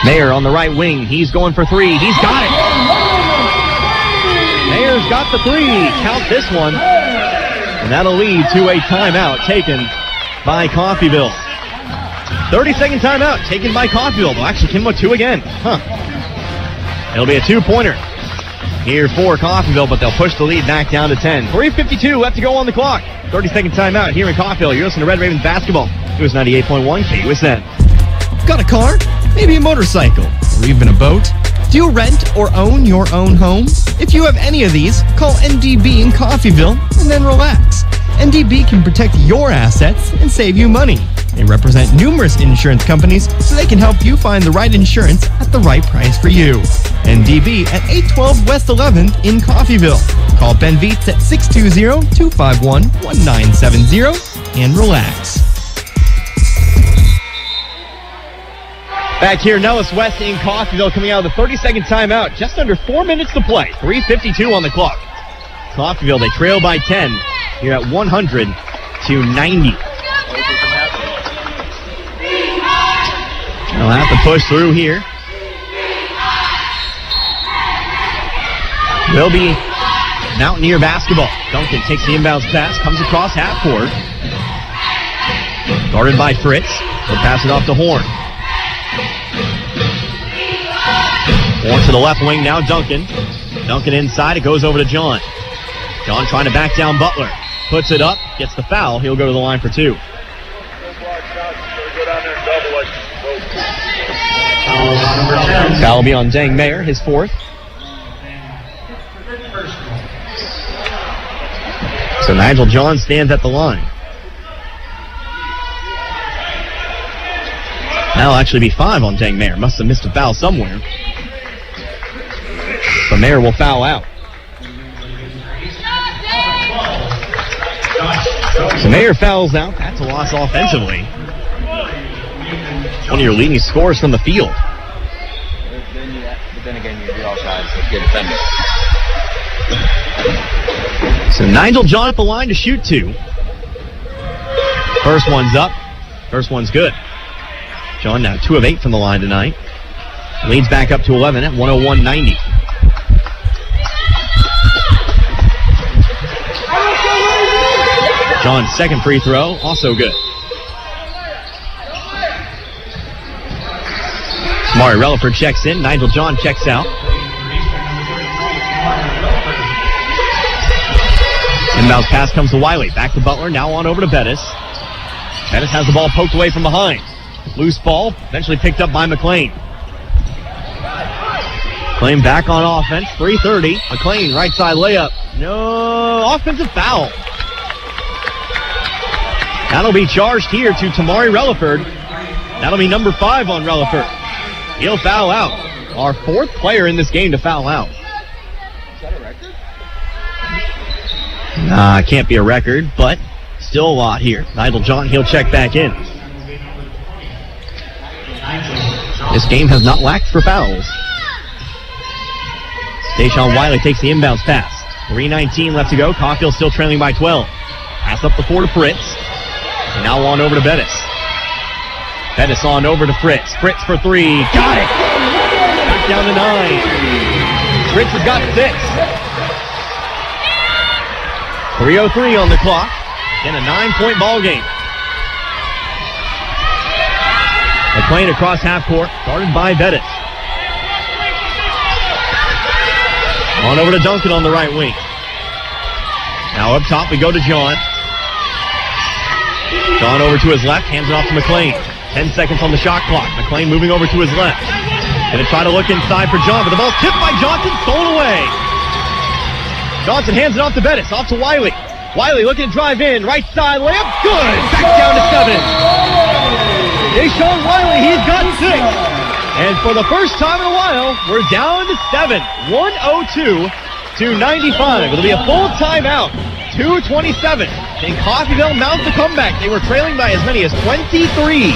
Mayer on the right wing. He's going for 3. He's got it. Mayer's got the 3. Count this one. And that'll lead to a timeout taken by Coffeyville. 30-second timeout taken by Coffeyville. They'll actually come with 2 again. It'll be a 2-pointer here for Coffeyville, but they'll push the lead back down to 10. 3:52 left to go on the clock. 30-second timeout here in Coffeyville. You're listening to Red Ravens basketball. It was 98.1 KUSN. Got a car? Maybe a motorcycle? Or even a boat? Do you rent or own your own home? If you have any of these, call NDB in Coffeyville and then relax. NDB can protect your assets and save you money. They represent numerous insurance companies, so they can help you find the right insurance at the right price for you. NDB at 812 West 11th in Coffeyville. Call Ben Vietz at 620-251-1970 and relax. Back here, Nellis West in Coffeyville coming out of the 30-second timeout. Just under 4 minutes to play. 3:52 on the clock. Coffeyville, they trail by 10 here at 100-90. They'll have to push through here. Will be Mountaineer basketball. Duncan takes the inbounds pass, comes across half court. Guarded by Fritz. He'll pass it off to Horn. Horn to the left wing now, Duncan. Duncan inside, it goes over to John. John trying to back down Butler. Puts it up, gets the foul. He'll go to the line for 2. Foul will be on Dang Mayer, his 4th. So Nigel John stands at the line. That'll actually be 5 on Dang Mayer. Must have missed a foul somewhere. So Mayer will foul out. So Mayer fouls out. That's a loss offensively. one of your leading scorers from the field. But then again, you're all sides. Good defender. So Nigel John at the line to shoot 2. First one's up. First one's good. John now 2 of 8 from the line tonight. Leads back up to 11 at 101-90. John's second free throw, also good. Mari Relaford checks in. Nigel John checks out. Inbounds pass comes to Wiley. Back to Butler. Now on over to Bettis. Bettis has the ball poked away from behind. Loose ball, eventually picked up by McLean. McLean back on offense. 3:30. McLean right side layup. No, offensive foul. That'll be charged here to Tamari Relaford. That'll be number 5 on Relaford. He'll foul out. Our 4th player in this game to foul out. Is that a record? Can't be a record, but still a lot here. Nigel John, he'll check back in. This game has not lacked for fouls. Deshaun Wiley takes the inbounds pass. 3:19 left to go. Coffeyville still trailing by 12. Pass up the floor to Fritz. And now on over to Bettis. Bettis on over to Fritz. Fritz for 3. Got it! Back down to 9. Fritz has got 6. 3:03 on the clock. In a 9-point ball game. McLean across half court, guarded by Bettis. On over to Duncan on the right wing. Now up top we go to John. John over to his left, hands it off to McLean. 10 seconds on the shot clock. McLean moving over to his left. Gonna try to look inside for John, but the ball's tipped by Johnson, stolen away. Johnson hands it off to Bettis, off to Wiley. Wiley looking to drive in, right side layup, good! Back down to 7. Deshaun Wiley, he's got 6. And for the first time in a while, we're down to 7. 102-95. It'll be a full timeout. 2:27. And Coffeyville mounts the comeback. They were trailing by as many as 23.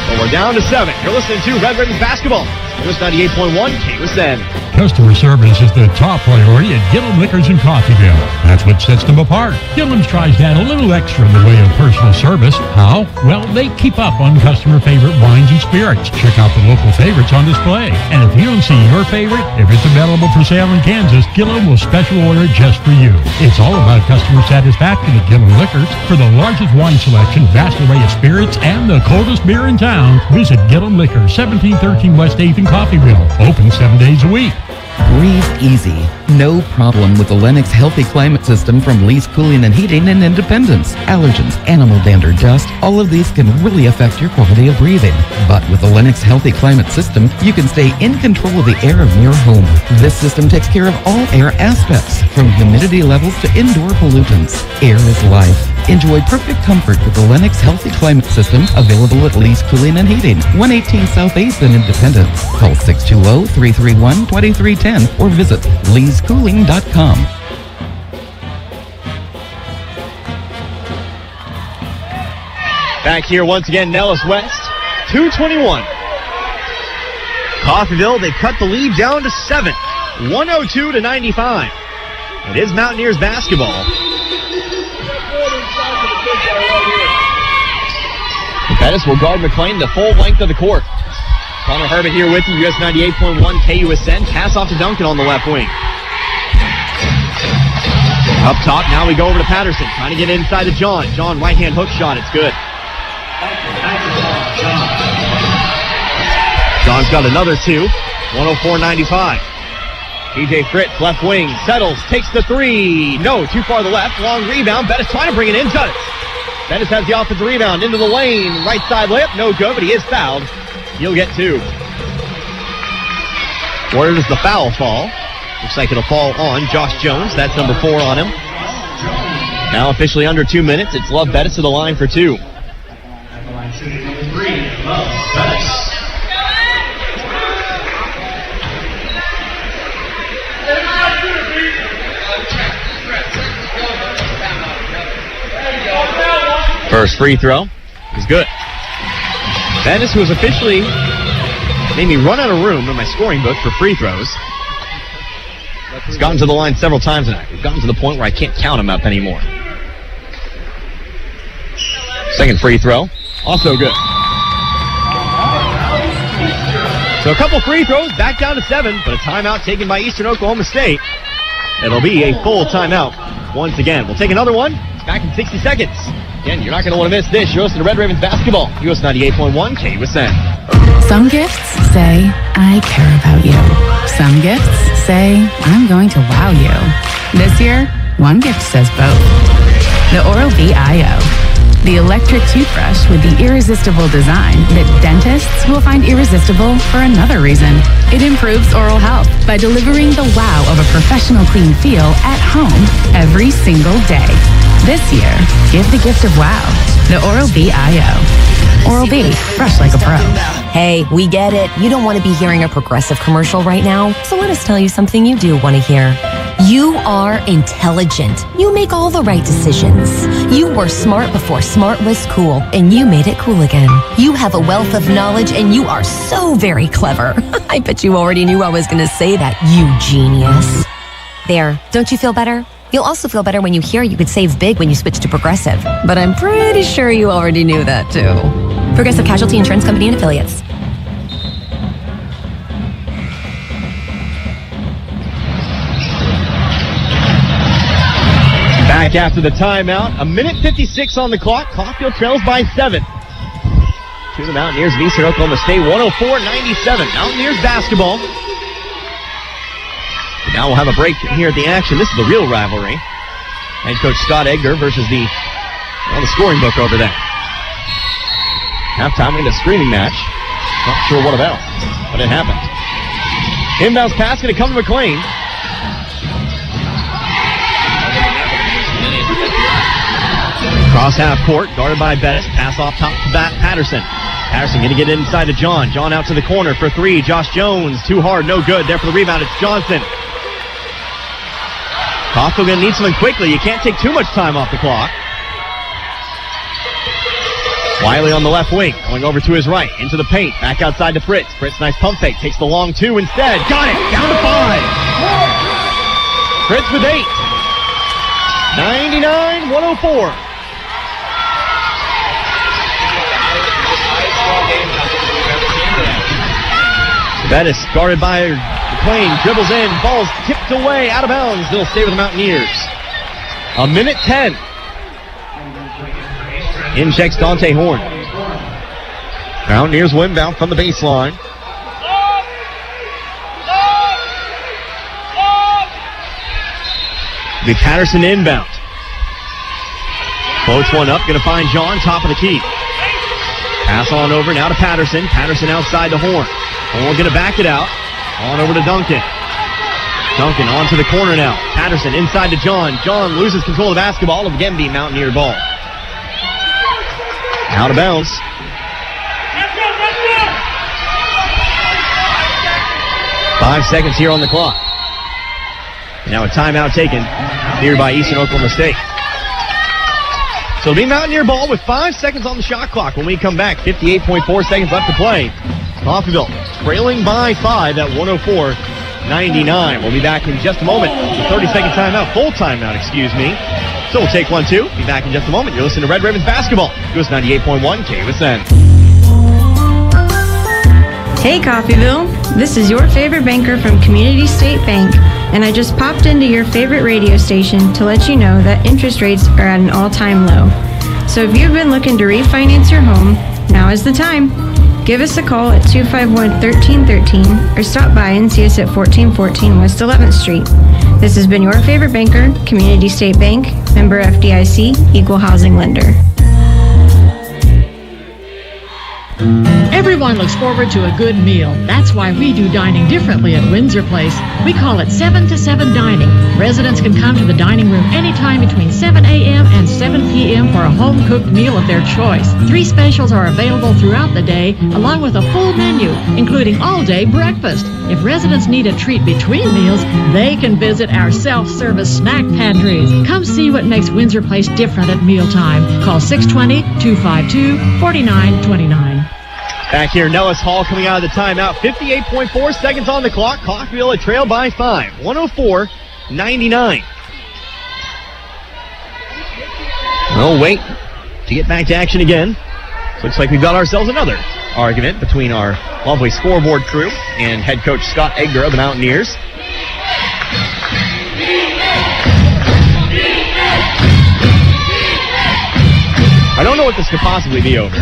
But we're down to 7. You're listening to Red Ribbons Basketball. KUSN 98.1 KUSN. Customer service is the top priority at Gillum Liquors in Coffeyville. That's what sets them apart. Gillum's tries to add a little extra in the way of personal service. How? Well, they keep up on customer favorite wines and spirits. Check out the local favorites on display. And if you don't see your favorite, if it's available for sale in Kansas, Gillum will special order just for you. It's all about customer satisfaction at Gillum Liquors. For the largest wine selection, vast array of spirits, and the coldest beer in town, visit Gillum Liquors, 1713 West 8th in Coffeyville. Open 7 days a week. Breathe easy. No problem with the Lennox Healthy Climate System from Lee's Cooling and Heating in Independence. Allergens, animal dander, dust, all of these can really affect your quality of breathing. But with the Lennox Healthy Climate System, you can stay in control of the air in your home. This system takes care of all air aspects, from humidity levels to indoor pollutants. Air is life. Enjoy perfect comfort with the Lennox Healthy Climate System, available at Lee's Cooling and Heating, 118 South 8th in Independence. Call 620-331-2310 or visit leescooling.com. Back here once again, Nellis West, 2:21. Coffeyville, they cut the lead down to 7, 102-95. It is Mountaineers basketball. Bettis will guard McLean the full length of the court. Connor Herbert here with you, US 98.1 KUSN. Pass off to Duncan on the left wing. Up top, now we go over to Patterson, trying to get inside to John. John, right-hand hook shot, it's good. John's got another 2, 104-95. TJ Fritz, left wing, settles, takes the 3. No, too far to the left, long rebound. Bettis trying to bring it in, does it. Bettis has the offensive rebound, into the lane, right side layup, no good, but he is fouled. He'll get 2. Where does the foul fall? Looks like it'll fall on Josh Jones. That's number 4 on him. Now officially under 2 minutes. It's Love Bettis to the line for 2. First free throw is good. Venice, who has officially made me run out of room in my scoring book for free throws. He's gotten to the line several times tonight. We've gotten to the point where I can't count him up anymore. Second free throw, also good. So a couple free throws, back down to 7, but a timeout taken by Eastern Oklahoma State. It'll be a full timeout once again. We'll take another one. It's back in 60 seconds. Again, you're not going to want to miss this. You're listening to Red Ravens basketball. US 98.1 KUSN. Some gifts say, I care about you. Some gifts say, I'm going to wow you. This year, one gift says both. The Oral-B IO. The electric toothbrush with the irresistible design that dentists will find irresistible for another reason. It improves oral health by delivering the wow of a professional clean feel at home every single day. This year, give the gift of wow. The Oral-B IO. Oral-B, brush like a pro. Hey, we get it. You don't want to be hearing a Progressive commercial right now, so let us tell you something you do want to hear. You are intelligent. You make all the right decisions. You were smart before smart was cool, and you made it cool again. You have a wealth of knowledge, and you are so very clever. I bet you already knew I was going to say that, you genius. There, don't you feel better? You'll also feel better when you hear you could save big when you switch to Progressive. But I'm pretty sure you already knew that, too. Progressive Casualty Insurance Company and Affiliates. Back after the timeout, a minute 56 on the clock. Coffeyville trails by 7. To the Mountaineers of Eastern Oklahoma State, 104-97. Mountaineers basketball. Now we'll have a break here at the action. This is the real rivalry. Head coach Scott Edgar versus the scoring book over there. Halftime in a screaming match. Not sure what about, but it happened. Inbounds pass going to come to McLean. Cross half court, guarded by Bettis. Pass off top to Patterson. Patterson going to get inside to John. John out to the corner for 3. Josh Jones, too hard, no good. There for the rebound, it's Johnson. Coffeyville going to need something quickly. You can't take too much time off the clock. Wiley on the left wing, going over to his right, into the paint, back outside to Fritz. Fritz, nice pump fake, takes the long 2 instead. Got it, down to 5. Fritz with 8. 99-104. Bettis guarded by McLean, dribbles in, ball's tipped away, out of bounds. They'll stay with the Mountaineers. A minute 10. In checks Dante Horn. Mountaineers win inbound from the baseline. The Patterson inbound. Floats one up, going to find John, top of the key. Pass on over now to Patterson. Patterson outside to Horn. Horn going to back it out. On over to Duncan. Duncan on to the corner now. Patterson inside to John. John loses control of the basketball. It'll again be Mountaineer ball. Out of bounds. Five seconds here on the clock. Now a timeout taken here by Eastern Oklahoma State. So it'll be Mountaineer ball with 5 seconds on the shot clock when we come back. 58.4 seconds left to play. Coffeyville trailing by 5 at 104-99. We'll be back in just a moment. The 30-second timeout, full timeout, excuse me. So we'll take 1-2. Be back in just a moment. You're listening to Red Ravens basketball. US 98.1 KUSN. Hey Coffeyville, this is your favorite banker from Community State Bank, and I just popped into your favorite radio station to let you know that interest rates are at an all-time low. So if you've been looking to refinance your home, now is the time. Give us a call at 251-1313 or stop by and see us at 1414 West 11th Street. This has been your favorite banker, Community State Bank, member FDIC, equal housing lender. Everyone looks forward to a good meal. That's why we do dining differently at Windsor Place. We call it 7 to 7 dining. Residents can come to the dining room anytime between 7 a.m. and 7 p.m. for a home-cooked meal of their choice. 3 specials are available throughout the day, along with a full menu, including all-day breakfast. If residents need a treat between meals, they can visit our self-service snack pantries. Come see what makes Windsor Place different at mealtime. Call 620-252-4929. Back here, Nellis Hall coming out of the timeout. 58.4 seconds on the clock. Coffeyville a trail by 5. 104-99. We'll wait to get back to action again. Looks like we've got ourselves another argument between our lovely scoreboard crew and head coach Scott Edgar of the Mountaineers. I don't know what this could possibly be over.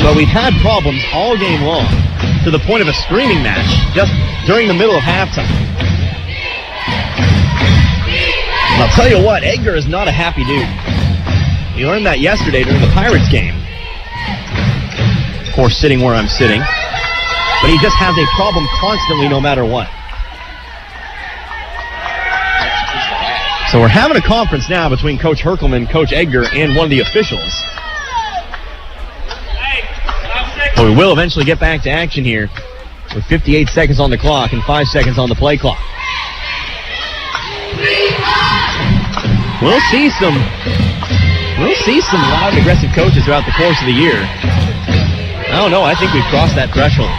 But we've had problems all game long to the point of a screaming match just during the middle of halftime. And I'll tell you what, Edgar is not a happy dude. We learned that yesterday during the Pirates game. Of course, sitting where I'm sitting. But he just has a problem constantly no matter what. So we're having a conference now between Coach Herkelman, Coach Edgar, and one of the officials. But we will eventually get back to action here with 58 seconds on the clock and 5 seconds on the play clock. We'll see some loud and aggressive coaches throughout the course of the year. I don't know. I think we've crossed that threshold.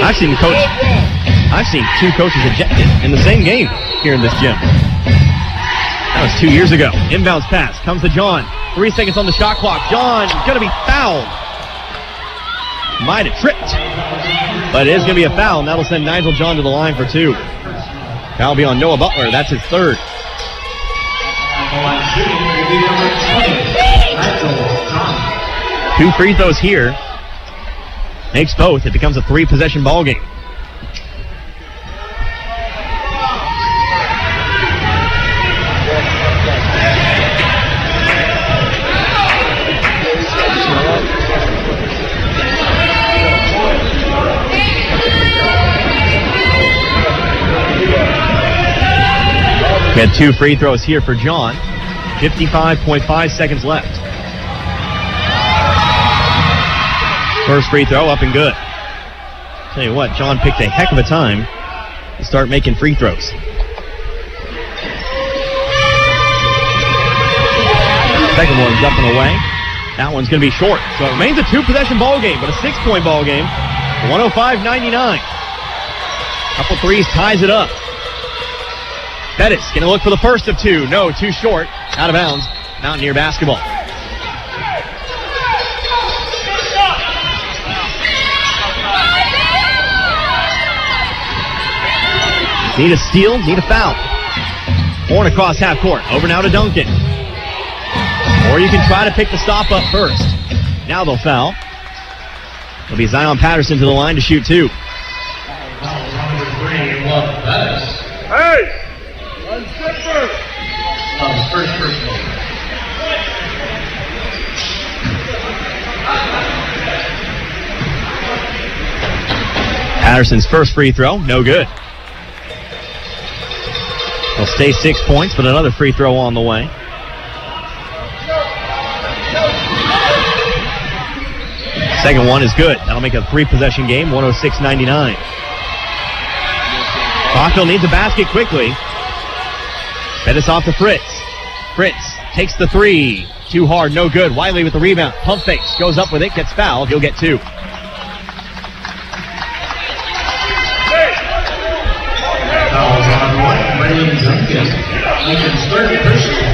I've seen 2 coaches ejected in the same game here in this gym. That was 2 years ago. Inbounds pass comes to John. 3 seconds on the shot clock. John going to be fouled. Might have tripped, but it is going to be a foul, and that'll send Nigel John to the line for 2. Foul will be on Noah Butler. That's his 3rd. 2 free throws here. Makes both. It becomes a 3-possession ball game. We had 2 free throws here for John. 55.5 seconds left. First free throw up and good. Tell you what, John picked a heck of a time to start making free throws. Second one's up and away. That one's going to be short. So it remains a 2-possession ball game, but a 6-point ball game. 105-99. Couple threes ties it up. Pettis going to look for the first of 2. No, too short. Out of bounds. Mountaineer basketball. Need a steal, need a foul. Horn across half court. Over now to Duncan. Or you can try to pick the stop up first. Now they'll foul. It'll be Zion Patterson to the line to shoot 2. Hey! First personal. Patterson's first free throw, no good. He'll stay 6 points, but another free throw on the way. Second one is good. That'll make a 3-possession game, 106-99. Coffeyville needs a basket quickly. Pettis off to Fritz. Fritz takes the 3. Too hard, no good. Wiley with the rebound. Pump fakes, goes up with it, gets fouled. He'll get 2. Fouls on Braylon Duncan. Lincoln's 3rd personal.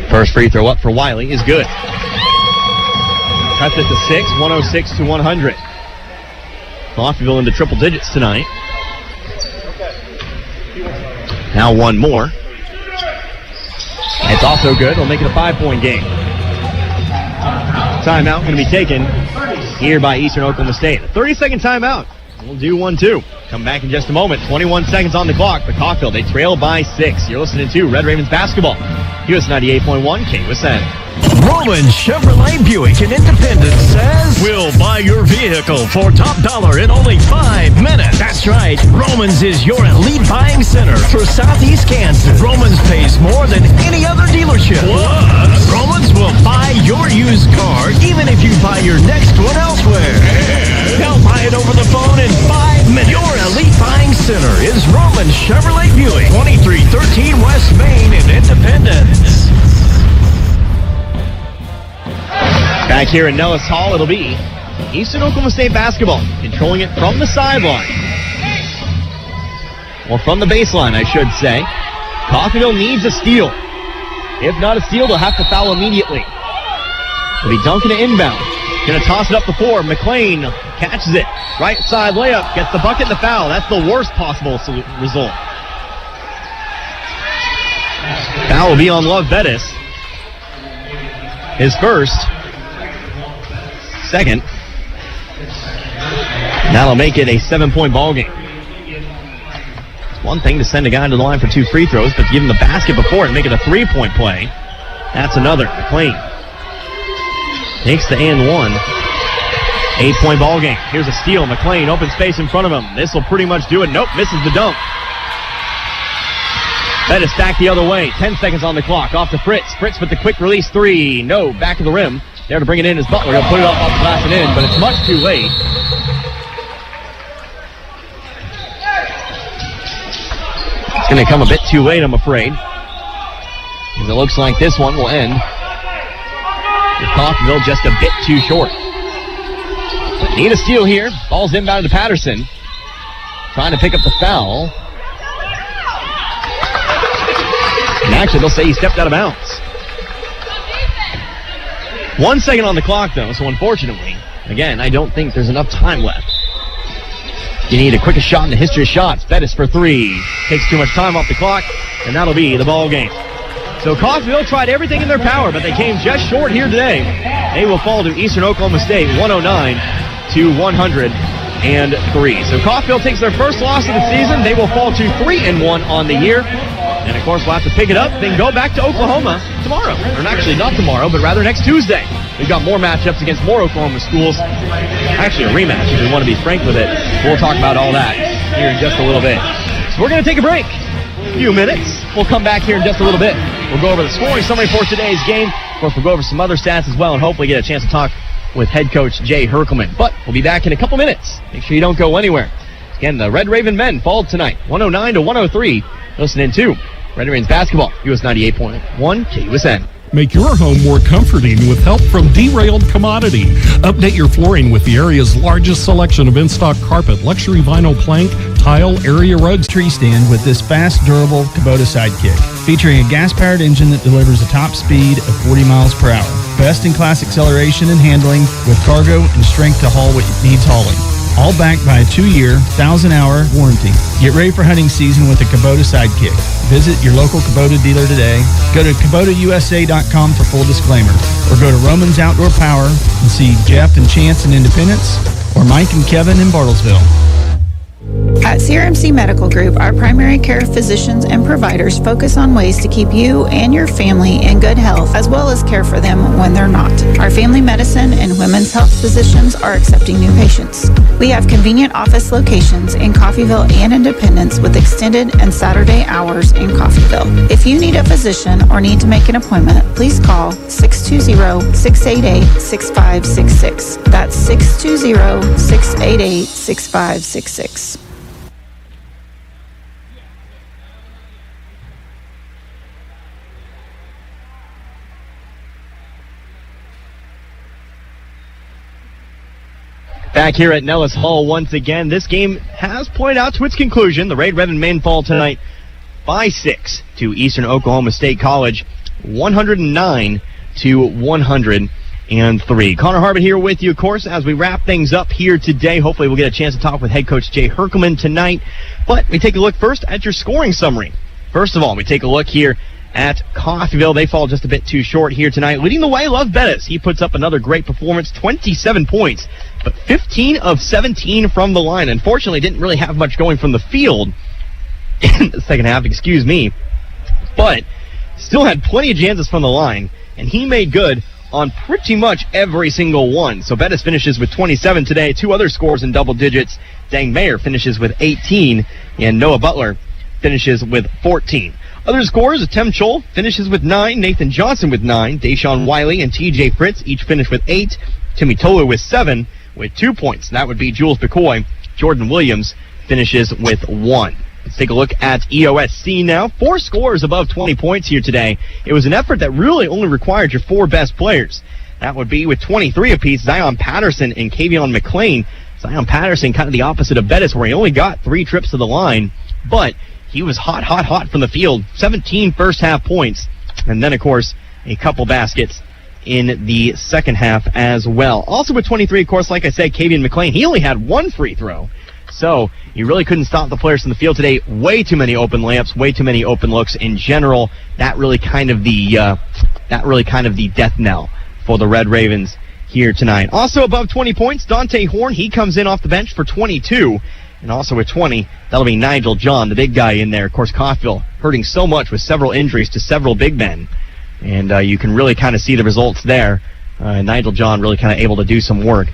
First free throw up for Wiley is good. Cuts it to 6, 106-100. Coffeyville into triple digits tonight. Now one more. It's also good. It'll make it a 5-point game. Timeout going to be taken here by Eastern Oklahoma State. A 30-second timeout. We'll do 1-2. Come back in just a moment. 21 seconds on the clock for Coffeyville. They trail by 6. You're listening to Red Ravens basketball. US 98.1 KUSN. Roman Chevrolet Buick in Independence says, we'll buy your vehicle for top dollar in only 5 minutes. That's right. Romans is your elite buying center for Southeast Kansas. Romans pays more than any other dealership. Plus, Romans will buy your used car even if you buy your next one elsewhere. They'll buy it over the phone in 5 minutes. Your elite buying center is Chevrolet Buick, 2313 West Main in Independence. Back here in Nellis Hall, it'll be Eastern Oklahoma State basketball, controlling it from the sideline. Or from the baseline, I should say. Coffeyville needs a steal. If not a steal, they'll have to foul immediately. They'll be dunking it inbound. Going to toss it up the floor. McLean catches it. Right side layup. Gets the bucket and the foul. That's the worst possible result. Foul will be on Love Bettis. His first. Second. That'll make it a 7-point ball game. It's one thing to send a guy to the line for 2 free throws, but to give him the basket before and make it a 3-point play, that's another. McLean takes the and one. 8-point ball game. Here's a steal. McLean, open space in front of him. This will pretty much do it. Nope, misses the dunk. Bettis stacked the other way. 10 seconds on the clock. Off to Fritz. Fritz with the quick release 3. No, back of the rim. There to bring it in is Butler. He'll put it off the glass and in, but it's much too late. It's going to come a bit too late, I'm afraid. Because it looks like this one will end with Coffeyville just a bit too short. But need a steal here. Ball's inbound to Patterson. Trying to pick up the foul. And actually, they'll say he stepped out of bounds. 1 second on the clock, though, so unfortunately, again, I don't think there's enough time left. You need a quickest shot in the history of shots. Bettis for 3. Takes too much time off the clock, and that'll be the ball game. So Coffeyville tried everything in their power, but they came just short here today. They will fall to Eastern Oklahoma State 109-103. So Coffeyville takes their first loss of the season. They will fall to 3-1 on the year. And, of course, we'll have to pick it up, then go back to Oklahoma tomorrow. Or actually, not tomorrow, but rather next Tuesday. We've got more matchups against more Oklahoma schools. Actually, a rematch, if we want to be frank with it. We'll talk about all that here in just a little bit. So we're going to take a break. A few minutes. We'll come back here in just a little bit. We'll go over the scoring summary for today's game. Of course, we'll go over some other stats as well and hopefully get a chance to talk with head coach Jay Herkelman. But we'll be back in a couple minutes. Make sure you don't go anywhere. Again, the Red Raven men fall tonight, 109-103. Listening to Red Ravens basketball, US 98.1 KUSN. Make your home more comforting with help from Derailed Commodity. Update your flooring with the area's largest selection of in-stock carpet, luxury vinyl plank, tile, area rugs. Tree stand with this fast, durable Kubota sidekick, featuring a gas-powered engine that delivers a top speed of 40 miles per hour. Best-in-class acceleration and handling with cargo and strength to haul what needs hauling. All backed by a 2-year, 1,000-hour warranty. Get ready for hunting season with the Kubota Sidekick. Visit your local Kubota dealer today. Go to KubotaUSA.com for full disclaimer. Or go to Romans Outdoor Power and see Jeff and Chance in Independence or Mike and Kevin in Bartlesville. At CRMC Medical Group, our primary care physicians and providers focus on ways to keep you and your family in good health, as well as care for them when they're not. Our family medicine and women's health physicians are accepting new patients. We have convenient office locations in Coffeyville and Independence with extended and Saturday hours in Coffeyville. If you need a physician or need to make an appointment, please call 620-688-6566. That's 620-688-6566. Back here at Nellis Hall once again. This game has pointed out to its conclusion. The Red Raven men fall tonight by 6 to Eastern Oklahoma State College, 109-103. Connor Harbert here with you, of course, as we wrap things up here today. Hopefully we'll get a chance to talk with head coach Jay Herkelman tonight. But we take a look first at your scoring summary. First of all, we take a look here at Coffeyville. They fall just a bit too short here tonight. Leading the way, Love Bettis. He puts up another great performance, 27 points, but 15 of 17 from the line. Unfortunately, didn't really have much going from the field in the second half, but still had plenty of chances from the line, and he made good on pretty much every single one. So Bettis finishes with 27 today. 2 other scores in double digits. Dang Mayer finishes with 18, and Noah Butler finishes with 14. Other scores, Tim Chol finishes with 9, Nathan Johnson with 9, Deshaun Wiley and TJ Fritz each finish with 8, Timmy Tolu with 7 with 2 points. That would be Jules McCoy. Jordan Williams finishes with 1. Let's take a look at EOSC now. 4 scores above 20 points here today. It was an effort that really only required your 4 best players. That would be with 23 apiece, Zion Patterson and Kavion McLean. Zion Patterson kind of the opposite of Bettis, where he only got 3 trips to the line, but he was hot from the field. 17 first half points, and then, of course, a couple baskets in the second half as well. Also with 23, of course, like I said, Kavion McLean, he only had 1 free throw. So you really couldn't stop the players from the field today. Way too many open layups, way too many open looks in general. That really kind of the death knell for the Red Ravens here tonight. Also above 20 points, Dante Horn, he comes in off the bench for 22. And also with 20, that'll be Nigel John, the big guy in there. Of course, Coffeyville hurting so much with several injuries to several big men. And you can really kind of see the results there. Nigel John really kind of able to do some work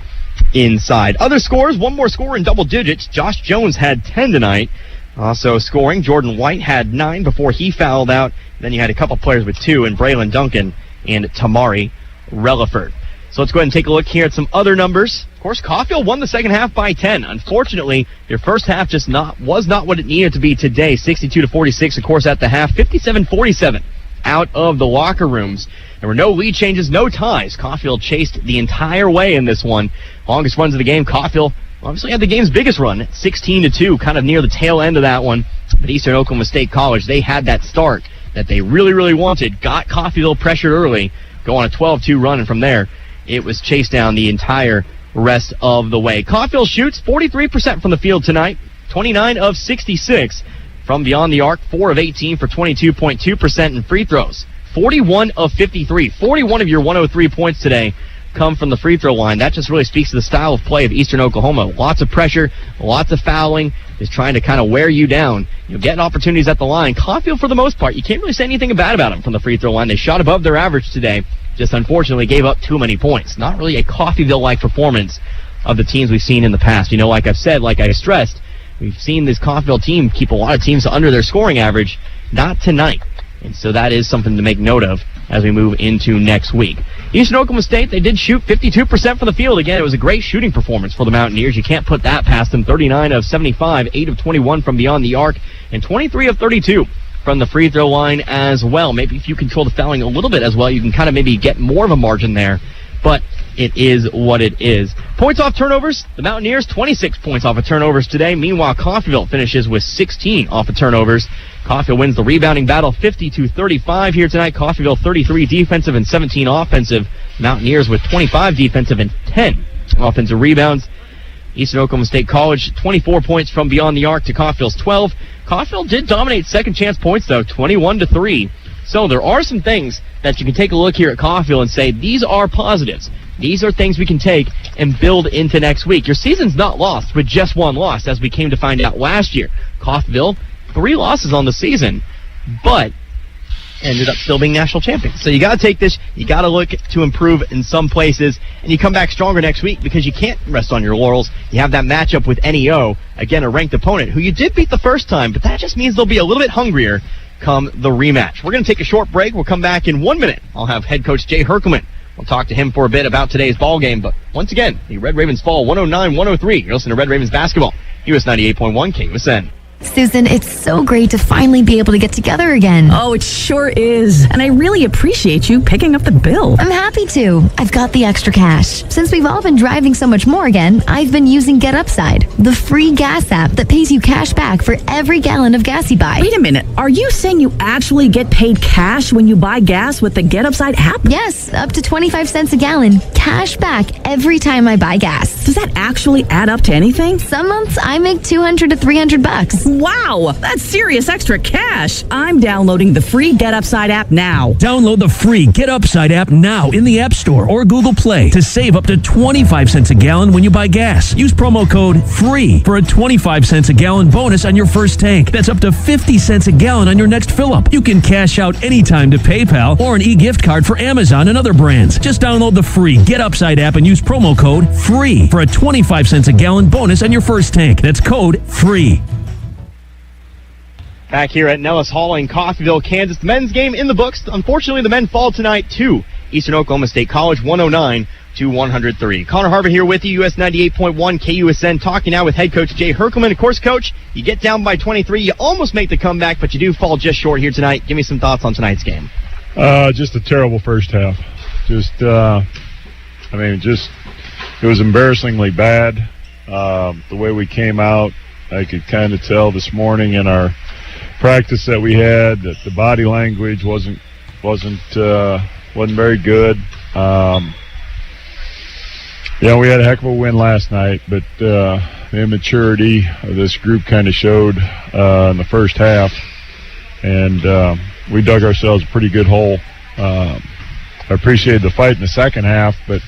inside. Other scores, 1 more score in double digits. Josh Jones had 10 tonight. Also scoring, Jordan White had 9 before he fouled out. Then you had a couple players with 2, and Braylon Duncan and Tamari Relaford. So let's go ahead and take a look here at some other numbers. Of course, Coffeyville won the second half by 10. Unfortunately, their first half just was not what it needed to be today. 62-46, of course, at the half. 57-47 out of the locker rooms. There were no lead changes, no ties. Coffeyville chased the entire way in this one. Longest runs of the game, Coffeyville obviously had the game's biggest run, 16-2, kind of near the tail end of that one. But Eastern Oklahoma State College, they had that start that they really, really wanted. Got Coffeyville pressured early, go on a 12-2 run, and from there, it was chased down the entire rest of the way. Coffeyville shoots 43% from the field tonight, 29 of 66 from beyond the arc, 4 of 18 for 22.2% in free throws. 41 of 53. 41 of your 103 points today come from the free throw line. That just really speaks to the style of play of Eastern Oklahoma. Lots of pressure, lots of fouling, just trying to kind of wear you down. You're getting opportunities at the line. Coffeyville, for the most part, you can't really say anything bad about them from the free throw line. They shot above their average today, just unfortunately gave up too many points. Not really a Coffeyville-like performance of the teams we've seen in the past. You know, like I've said, like I stressed, we've seen this Coffeyville team keep a lot of teams under their scoring average. Not tonight. And so that is something to make note of as we move into next week. Eastern Oklahoma State, they did shoot 52% from the field. Again, it was a great shooting performance for the Mountaineers. You can't put that past them. 39 of 75, 8 of 21 from beyond the arc, and 23 of 32 from the free throw line as well. Maybe if you control the fouling a little bit as well, you can kind of maybe get more of a margin there. But it is what it is. Points off turnovers, the Mountaineers 26 points off of turnovers today. Meanwhile, Coffeyville finishes with 16 off of turnovers. Coffeyville wins the rebounding battle 50-35 here tonight. Coffeyville 33 defensive and 17 offensive. Mountaineers with 25 defensive and 10 offensive rebounds. Eastern Oklahoma State College 24 points from beyond the arc to Coffeyville's 12. Coffeyville did dominate second chance points though, 21-3. So there are some things that you can take a look here at Coffeyville and say, these are positives. These are things we can take and build into next week. Your season's not lost with just 1 loss, as we came to find out last year. Coffeyville, 3 losses on the season, but ended up still being national champions. So you got to take this, you got to look to improve in some places, and you come back stronger next week because you can't rest on your laurels. You have that matchup with NEO, again, a ranked opponent who you did beat the first time, but that just means they'll be a little bit hungrier come the rematch. We're going to take a short break. We'll come back in 1 minute. I'll have head coach Jay Herkelman. We'll talk to him for a bit about today's ball game, but once again, the Red Ravens fall 109-103. You're listening to Red Ravens basketball, US 98.1 KUSN. Susan, it's so great to finally be able to get together again. Oh, it sure is. And I really appreciate you picking up the bill. I'm happy to. I've got the extra cash. Since we've all been driving so much more again, I've been using Get Upside, the free gas app that pays you cash back for every gallon of gas you buy. Wait a minute. Are you saying you actually get paid cash when you buy gas with the Get Upside app? Yes, up to 25 cents a gallon. Cash back every time I buy gas. Does that actually add up to anything? Some months I make $200 to $300. Wow, that's serious extra cash. I'm downloading the free Get Upside app now. Download the free Get Upside app now in the App Store or Google Play to save up to 25 cents a gallon when you buy gas. Use promo code FREE for a 25 cents a gallon bonus on your first tank. That's up to 50 cents a gallon on your next fill-up. You can cash out anytime to PayPal or an e-gift card for Amazon and other brands. Just download the free Get Upside app and use promo code FREE for a 25 cents a gallon bonus on your first tank. That's code FREE. Back here at Nellis Hall in Coffeyville, Kansas. The men's game in the books. Unfortunately, the men fall tonight to Eastern Oklahoma State College, 109-103. to 103. Connor Harbour here with you, US 98.1 KUSN, talking now with head coach Jay Herkelman. Of course, Coach, you get down by 23. You almost make the comeback, but you do fall just short here tonight. Give me some thoughts on tonight's game. Just a terrible first half. It was embarrassingly bad. The way we came out, I could kind of tell this morning in our practice that we had that the body language wasn't very good. We had a heck of a win last night, but the immaturity of this group kind of showed in the first half, and we dug ourselves a pretty good hole. I appreciated the fight in the second half, but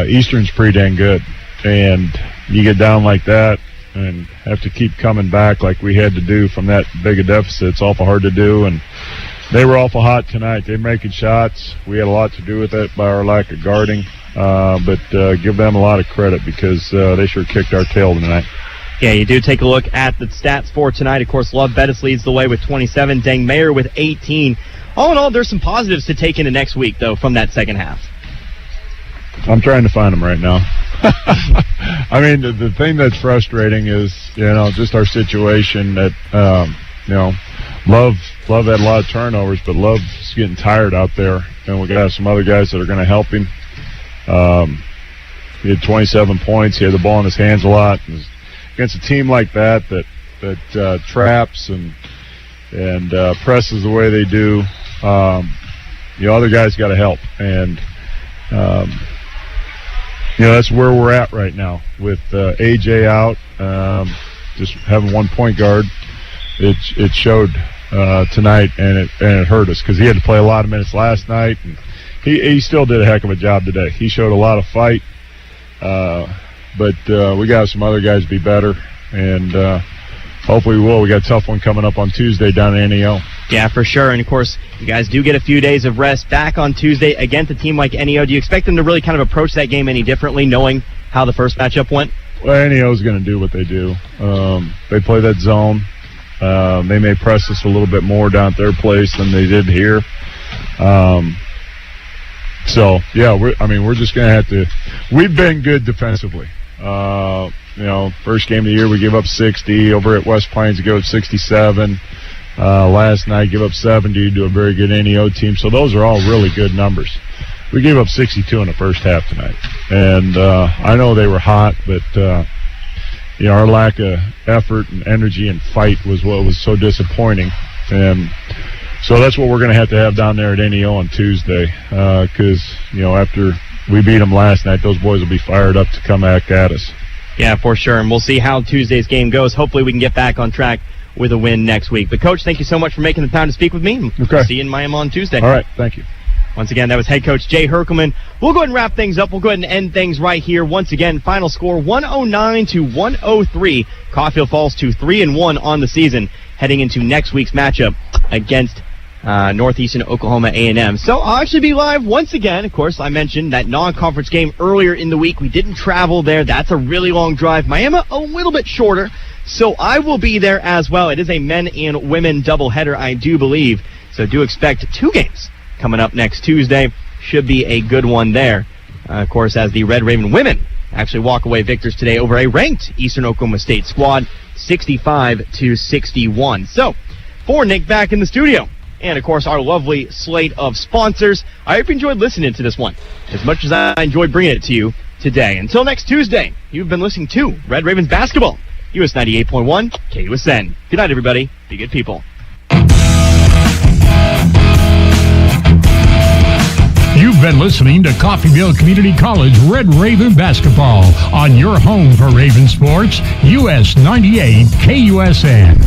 Eastern's pretty dang good, and you get down like that and have to keep coming back like we had to do from that big a deficit. It's awful hard to do, and they were awful hot tonight. They're making shots. We had a lot to do with it by our lack of guarding, but give them a lot of credit because they sure kicked our tail tonight. Yeah, you do take a look at the stats for tonight. Of course, Love Bettis leads the way with 27, Dang Mayer with 18. All in all, there's some positives to take into next week, though, from that second half. I'm trying to find them right now. I mean, the thing that's frustrating is, just our situation that, Love had a lot of turnovers, but Love's getting tired out there, and we got some other guys that are going to help him. He had 27 points. He had the ball in his hands a lot. And against a team like that traps and presses the way they do, other guys got to help, and that's where we're at right now with AJ out, just having one point guard. It showed tonight, and it hurt us because he had to play a lot of minutes last night, and he still did a heck of a job today. He showed a lot of fight, but we got some other guys to be better, and hopefully we will. We got a tough one coming up on Tuesday down at NEO. Yeah, for sure. And, of course, you guys do get a few days of rest back on Tuesday against a team like NEO. Do you expect them to really kind of approach that game any differently, knowing how the first matchup went? Well, NEO's going to do what they do. They play that zone. They may press us a little bit more down at their place than they did here. We're just going to have to – we've been good defensively. First game of the year we give up 60. Over at West Plains we give up 67. Last night give up 70 to a very good NEO team. So those are all really good numbers. We gave up 62 in the first half tonight. And I know they were hot, but our lack of effort and energy and fight was what was so disappointing. And so that's what we're going to have down there at NEO on Tuesday because, after we beat them last night, those boys will be fired up to come back at us. Yeah, for sure. And we'll see how Tuesday's game goes. Hopefully we can get back on track with a win next week. But, Coach, thank you so much for making the time to speak with me. Okay. See you in Miami on Tuesday. All right, thank you. Once again, that was head coach Jay Herkelman. We'll go ahead and wrap things up. We'll go ahead and end things right here. Once again, final score 109 to 103. Coffeyville falls to 3-1 on the season, heading into next week's matchup against Northeastern Oklahoma A&M. So I'll actually be live once again. Of course, I mentioned that non-conference game earlier in the week. We didn't travel there. That's a really long drive. Miami, a little bit shorter. So I will be there as well. It is a men and women doubleheader, I do believe. So do expect 2 games coming up next Tuesday. Should be a good one there. Of course, as the Red Raven women actually walk away victors today over a ranked Eastern Oklahoma State squad, 65-61. So, for Nick back in the studio, and of course our lovely slate of sponsors, I hope you enjoyed listening to this one as much as I enjoyed bringing it to you today. Until next Tuesday, you've been listening to Red Ravens Basketball, US 98.1 KUSN. Good night, everybody. Be good people. You've been listening to Coffeyville Community College Red Raven Basketball on your home for Raven Sports, US 98 KUSN.